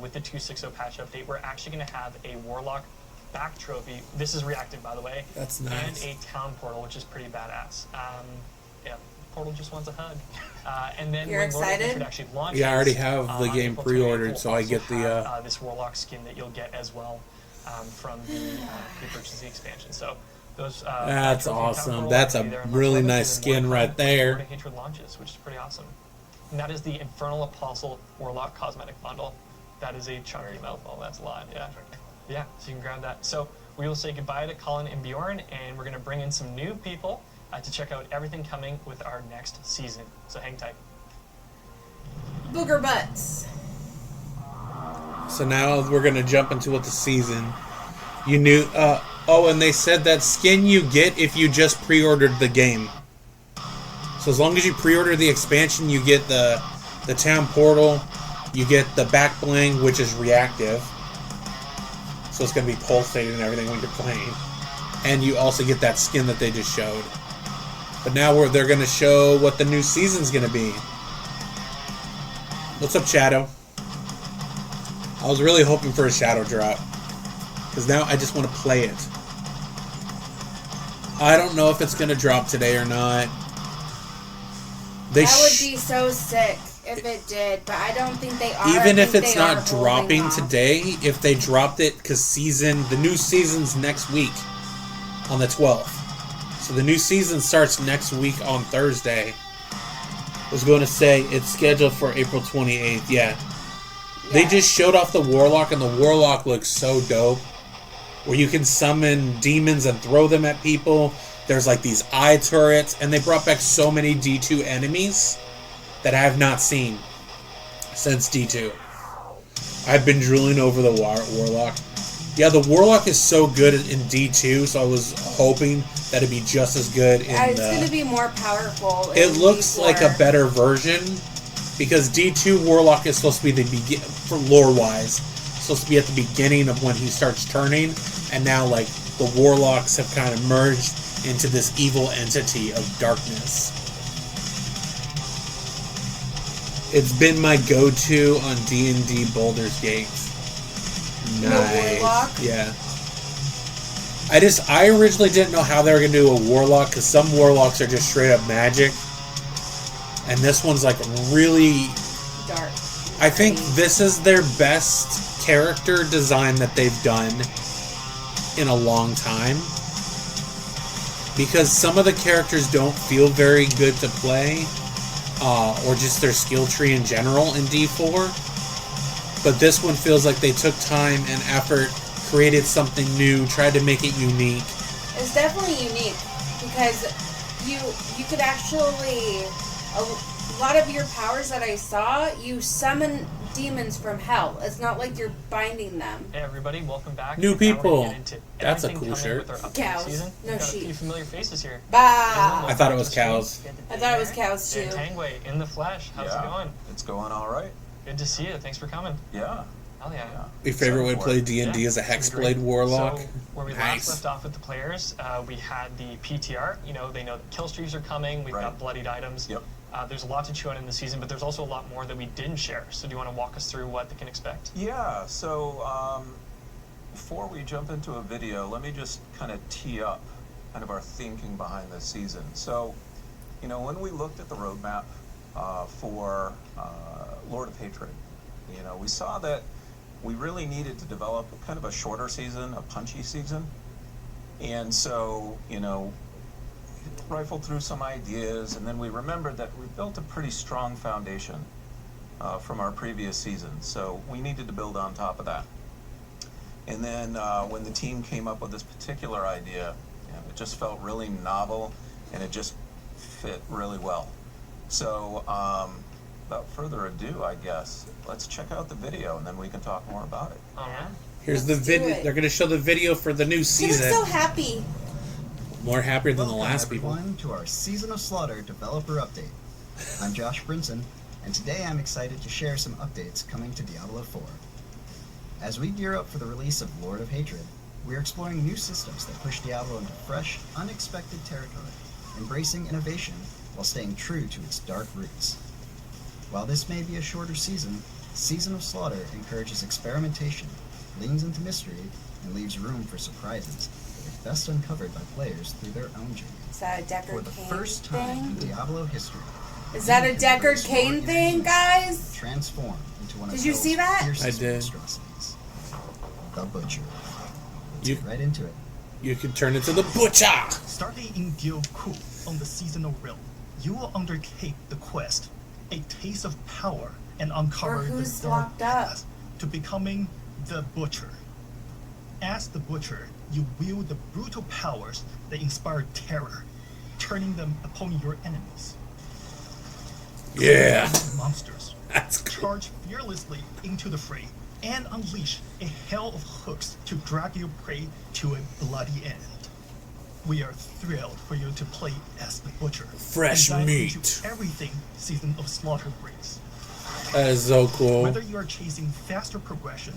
with the 2.6.0 patch update, we're actually going to have a warlock back trophy. This is reactive, by the way. That's nice. And a town portal, which is pretty badass. Yeah, Portal just wants a hug. And then You're when Lord of excited? Hatred actually launches, Yeah, I already have the on game April 28th, pre-ordered, we'll so I also get the, have, this Warlock skin that you'll get as well from the pre-purchase expansion. So those. That's trophy and town awesome. portal That's will a be there on March really 11th, nice and then skin March right 11th, there. Lord of Hatred launches, which is pretty awesome. And that is the Infernal Apostle Warlock cosmetic bundle. That is a chunky mouthful. That's a lot. Yeah. Yeah. So you can grab that. So we will say goodbye to Colin and Bjorn, and we're going to bring in some new people to check out everything coming with our next season. So hang tight. Booger butts. So now we're gonna jump into what the season. You knew. Oh, and they said that skin you get if you just pre-ordered the game. So as long as you pre-order the expansion, you get the town portal. You get the back bling, which is reactive. So it's gonna be pulsating and everything when you're playing. And you also get that skin that they just showed. But now they're gonna show what the new season's gonna be. What's up, Shadow? I was really hoping for a Shadow drop. Because now I just want to play it. I don't know if it's going to drop today or not. That would be so sick if it did, but I don't think they are. Even if it's they are not holding dropping off. today, if they dropped it, because the new season's next week on the 12th. So the new season starts next week on Thursday. I was going to say it's scheduled for April 28th. Yeah. They just showed off the Warlock, and the Warlock looks so dope. Where you can summon demons and throw them at people. There's like these eye turrets, and they brought back so many D2 enemies that I have not seen since D2. I've been drooling over the Warlock. Yeah, the Warlock is so good in D2, so I was hoping that it'd be just as good in It's going to be more powerful. It in looks D4. like a better version, because D2 Warlock is supposed to be for lore-wise, supposed to be at the beginning of when he starts turning, and now like the Warlocks have kind of merged into this evil entity of darkness. It's been my go-to on D&D Baldur's Gate. Nice. Warlock? Yeah. I originally didn't know how they were going to do a Warlock, because some Warlocks are just straight up magic. And this one's like really dark. I think this is their best character design that they've done in a long time. Because some of the characters don't feel very good to play, or just their skill tree in general in D4. But this one feels like they took time and effort, created something new, tried to make it unique. It's definitely unique because you could actually, a lot of your powers that I saw, you summon demons from hell. It's not like you're binding them. Hey everybody, welcome back. New And now we're people. gonna get into That's a everything cool coming shirt. with our upcoming Cows. season. No We've got sheep. a few familiar faces here. Bah! I thought it was cows. I thought it was cows too. And Tangway in the flesh. How's it going? It's going all right. Good to see you. Thanks for coming. Yeah. Hell yeah. Your favorite way to play D&D Yeah, is a it's gonna be Hexblade great. Warlock. So, where we Nice. last left off with the players, we had the PTR. You know, they know that kill streaks are coming. We've got bloodied items. Yep. There's a lot to chew on in the season, but there's also a lot more that we didn't share. So do you want to walk us through what they can expect? Yeah, so before we jump into a video, let me just kind of tee up kind of our thinking behind this season. So, you know, when we looked at the roadmap for Lord of Hatred, you know, we saw that we really needed to develop kind of a shorter season, a punchy season. And so, you know, rifled through some ideas, and then we remembered that we built a pretty strong foundation from our previous season. So we needed to build on top of that. And then when the team came up with this particular idea, you know, it just felt really novel, and it just fit really well. So without further ado, I guess, let's check out the video, and then we can talk more about it. Yeah. Here's the Let's do video. it. They're going to show the video for the new She season. looks so happy. More happier than the Welcome, last people. everyone, to our Season of Slaughter developer update. I'm Josh Brinson, and today I'm excited to share some updates coming to Diablo 4. As we gear up for the release of Lord of Hatred, we're exploring new systems that push Diablo into fresh, unexpected territory, embracing innovation while staying true to its dark roots. While this may be a shorter season, Season of Slaughter encourages experimentation, leans into mystery and leaves room for surprises that are best uncovered by players through their own journey. Is that a For Deckard the Cain first time in thing? Diablo history, Is that a you can Deckard embrace Cain your thing, inner guys? and transform into one of Did you Hell's see that? fiercest I did. monstrosities, the Butcher. Let's You- get right into it. You can turn into the butcher. Starting in Guild Ku on the seasonal realm, you will undertake the quest, A Taste of Power, and uncover Or the who's dark locked up? path to becoming the Butcher. As the Butcher, you wield the brutal powers that inspire terror, turning them upon your enemies. Yeah. Monsters That's cool. charge fearlessly into the fray and unleash a hell of hooks to drag your prey to a bloody end. We are thrilled for you to play as the Butcher. Fresh and dive meat. into everything Season of Slaughter brings. That is so cool. Whether you are chasing faster progression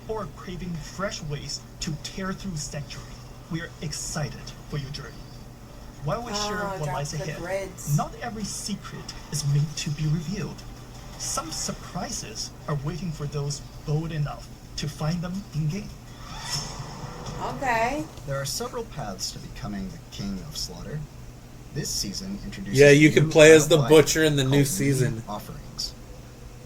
or craving fresh ways to tear through Sanctuary, we are excited for your journey. While we share what drop lies the ahead, grids. not every secret is meant to be revealed. Some surprises are waiting for those bold enough to find them in-game. Okay. There are several paths to becoming the King of Slaughter. This season introduces Yeah, you new can play as the item Butcher in the new called season. Offerings.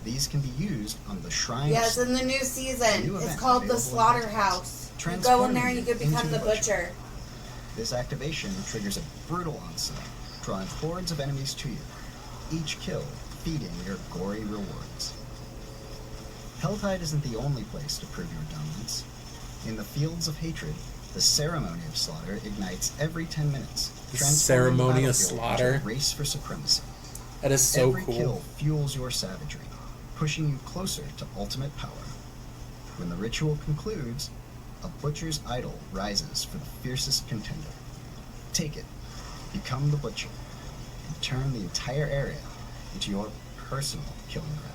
These can be used on the shrine. Yes, in the new season. New It's event called the available in Slaughterhouse. You go in Transforming there and you you can become into the the Butcher. This activation triggers a brutal onslaught, drawing hordes of enemies to you. Each kill feeding your gory rewards. Helltide isn't the only place to prove your dominance. In the Fields of Hatred, the Ceremony of Slaughter ignites every 10 minutes. The transforming Ceremony of battlefield Slaughter? into a race for supremacy. That is so Every cool. kill fuels your savagery, pushing you closer to ultimate power. When the ritual concludes, a Butcher's idol rises for the fiercest contender. Take it, become the Butcher, and turn the entire area into your personal killing ground.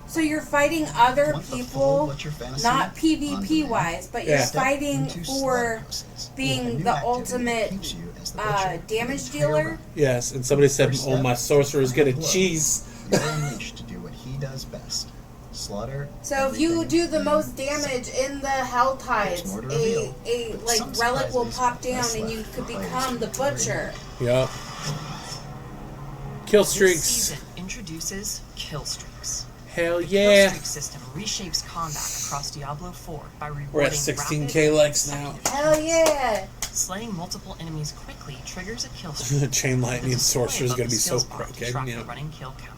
So you're fighting other Want the full people, Butcher fantasy not on PvP demand? wise, but you're Yeah. Step fighting into for slaughterhouses, a being new the activity that ultimate keeps you as the Butcher the damage entire dealer? run. Yes, and somebody said, First "Oh, step, my sorcerer's final gonna blow. cheese." You're unleashed to do what he does best. Slaughter. So if you everything do the in most sight. damage in the Hell Tides, There's more to a reveal, but like some relic will surprises pop are down best and you left could for players become the to reveal. Butcher. Yep. Kill This streaks. season introduces kill streaks. Hell The yeah. kill streak system reshapes combat across Diablo 4 by rewarding We're at 16K rapid, likes now. Hell yeah! Slaying multiple enemies quickly triggers a kill streak. Chain lightning with a display sorcerer is above gonna the be so skills bar to broken. track Yeah. the running kill count.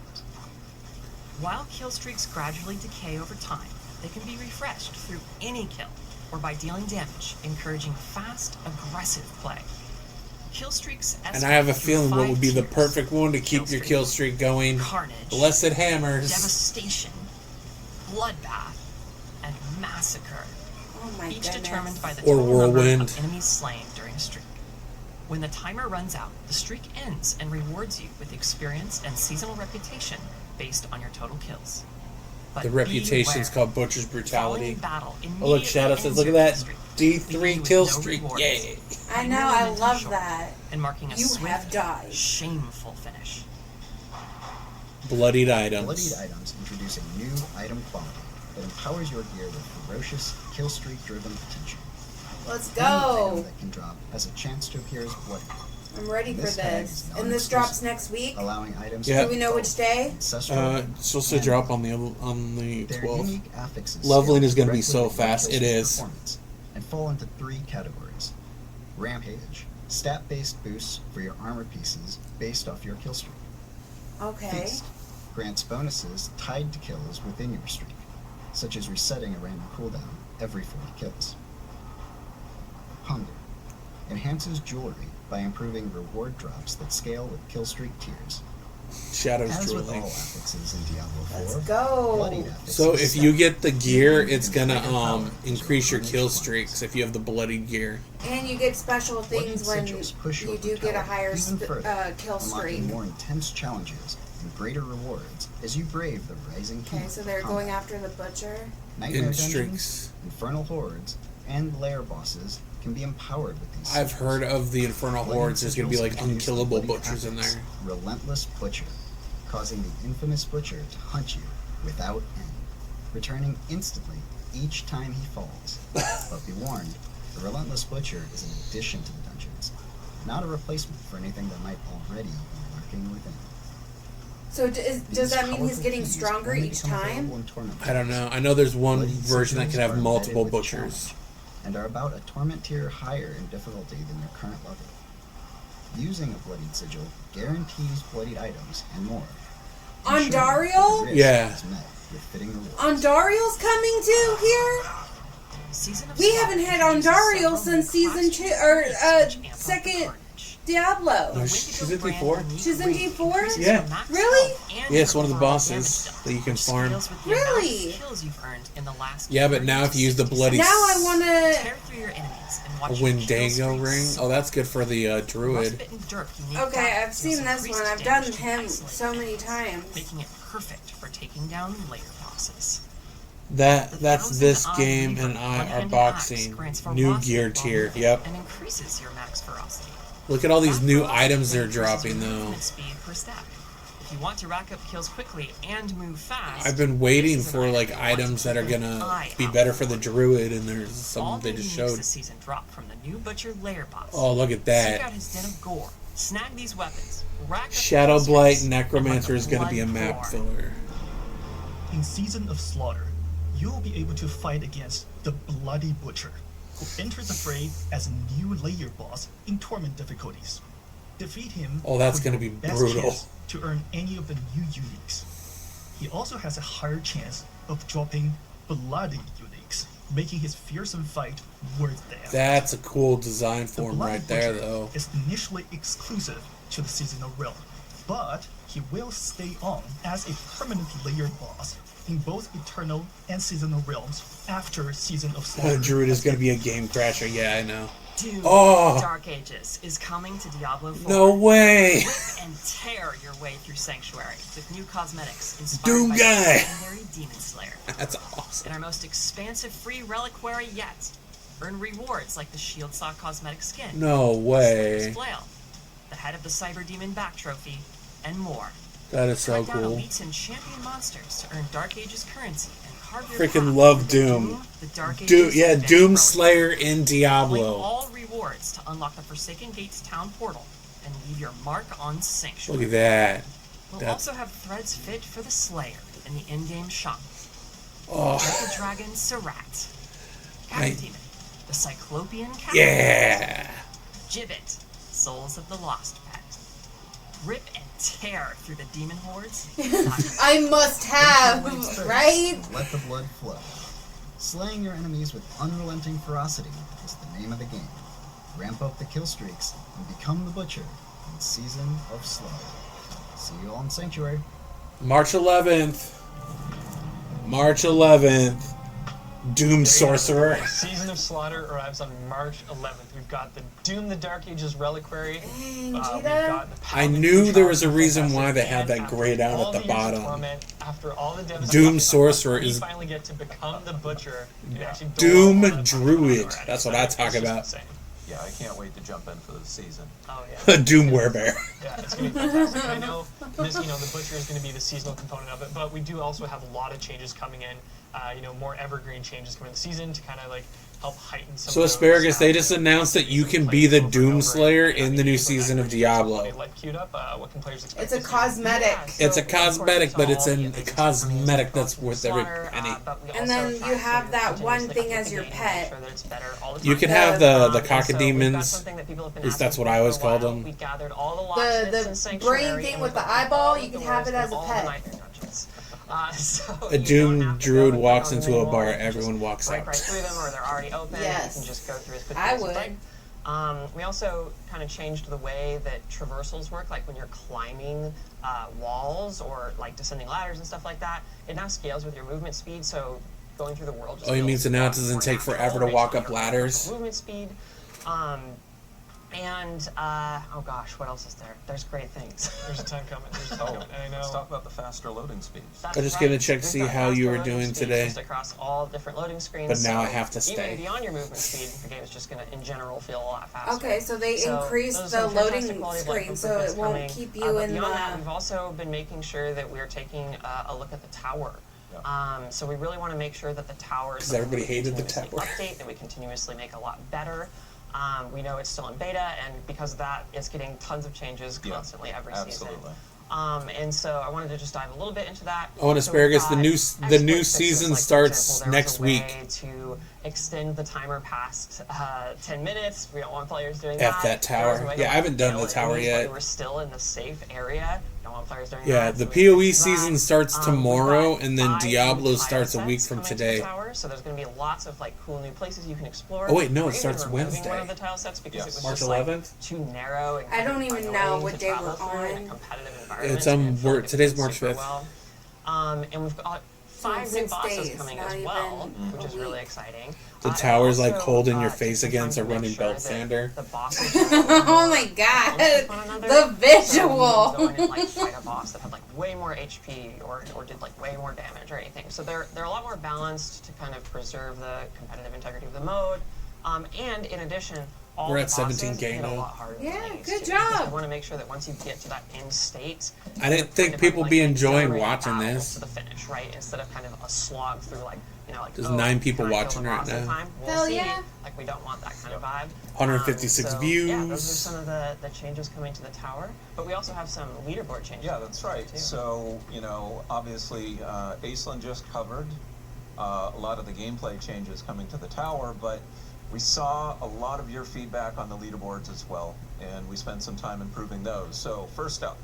While kill streaks gradually decay over time, they can be refreshed through any kill or by dealing damage, encouraging fast, aggressive play. Kill streaks And I have a escalate through feeling what 5 would be the tiers. perfect one to keep your kill streak going. Carnage, Blessed hammers. devastation, bloodbath, and massacre. Oh my Each goodness. determined by the Or total number whirlwind. of enemies slain during a streak. When the timer runs out, the streak ends and rewards you with experience and seasonal reputation based on your total kills. But The reputation's beware. called Butcher's Following Brutality. battle Oh look, Shadow immediately says, look at ends that your kill streak, D3 leaving you kill with no streak. rewards. Yay. I know, No I momentum love short, that. And marking a You swift, have died. shameful finish. Bloodied items. Bloodied items introduce a new item quality that empowers your gear with ferocious, kill streak driven potential. Let's Any item go! that can drop has a chance to appear as bloody, I'm ready for This tag this. is And this non-exclusive, drops next week? allowing items Yeah. Do we know which day? ancestral, It's supposed to drop on the Their 12th. unique affixes Leveling is gonna be directly so with fast. kill It streak is. performance and fall into 3 categories. Rampage, stat-based boosts for your armor pieces based off your kill streak. Okay. Feast grants bonuses tied to kills within your streak, such as resetting a random cooldown every 40 kills. Hunger enhances jewelry by improving reward drops that scale with kill streak tiers. Shadow's As with all Jewelry. affixes in Diablo 4, Let's go! bloodied affixes So if you stack. get the gear, it's gonna Trigger power increase your to kill unleash streaks if you have the bloodied gear. And you get special things Bloodied when sigils push your you do get a brutality higher even further, kill streak. unlocking more intense challenges and greater rewards as you brave the rising heat. Okay, so they're of going combat. after the Butcher? Nightmare in dungeons, streaks. infernal hordes, and lair bosses can be empowered with these. I've sigils. heard of the Infernal Bloodied Hordes. There's gonna be sigils like introduce the unkillable bloodied butchers in affix, there. Relentless Butcher, causing the infamous Butcher to hunt you without end. returning instantly each time he falls. But be warned, the Relentless Butcher is an addition to the dungeons, not a replacement for anything that might already be lurking within. So does that mean he's getting stronger each time? I don't know. I know there's one version that can have multiple butchers. And are about a torment tier higher in difficulty than their current level. Using a bloodied sigil guarantees bloodied items and more. Ondariel? Yeah. Ondariel's coming too here? We haven't had Ondariel since season 2 or second Diablo. No, she's in D4? She's in D4? Yeah. Really? Yeah, it's one of the bosses that you can farm. Really? Yeah, but now if you use the bloody now I want to Wendigo ring. Oh, that's good for the druid. Okay, I've seen this one. I've done him so many times. Making it perfect for taking down layer bosses. That's this game and I are boxing. New gear tier. Yep. And increases your max ferocity. Look at all these new items they're dropping though. If you want to rack up kills quickly and move fast, I've been waiting for like items that are gonna be better for the druid, and there's some they just showed. This season drop from the new butcher layer boss. Oh, look at that! Seek out his den of gore. Snag these weapons. Rack up Shadow Blight Necromancer is gonna be a map filler. In Season of Slaughter, you will be able to fight against the Bloody Butcher, who enters the fray as a new layer boss in Torment difficulties. Defeat him. Oh, that's gonna be brutal. To earn any of the new uniques. He also has a higher chance of dropping bloody uniques, making his fearsome fight worth the effort. That's a cool design form right there, though. Is initially exclusive to the Seasonal Realm, but he will stay on as a permanent layer boss in both Eternal and Seasonal Realms after Season of Slaughter. Druid is going to be a game crasher, yeah, I know. Doom Dark Ages is coming to Diablo 4. No way! Rip and tear your way through Sanctuary with new cosmetics inspired Doom by guy. the legendary Demon Slayer. That's awesome. In our most expansive free reliquary yet, earn rewards like the Shield Saw cosmetic skin, No way. Slayer's Flail, the Head of the Cyber Demon back trophy, and more. That is so Hunt down cool. elites and champion monsters to earn Dark Ages currency and carve your Freaking path love to Doom. The Dark Ages Yeah, advanced Doom relic. Slayer in Claim Diablo. all rewards to unlock the Forsaken Gates town portal and leave your mark on Sanctuary. Look at that. We'll also have threads fit for the Slayer in the in-game shop. Oh. The Dragon Sarat. Cat Demon, the Cyclopean Cat. Yeah. Gibbet, Souls of the Lost Pet. Rip and tear through the demon hordes. I must have, right? Let the blood flow. Slaying your enemies with unrelenting ferocity is the name of the game. Ramp up the kill streaks and become the butcher in Season of Slaughter. See you all in Sanctuary. March 11th. March 11th. Doom Sorcerer. Season of Slaughter arrives on March 11th. We've got the Doom the Dark Ages Reliquary. We've got the I knew there was a reason why they had that grayed out at the bottom. After all the Doom Sorcerer is finally get to become the butcher. Doom Druid. That's what I talk about. Yeah, I can't wait to jump in for the season. Oh yeah. Doom Werebear. Yeah, it's gonna be fantastic. I know this, the butcher is gonna be the seasonal component of it, but we do also have a lot of changes coming in. More evergreen changes coming in the season to kind of like help heighten some. So Asparagus, they just announced that you can be the Doom Slayer in the new season of Diablo. What can players expect? It's a cosmetic. It's a cosmetic, but it's a cosmetic that's worth every penny. And then you have that one thing as your pet. You can have the cacodemons. At least that's what I always called them. The brain thing with the eyeball, you can have it as a pet. A Doom Druid walks into a bar, everyone walks out. Right through them, or they're already open. Yes. You can just go through as quickly I as you would. like. We also kind of changed the way that traversals work, like when you're climbing walls or like descending ladders and stuff like that. It now scales with your movement speed, so going through the world. Oh, you mean so now it doesn't take forever to walk up ladders? Movement speed. Oh gosh, what else is there? There's great things. There's a time coming. There's a time coming. And I know. Let's talk about the faster loading speeds. I just gonna check to see how you were doing today. Just across all different loading screens. But now so I have to stay. Even beyond your movement speed, the game is just gonna, in general, feel a lot faster. Okay, so they increased those the are some fantastic loading quality of life screen, so it improvements won't coming. keep you But in beyond that, the. we've also been making sure that we're taking a look at the tower. So we really want to make sure that the tower is 'Cause everybody something we hated the continuously tower. update, that we continuously make a lot better. We know it's still in beta, and because of that, it's getting tons of changes constantly every season. And so I wanted to just dive a little bit into that. Oh, and Asparagus, the new season like, starts for example, there next was a week. way to extend the timer past 10 minutes. We don't want players doing F that There was a tower. way to, Yeah, I haven't done kill the it tower while yet. We're still in the safe area. Don't want players doing Yeah, that. the so we PoE fixed that. season starts We've tomorrow, got and then 5 new Diablo tile starts a week sets from coming to the today. tower, so there's going to be lots of like cool new places you can explore. Oh, wait, no, We're it even starts removing Wednesday. One of the tile sets because it was March just 11th? like too narrow. And I don't even know annoying what to day travel we're through in a on. competitive environment. It's and feel like it today's fits March super 5th. well. And we've got 5 new 6 bosses days, coming not as well, even which is a really week. exciting. The And tower's like also, holding your take face some against a time to make running sure belt that sander. The bosses Oh my god, the visual. So we didn't go in and like fight a boss that had like way more HP or did like way more damage or anything. So they're a lot more balanced to kind of preserve the competitive integrity of the mode. And in addition, all We're the at 17K bosses get a now. lot harder than Yeah, they used good to, because job. We want to make sure that once you get to that end state, I didn't you're think kind of people like be an enjoying accelerated watching battle this. to the finish, right? Instead of kind of a slog through like, like There's 9 people can I kill watching the right boss in now. time? We'll Hell see. yeah. Like we don't want that kind of vibe. 156 so, views. Yeah, those are some of the changes coming to the tower. But we also have some leaderboard changes. Yeah, that's right. too. So, obviously, Aislinn just covered a lot of the gameplay changes coming to the tower, but we saw a lot of your feedback on the leaderboards as well, and we spent some time improving those. So, first up,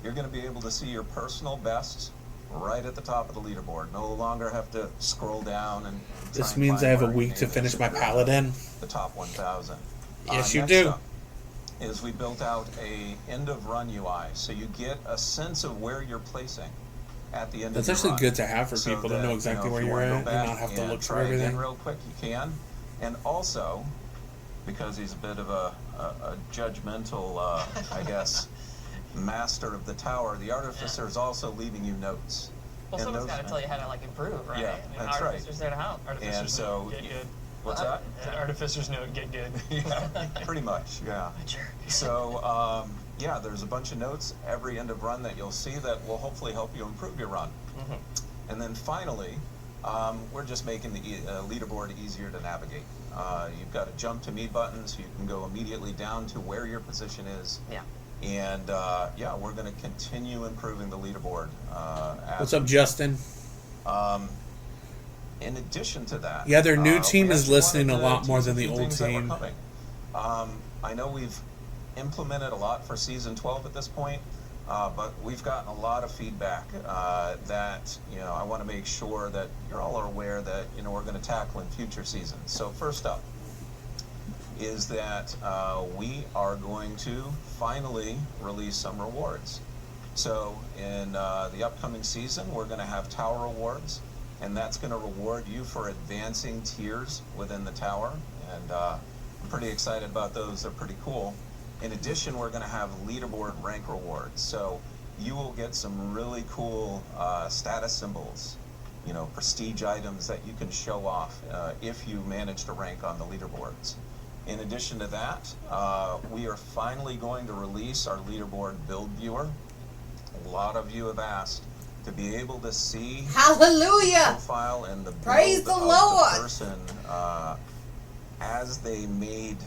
you're going to be able to see your personal best right at the top of the leaderboard. No longer have to scroll down and try This and means find I have a where week your to name finish is my in paladin. the top 1,000. Yes, you Next do. up is we built out a end of run UI, so you get a sense of where you're placing at the end That's of your actually run. good to have for So people to that, know exactly if where you you're wanna go at and back not have to and look for try again everything. real quick, you can. And also, because he's a bit of a judgmental, I guess, master of the tower, the artificer is also leaving you notes. Well, And someone's those- got to tell you how to like improve, right? Yeah, I mean, that's right. Artificer's there to help. And Artificer's so, note, get good. what's that? Artificer's note, get good. Yeah, pretty much, yeah. So, there's a bunch of notes every end of run that you'll see that will hopefully help you improve your run. And then finally, we're just making the leaderboard easier to navigate. You've got a jump to me button, so you can go immediately down to where your position is. Yeah. And we're going to continue improving the leaderboard. What's up, Justin? In addition to that, Yeah, their new we team is actually listening wanted a lot to more tease than a the few old things that were team. coming. I know we've implemented a lot for season 12 at this point, but we've gotten a lot of feedback that I want to make sure that you're all aware that we're going to tackle in future seasons. So first up is that we are going to finally release some rewards. So in the upcoming season, we're going to have tower rewards, and that's going to reward you for advancing tiers within the tower. And I'm pretty excited about those. They're pretty cool. In addition, we're going to have leaderboard rank rewards. So you will get some really cool status symbols, prestige items that you can show off if you manage to rank on the leaderboards. In addition to that, we are finally going to release our leaderboard build viewer. A lot of you have asked to be able to see Hallelujah! the profile and the build Praise the of Lord! the person as they made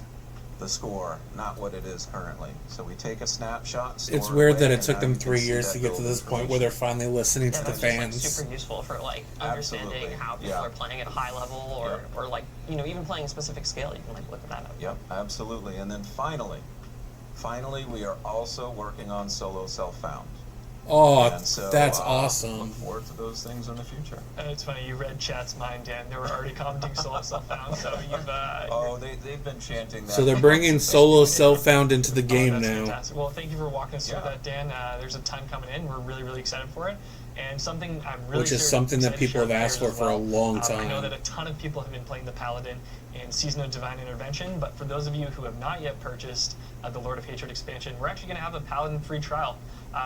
the score, not what it is currently. So we take a snapshot. store It's weird away, that it and took now them you can 3 see years that to get to build this point where they're finally listening to the that's just, fans. super useful for understanding Absolutely. how people Yeah. are playing at a high level or even playing a specific scale. You can look at that up. Yep, absolutely. And then finally, we are also working on solo self-found. Oh, And so, that's Look awesome. forward to those things in the future. It's funny, you read chat's mind, Dan. They were already commenting solo self-found, so you've... They've been chanting that. So they're bringing solo self-found into the game that's now. fantastic. Well, thank you for walking us through that, Dan. There's a ton coming in. We're really, really excited for it. And something I'm really Which is something that people have asked for a long time. I know that a ton of people have been playing the Paladin in Season of Divine Intervention, but for those of you who have not yet purchased the Lord of Hatred expansion, we're actually going to have a Paladin free trial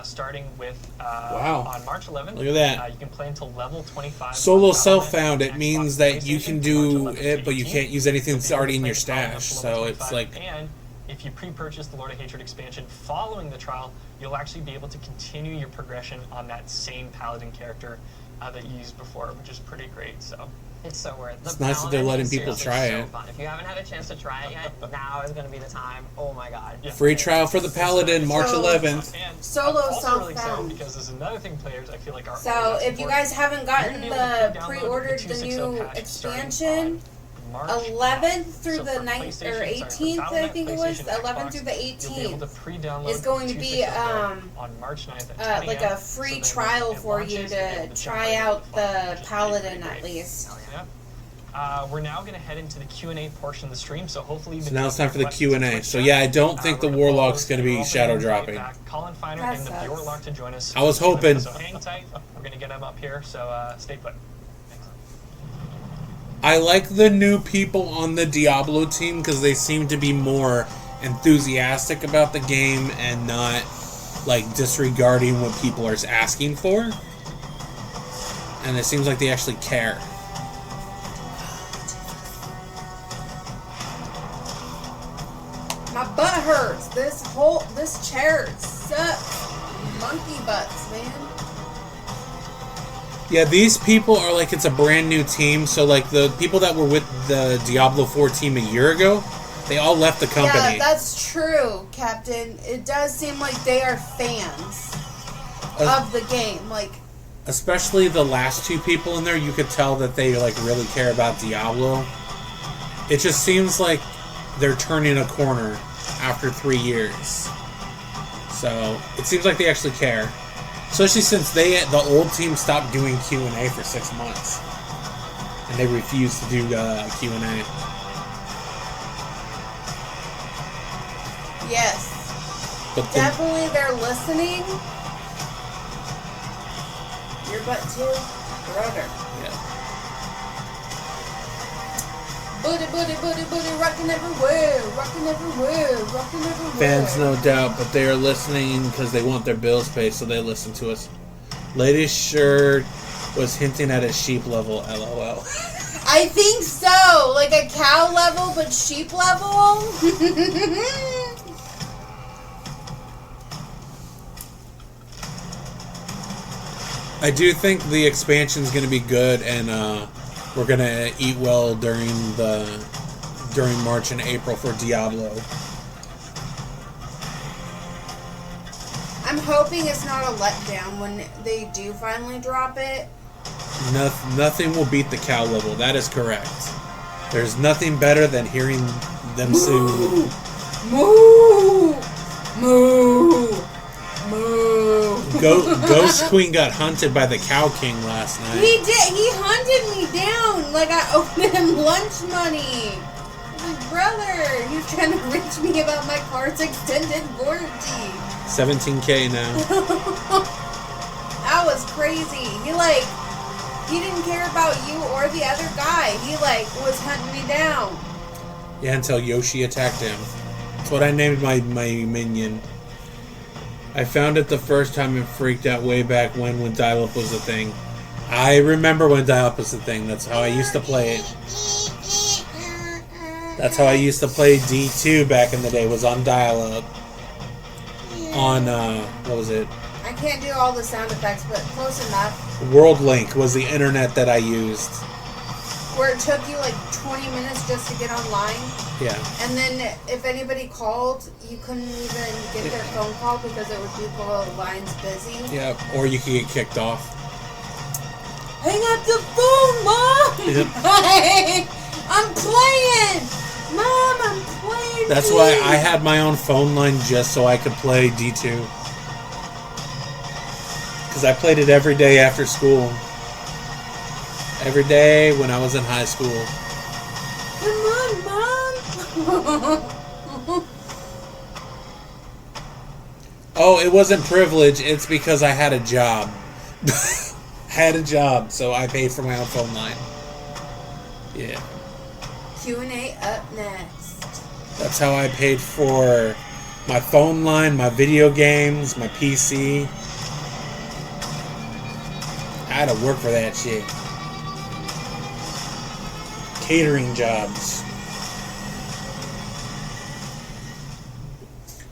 starting with on March 11th. Look at that. You can play until level 25. Solo on self-found, Battle.net, it means Xbox, that you PlayStation, can March do 11th it, but you GBT. can't use anything that's You'll be already in able your to play the Paladin stash. up to level So it's 25, like... And if you pre-purchase the Lord of Hatred expansion following the trial, you'll actually be able to continue your progression on that same Paladin character that you used before, which is pretty great. So It's so worth it. It's nice that they're letting people try it. Fun. If you haven't had a chance to try it yet, now is going to be the time. Oh my god. Yeah. Free trial for the Paladin, March 11th. And Solo I'm also really excited self-found. because there's another thing players I feel like are. So if you guys haven't gotten You're gonna be able to the pre-download pre-ordered the the 2.60 new patch starting expansion, on March 11th through So the for 9th PlayStation, or sorry, for 18th, I Battle.net, think it was, PlayStation, 11th Xbox, through the you'll be able to 18th, pre-download is going to the be 2.60 on March 9th at 10 like a.m. a free So then trial it for launches you and you'll be to able jump try right into out fun, the which is Paladin pretty at great. least. We're now going to head into the Q&A portion of the stream, so hopefully... So now it's time for the Q&A. So yeah, I don't think the Warlock's going to be shadow dropping. Colin Feiner That and the sucks. Warlock to join us. I was hoping. So hang tight. We're going to get him up here, so stay put. Thanks. I like the new people on the Diablo team because they seem to be more enthusiastic about the game and not like disregarding what people are asking for. And it seems like they actually care. My butt hurts. This chair sucks. Monkey butts, man. Yeah, these people are like, it's a brand new team. So like the people that were with the Diablo4 team a year ago, they all left the company. Yeah, that's true, Captain. It does seem like they are fans of the game. Like, especially the last two people in there, you could tell that they like really care about Diablo. It just seems like they're turning a corner after 3 years. So it seems like they actually care. Especially since the old team stopped doing Q&A for 6 months. And they refused to do Q&A. yes. But the, Definitely they're listening. Your butt too, brother. yeah. Booty, booty, booty, booty, rockin' everywhere, rockin' everywhere, rockin' everywhere. Fans, no doubt, but they are listening because they want their bills paid, so they listen to us. Lady sure was hinting at a sheep level, LOL. I think so, like a cow level, but sheep level. I do think the expansion's going to be good, and we're going to eat well during March and April for Diablo. I'm hoping it's not a letdown when they do finally drop it. Nothing will beat the cow level. That is correct. There's nothing better than hearing them sing. Moo! Moo! Moo! Ghost Queen got hunted by the Cow King last night. He did. He hunted me down like I owed him lunch money. My brother, he was trying to reach me about my car's extended warranty. $17K now. That was crazy. He didn't care about you or the other guy. He was hunting me down. Yeah, until Yoshi attacked him. That's what I named my minion. I found it the first time and freaked out way back when dial-up was a thing. I remember when dial-up was a thing. That's how I used to play it. That's how I used to play D2 back in the day, was on dial-up. On, what was it? I can't do all the sound effects, but close enough. World Link was the internet that I used. Where it took you 20 minutes just to get online. Yeah. And then if anybody called, you couldn't even get their phone call because it would be the lines busy. Yeah, or you could get kicked off. Hang up the phone, Mom! Yep. I'm playing! Mom, I'm playing! That's why I had my own phone line just so I could play D2. Because I played it every day after school. Every day when I was in high school. Come on, Mom! Oh, it wasn't privilege. It's because I had a job. Had a job, so I paid for my own phone line. Yeah. Q&A up next. That's how I paid for my phone line, my video games, my PC. I had to work for that shit. Catering jobs.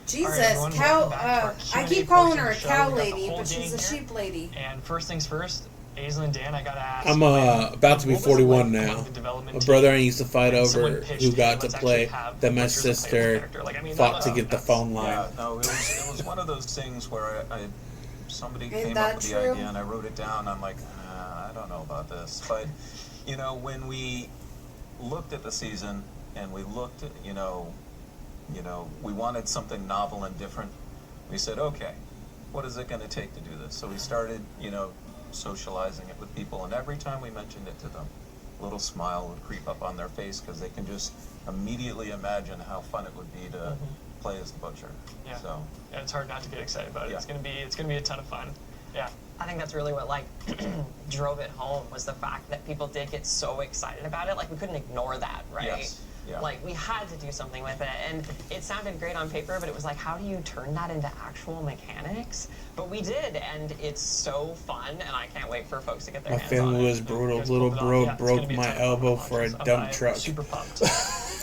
Jesus, everyone, cow. welcome back to our I Q&A keep calling portion her a of the show. cow We got the lady, whole but she's gang a here. sheep lady. And first things first, Aislinn, Dan, I gotta ask. I'm about to be what was it 41 like now. among the development My team brother and I used to fight when someone over pitched, who "Hey, got to let's play. actually have Then my butchers as a playable sister character"? Like, I mean, fought to that- get the phone line. Yeah, no, it was one of those things where somebody Ain't came that up with true? the idea and I wrote it down. I'm like, I don't know about this, but when we looked at the season and we looked at we wanted something novel and different. We said, okay, what is it going to take to do this? So we started socializing it with people, and every time we mentioned it to them, a little smile would creep up on their face because they can just immediately imagine how fun it would be to play as the butcher. Yeah. So Yeah, it's hard not to get excited about it. Yeah. It's gonna be a ton of fun. Yeah. I think that's really what drove it home was the fact that people did get so excited about it. Like we couldn't ignore that, right? Yes. Yeah. Like we had to do something with it, and it sounded great on paper, but it was like, how do you turn that into actual mechanics? But we did, and it's so fun, and I can't wait for folks to get their My hands on family it. was brutal. guys Little pulled it off. bro Yeah, it's gonna broke be a my ton of elbow fun. for a I'm dump truck. super pumped.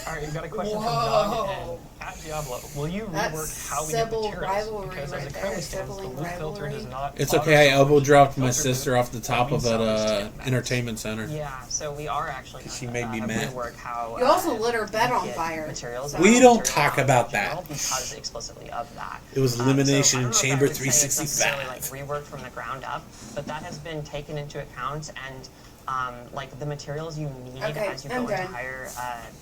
All right, we've got a question from Doug and at Diablo. Will you That's rework how we get Sybil materials? rivalry Because as right it there, currently stands, the sibling loot filter rivalry. does not. It's okay. I elbow dropped my sister off the That top means of salaries an stand back. entertainment center. Yeah, so we are actually She gonna, made me have mad. rework how You also lit her bed we on get fire. Materials We out, don't materials talk out about in general that. because explicitly of that. It was So elimination I in don't know if I Chamber would say it's 365. necessarily, reworked from the ground up, but that has been taken into account, and the materials you need Okay, as you I'm go into done. higher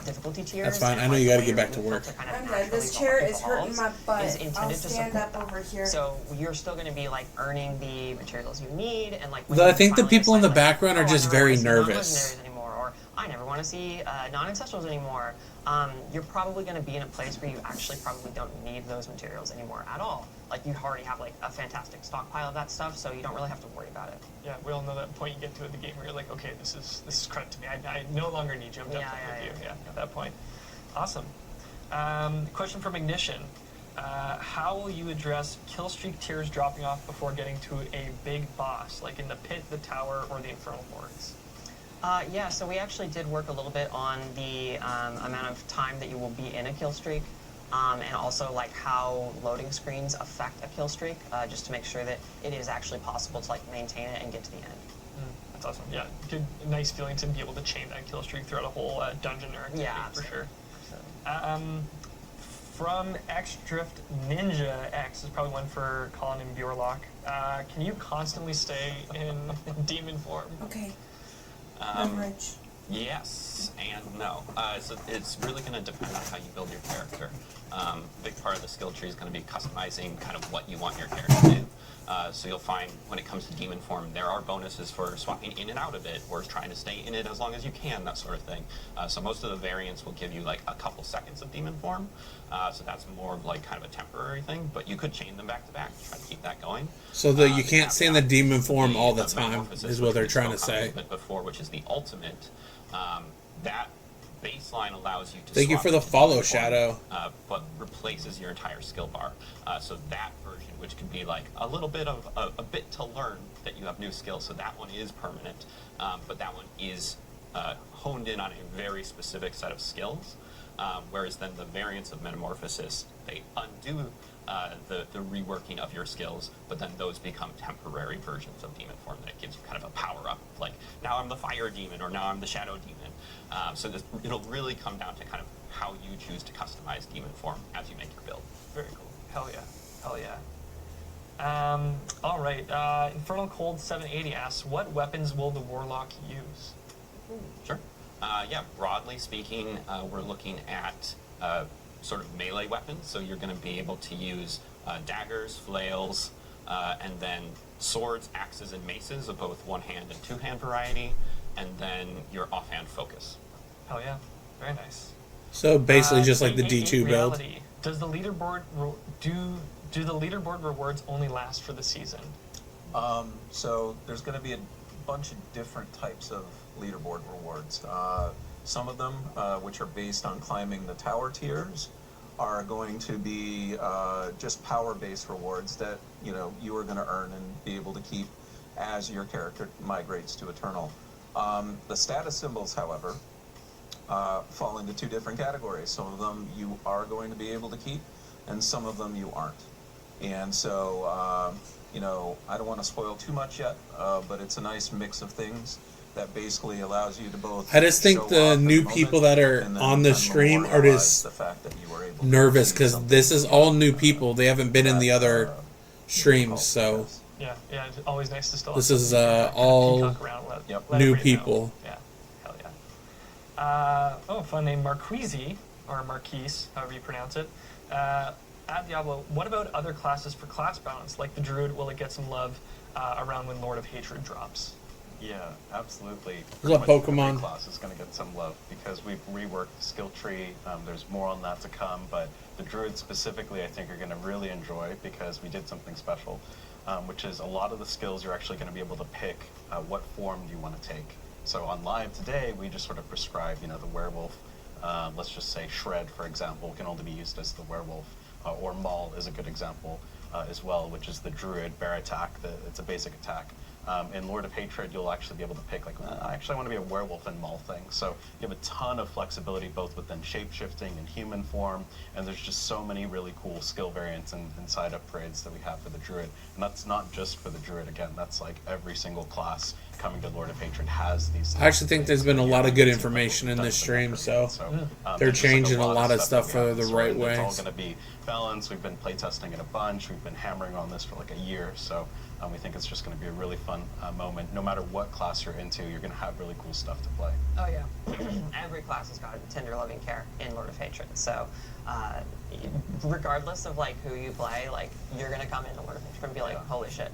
difficulty tiers. That's fine. and, I know like, you the gotta way get your back to loot work. filter kind of I'm done. naturally This chair is evolves, hurting my butt. is intended I'll to stand support up over here. So you're still going to be earning the materials you need, and Though I think the finally people in the decide, background are I just never very wanna see nervous. non-legendaries anymore, or I never want to see non-ancestrals anymore. You're probably going to be in a place where you actually probably don't need those materials anymore at all. Like you already have a fantastic stockpile of that stuff, so you don't really have to worry about it. Yeah, we all know that point you get to in the game where you're like, okay, this is credit to me. I no longer need you. I'm done playing with you. Yeah, at that point. Awesome. Question from Ignition. How will you address kill streak tiers dropping off before getting to a big boss, like in the pit, the tower, or the infernal hordes? Yeah, so we actually did work a little bit on the amount of time that you will be in a kill streak, and also how loading screens affect a kill streak, just to make sure that it is actually possible to maintain it and get to the end. That's awesome. Yeah, good, nice feeling to be able to chain that kill streak throughout a whole dungeon or activity, for sure. From X Drift Ninja X is probably one for Colin and Bjorlock. Can you constantly stay in demon form? Okay. Leverage. Yes and no. So it's really going to depend on how you build your character. A big part of the skill tree is going to be customizing kind of what you want your character to do. So you'll find when it comes to demon form, there are bonuses for swapping in and out of it, or trying to stay in it as long as you can, that sort of thing. So most of the variants will give you a couple seconds of demon form. So that's more of kind of a temporary thing, but you could chain them back to back to try to keep that going. So that you can't stay in the demon form all the time, is what they're trying to say. Before, which is the ultimate, that baseline allows you to Thank you swap for the into follow, demon form, Shadow. but replaces your entire skill bar. So that version, which can be a little bit of a bit to learn that you have new skills, so that one is permanent, but that one is honed in on a very specific set of skills. Whereas then the variants of Metamorphosis, they undo the reworking of your skills, but then those become temporary versions of demon form that gives you kind of a power up, now I'm the fire demon, or now I'm the shadow demon. So it'll really come down to kind of how you choose to customize demon form as you make your build. Very cool. Hell yeah. Hell yeah. All right. Infernal Cold 780 asks, what weapons will the Warlock use? Sure. Yeah, broadly speaking, we're looking at sort of melee weapons. So you're going to be able to use daggers, flails, and then swords, axes, and maces of both one-hand and two-hand variety, and then your offhand focus. Hell yeah. Very nice. So basically just like the in D2 build. reality, does the leaderboard do the leaderboard rewards only last for the season? So there's going to be a bunch of different types of leaderboard rewards. Some of them, which are based on climbing the tower tiers, are going to be just power-based rewards that you are going to earn and be able to keep as your character migrates to Eternal. The status symbols, however, fall into two different categories. Some of them you are going to be able to keep, and some of them you aren't. And so, you know, I don't want to spoil too much yet, but it's a nice mix of things that basically allows you to both. I just think show the off new in the people moment that are and then on the kind of stream are memorialize just the fact that you were able to nervous achieve because something, this is all new people. They haven't been in the other streams, so Yeah, it's always nice to still. this have is some all peacock around, let new everybody know. people. Yeah, hell yeah. A fun name, Marquise, or Marquise, however you pronounce it. At Diablo, what about other classes for class balance? Like the Druid, will it get some love around when Lord of Hatred drops? Yeah, absolutely. What's up, Pretty much Pokemon? every class is going to get some love because we've reworked the skill tree. There's more on that to come, but the Druids specifically, I think, are going to really enjoy because we did something special, which is a lot of the skills you're actually going to be able to pick what form do you want to take. So on live today, we just sort of prescribe, you know, the werewolf. Let's just say Shred, for example, can only be used as the werewolf, or Maul is a good example as well, which is the Druid bear attack. It's a basic attack. In Lord of Hatred, you'll actually be able to pick, like, actually I want to be a werewolf and Maul thing. So you have a ton of flexibility both within shape-shifting and human form, and there's just so many really cool skill variants and side upgrades that we have for the Druid. And that's not just for the Druid, again, that's like every single class coming to Lord of Hatred has these. I actually think there's been a lot of good information in this stream, so they're changing a lot of stuff for the right way. It's all going to be balanced. We've been playtesting it a bunch. We've been hammering on this for like a year, so we think it's just going to be a really fun moment. No matter what class you're into, you're going to have really cool stuff to play. Oh yeah, every class has got tender loving care in Lord of Hatred. So regardless of like who you play, like you're gonna come into Lord of Hatred and be like, holy shit,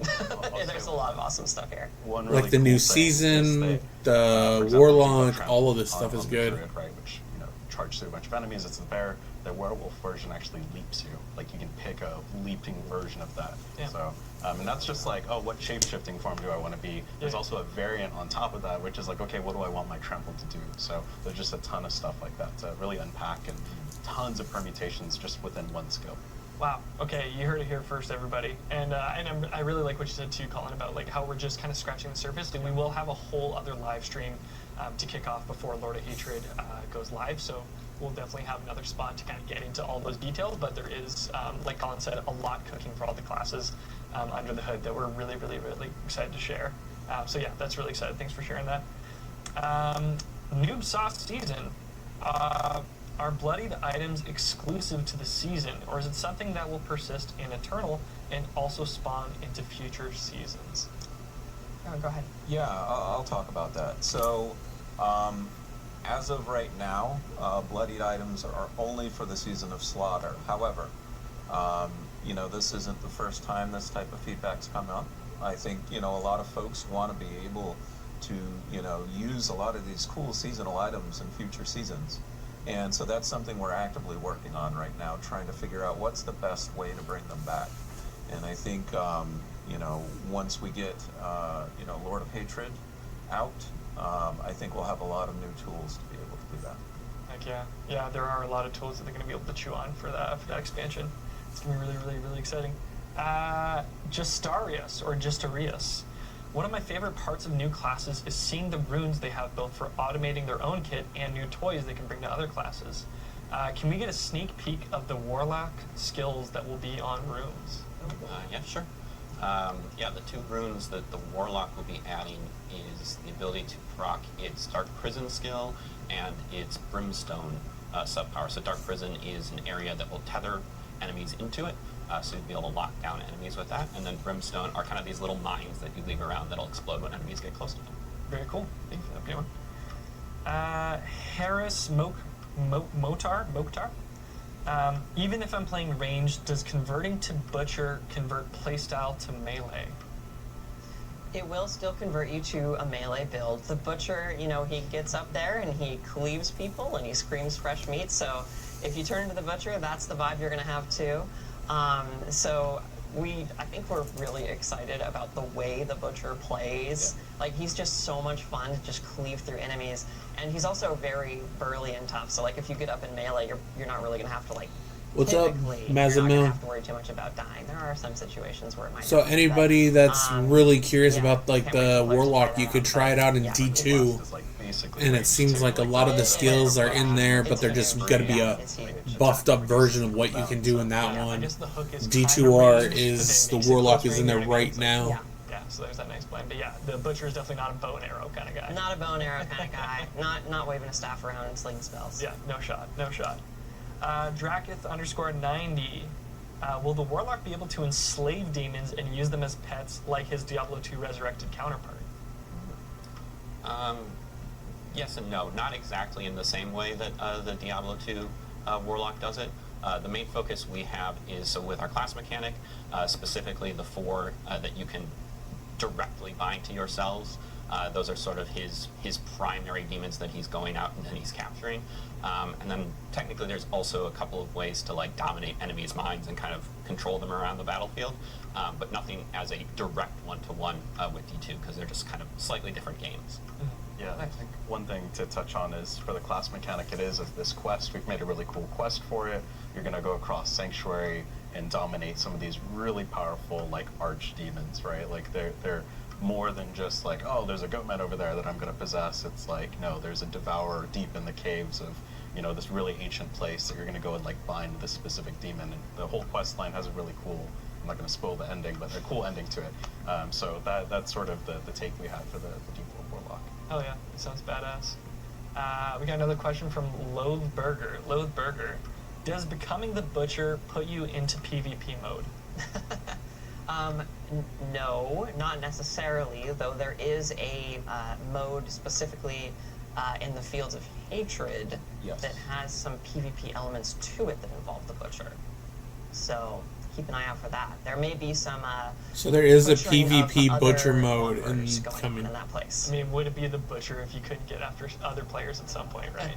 there's a lot of awesome stuff here. One Like the new season, the warlock, all of this stuff is good. Druid, right, which, you know, charge through a bunch of enemies. It's the bear. The werewolf version actually leaps you. Like you can pick a leaping version of that. Yeah. So, and that's just like, oh, what shape-shifting form do I want to be? There's also a variant on top of that, which is like, okay, what do I want my trample to do? So there's just a ton of stuff like that to really unpack, and tons of permutations just within one skill. Wow. Okay, you heard it here first, everybody. And I really like what you said too, Colin, about like how we're just kind of scratching the surface, and we will have a whole other live stream to kick off before Lord of Hatred goes live. So we'll definitely have another spot to kind of get into all those details. But there is, like Colin said, a lot cooking for all the classes under the hood that we're really, really, really excited to share. So yeah, that's really exciting. Thanks for sharing that. Noob Sauce season. Are bloodied items exclusive to the season, or is it something that will persist in Eternal and also spawn into future seasons? Oh, go ahead. Yeah, I'll talk about that. So, as of right now, bloodied items are only for the Season of Slaughter. However, you know, this isn't the first time this type of feedback's come up. I think, you know, a lot of folks want to be able to, you know, use a lot of these cool seasonal items in future seasons. And so that's something we're actively working on right now, trying to figure out what's the best way to bring them back. And I think, you know, once we get, you know, Lord of Hatred out, I think we'll have a lot of new tools to be able to do that. Heck yeah. Yeah, there are a lot of tools that they're going to be able to chew on for that expansion. It's going to be really, really, really exciting. Justarius, or Justarius. One of my favorite parts of new classes is seeing the runes they have built for automating their own kit and new toys they can bring to other classes. Can we get a sneak peek of the warlock skills that will be on runes? Yeah, sure. Yeah, the two runes that the warlock will be adding is the ability to proc its Dark Prison skill and its Brimstone subpower. So Dark Prison is an area that will tether enemies into it, so you'll be able to lock down enemies with that. And then Brimstone are kind of these little mines that you leave around that'll explode when enemies get close to them. Very cool. Thank you for that new one. Harris Mokhtar. Even if I'm playing range, does converting to Butcher convert playstyle to melee? It will still convert you to a melee build. The Butcher, you know, he gets up there and he cleaves people and he screams fresh meat. So if you turn into the Butcher, that's the vibe you're going to have too. So I think we're really excited about the way the Butcher plays. Yeah. Like, he's just so much fun to just cleave through enemies. And he's also very burly and tough. So like if you get up in melee, you're not really going to have to like What's up, typically, you're not Mazamil? gonna have to worry too much about dying. There are some situations where it might. So happen, anybody but, that's really curious yeah, about like can't wait the for Lex to warlock, try you that could out, try it but, out in yeah, D2, Is like basically and it range seems two, like a lot of the it- skills are in there, but it's they're just huge. gonna be Yeah, a it's huge. buffed up version of what you can do in that Yeah, I one. guess the hook is D2R kinda ranged, is but the then makes it warlock close is in there range, right it's now. Yeah. Yeah, so there's that nice blend. But yeah, the butcher is definitely not a bow and arrow kind of guy. Not a bow and arrow kind of guy. Not waving a staff around and slinging spells. Yeah, no shot, no shot. Drakith_90. Will the warlock be able to enslave demons and use them as pets like his Diablo 2 resurrected counterpart? Yes and no. Not exactly in the same way that the Diablo 2 warlock does it. The main focus we have is so with our class mechanic, specifically the 4 that you can directly bind to yourselves. Those are sort of his primary demons that he's going out and then he's capturing. And then technically there's also a couple of ways to like dominate enemies' minds and kind of control them around the battlefield, but nothing as a direct one-to-one with D2 because they're just kind of slightly different games. Yeah, I think one thing to touch on is for the class mechanic, it is of this quest. We've made a really cool quest for it. You're going to go across Sanctuary and dominate some of these really powerful like archdemons, right? Like they're more than just like, oh, there's a goatman over there that I'm going to possess. It's like, no, there's a devourer deep in the caves of, you know, this really ancient place that you're going to go and like bind this specific demon. And the whole quest line has a really cool, I'm not going to spoil the ending, but a cool ending to it. So that's sort of the take we had for the Deep War Warlock. Oh yeah, it sounds badass. We got another question from Loathe Burger. Loathe Burger. Does becoming the butcher put you into PvP mode? No, not necessarily, though there is a mode specifically in the Fields of Hatred Yes. that has some PvP elements to it that involve the butcher. So keep an eye out for that. There may be some So there is a butchering of PvP other butcher mode warlocks in going on coming. in that place. I mean, would it be the butcher if you couldn't get after other players at some point, right?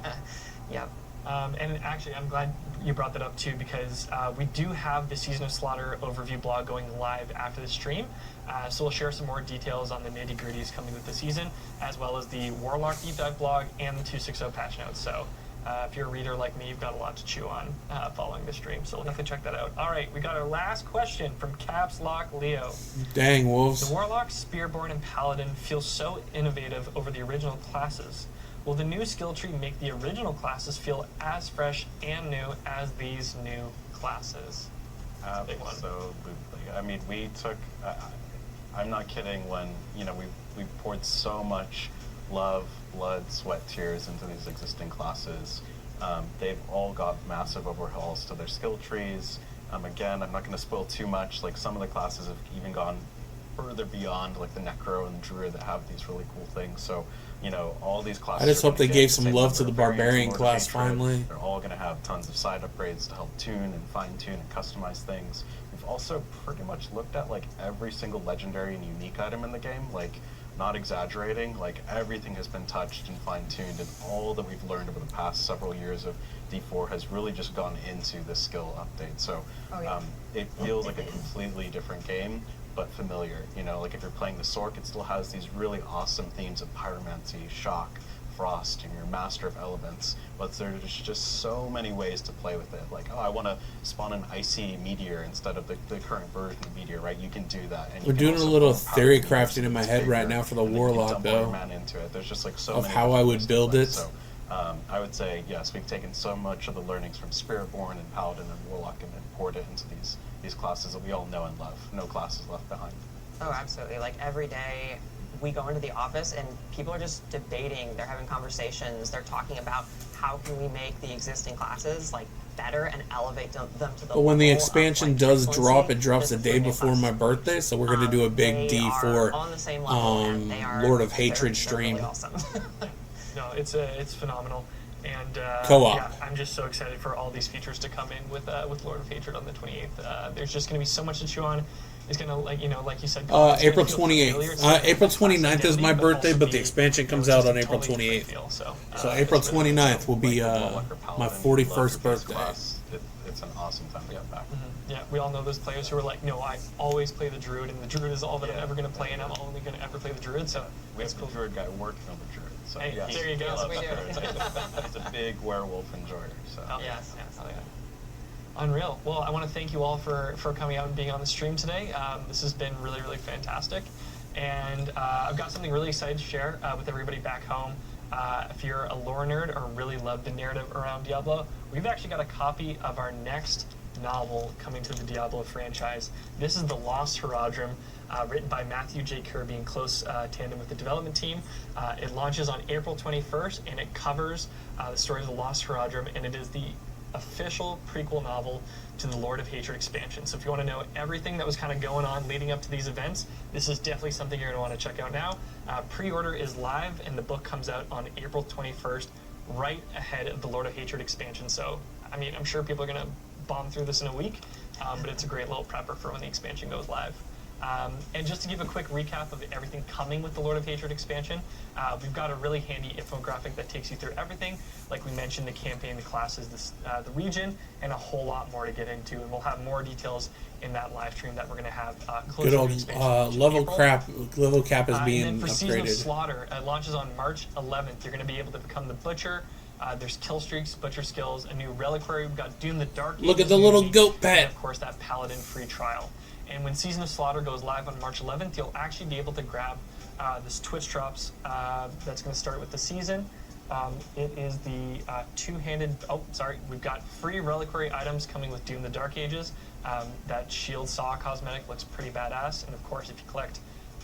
Yep. And actually, I'm glad you brought that up too, because we do have the Season of Slaughter overview blog going live after the stream. So we'll share some more details on the nitty-gritties coming with the season, as well as the Warlock Deep Dive blog and the 260 patch notes. So if you're a reader like me, you've got a lot to chew on following the stream. So we'll definitely check that out. All right, we got our last question from Caps Lock Leo. Dang, Wolves. The Warlock, Spearborn, and Paladin feel so innovative over the original classes. Will the new skill tree make the original classes feel as fresh and new as these new classes? That's a big one. Absolutely. I mean, we took. I'm not kidding when we poured so much love, blood, sweat, tears into these existing classes. They've all got massive overhauls to their skill trees. Again, I'm not going to spoil too much. Like some of the classes have even gone further beyond, like the Necro and the Druid that have these really cool things. So, all these classes. I just hope they gonna gave get some same love number to the of variants, Barbarian Lord of class Hatred. finally. They're all going to have tons of side upgrades to help tune and fine tune and customize things. We've also pretty much looked at like every single legendary and unique item in the game. Like, not exaggerating, like everything has been touched and fine tuned, and all that we've learned over the past several years of D4 has really just gone into this skill update. So it feels like a completely different game, but familiar. Like if you're playing the Sork, it still has these really awesome themes of pyromancy, shock, frost, and you're master of elements, but there's just so many ways to play with it. Like, oh, I want to spawn an icy meteor instead of the current version of meteor, right? You can do that. And We're doing a little theory crafting in my head right now for the Warlock, though, into it. There's just like so of many how I would build it. So I would say, yes, we've taken so much of the learnings from Spiritborn and Paladin and Warlock and then poured it into these classes that we all know and love. No classes left behind. Oh, absolutely. Like every day we go into the office and people are just debating, they're having conversations, they're talking about how can we make the existing classes like better and elevate them to the But when the level expansion of, does excellency drop, it drops a that day the before my birthday, so we're going to do a big they D are for on the same level, and they are Lord of they're Hatred really stream. awesome. No, it's phenomenal. And Co-op. yeah, I'm just so excited for all these features to come in with Lord of Hatred on the 28th. There's just going to be so much to chew on. It's going to, like you said, April 28th. April 29th is my birthday, but the expansion comes out on April 28th. So April 29th will be my 41st birthday. It's an awesome time to get back. Yeah, we all know those players who are like, no, I always play the Druid, and the Druid is all that I'm ever going to play, and I'm only going to ever play the Druid. So we have the Druid guy working on the Druid. So hey, yes, there you go. Yes, we do. He's a big werewolf enjoyer. So Yes. Oh, yeah. Unreal. Well, I want to thank you all for coming out and being on the stream today. This has been really, really fantastic. And I've got something really excited to share with everybody back home. If you're a lore nerd or really love the narrative around Diablo, we've actually got a copy of our next novel coming to the Diablo franchise. This is The Lost Herodrum, written by Matthew J. Kirby in close tandem with the development team. It launches on April 21st, and it covers the story of the Lost Herodrum, and it is the official prequel novel to the Lord of Hatred expansion. So if you want to know everything that was kind of going on leading up to these events, this is definitely something you're going to want to check out now. Pre-order is live, and the book comes out on April 21st, right ahead of the Lord of Hatred expansion. So, I mean, I'm sure people are going to bomb through this in a week, but it's a great little prepper for when the expansion goes live. And just to give a quick recap of everything coming with the Lord of Hatred expansion, we've got a really handy infographic that takes you through everything. Like we mentioned, the campaign, the classes, the region, and a whole lot more to get into. And we'll have more details in that live stream that we're going to have closer Good old to expansion. level cap is being and then for Season of upgraded. Slaughter, it launches on March 11th. You're going to be able to become the Butcher. There's kill streaks, butcher skills, a new reliquary. We've got Doom the Dark. Look at the little goat pet. And of course, that Paladin free trial. And when Season of Slaughter goes live on March 11th, you'll actually be able to grab this Twitch Drops that's going to start with the season. It is the two-handed... Oh, sorry. We've got free reliquary items coming with Doom the Dark Ages. That Shield Saw cosmetic looks pretty badass. And of course, if you collect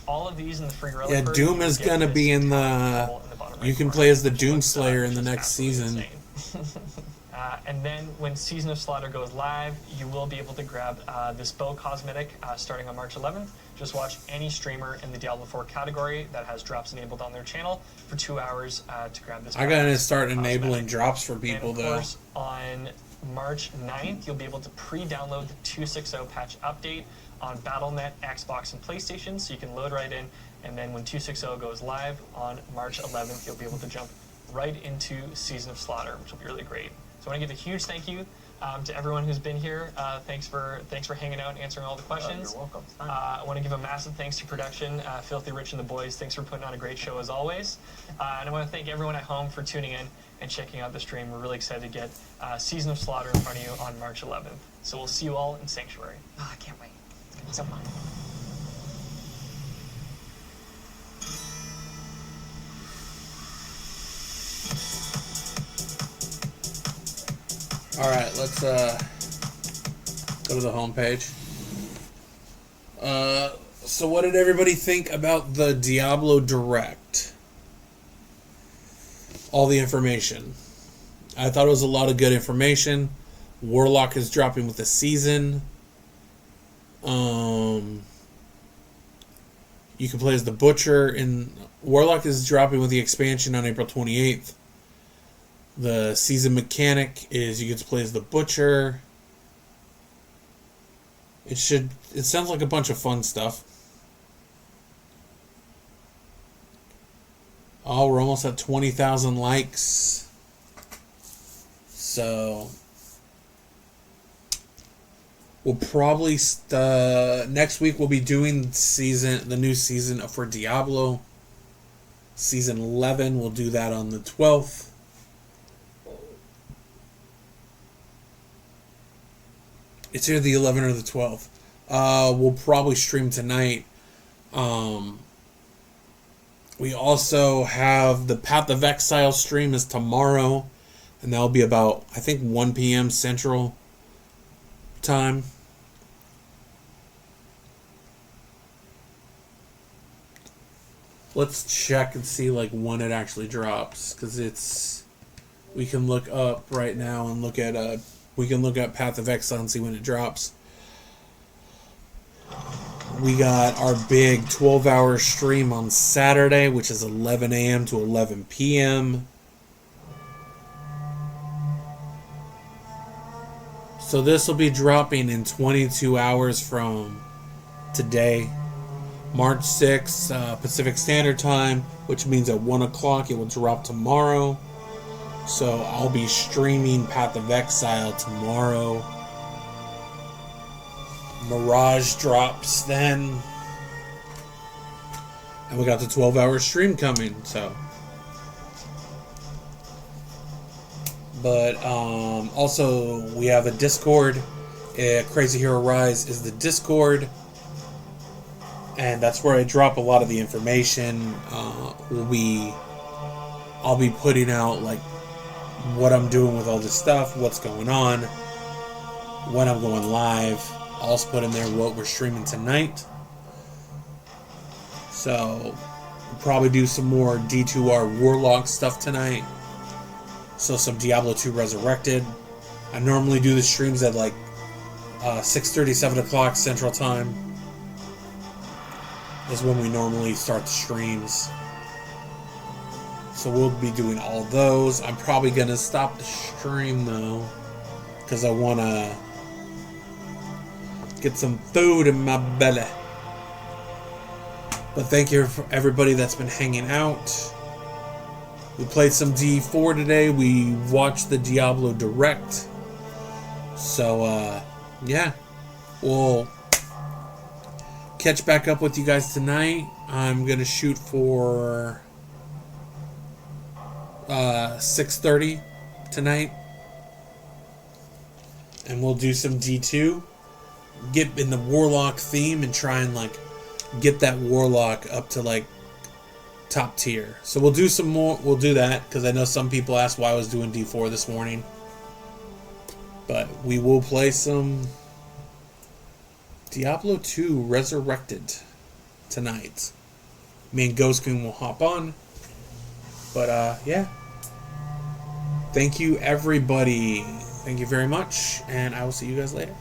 all of these in the free reliquary... Yeah, Doom is going to be in the... You can play as the Doom Slayer in the next season. And then when Season of Slaughter goes live, you will be able to grab this bow cosmetic starting on March 11th. Just watch any streamer in the Diablo4 category that has drops enabled on their channel for 2 hours to grab this. I gotta start enabling drops for people, and of course, on March 9th, you'll be able to pre-download the 2.6.0 patch update on Battle.net, Xbox, and PlayStation, so you can load right in. And then when 2.6.0 goes live on March 11th, you'll be able to jump right into Season of Slaughter, which will be really great. So I want to give a huge thank you to everyone who's been here. Thanks for hanging out and answering all the questions. You're welcome. I want to give a massive thanks to production, Filthy Rich and the boys. Thanks for putting on a great show as always. And I want to thank everyone at home for tuning in and checking out the stream. We're really excited to get Season of Slaughter in front of you on March 11th. So we'll see you all in Sanctuary. Oh, I can't wait. It's going to be so fun. All right, let's go to the homepage. So what did everybody think about the Diablo Direct? All the information. I thought it was a lot of good information. Warlock is dropping with the season. You can play as the Butcher, and Warlock is dropping with the expansion on April 28th. The season mechanic is you get to play as the Butcher. It sounds like a bunch of fun stuff. Oh, we're almost at 20,000 likes. So we'll probably next week we'll be doing the new season for Diablo. Season 11, we'll do that on the 12th. It's either the 11th or the 12th. We'll probably stream tonight. We also have the Path of Exile stream is tomorrow. And that'll be about, I think, 1 p.m. Central Time. Let's check and see when it actually drops. Because we can look up right now and look at... We can look at Path of Exile and see when it drops. We got our big 12-hour stream on Saturday, which is 11 a.m. to 11 p.m. So this will be dropping in 22 hours from today. March 6th, Pacific Standard Time, which means at 1 o'clock it will drop tomorrow. So I'll be streaming Path of Exile tomorrow. Mirage drops then. And we got the 12-hour stream coming, so. But also we have a Discord. Crazy Hero Rise is the Discord, and that's where I drop a lot of the information. I'll be putting out like what I'm doing with all this stuff, what's going on, when I'm going live. I'll also put in there what we're streaming tonight. So we'll probably do some more D2R Warlock stuff tonight. So some Diablo 2 Resurrected. I normally do the streams at like 6:30, 7 o'clock Central Time. Is when we normally start the streams. So we'll be doing all those. I'm probably going to stop the stream though, because I want to get some food in my belly. But thank you for everybody that's been hanging out. We played some D4 today. We watched the Diablo Direct. So, yeah. We'll catch back up with you guys tonight. I'm going to shoot for 6:30 tonight. And we'll do some D2. Get in the Warlock theme and try and, like, get that Warlock up to, like, top tier. So we'll do some more. We'll do that because I know some people asked why I was doing D4 this morning. But we will play some Diablo 2 Resurrected tonight. Me and Ghost Queen will hop on. But yeah. Thank you everybody. Thank you very much, and I will see you guys later.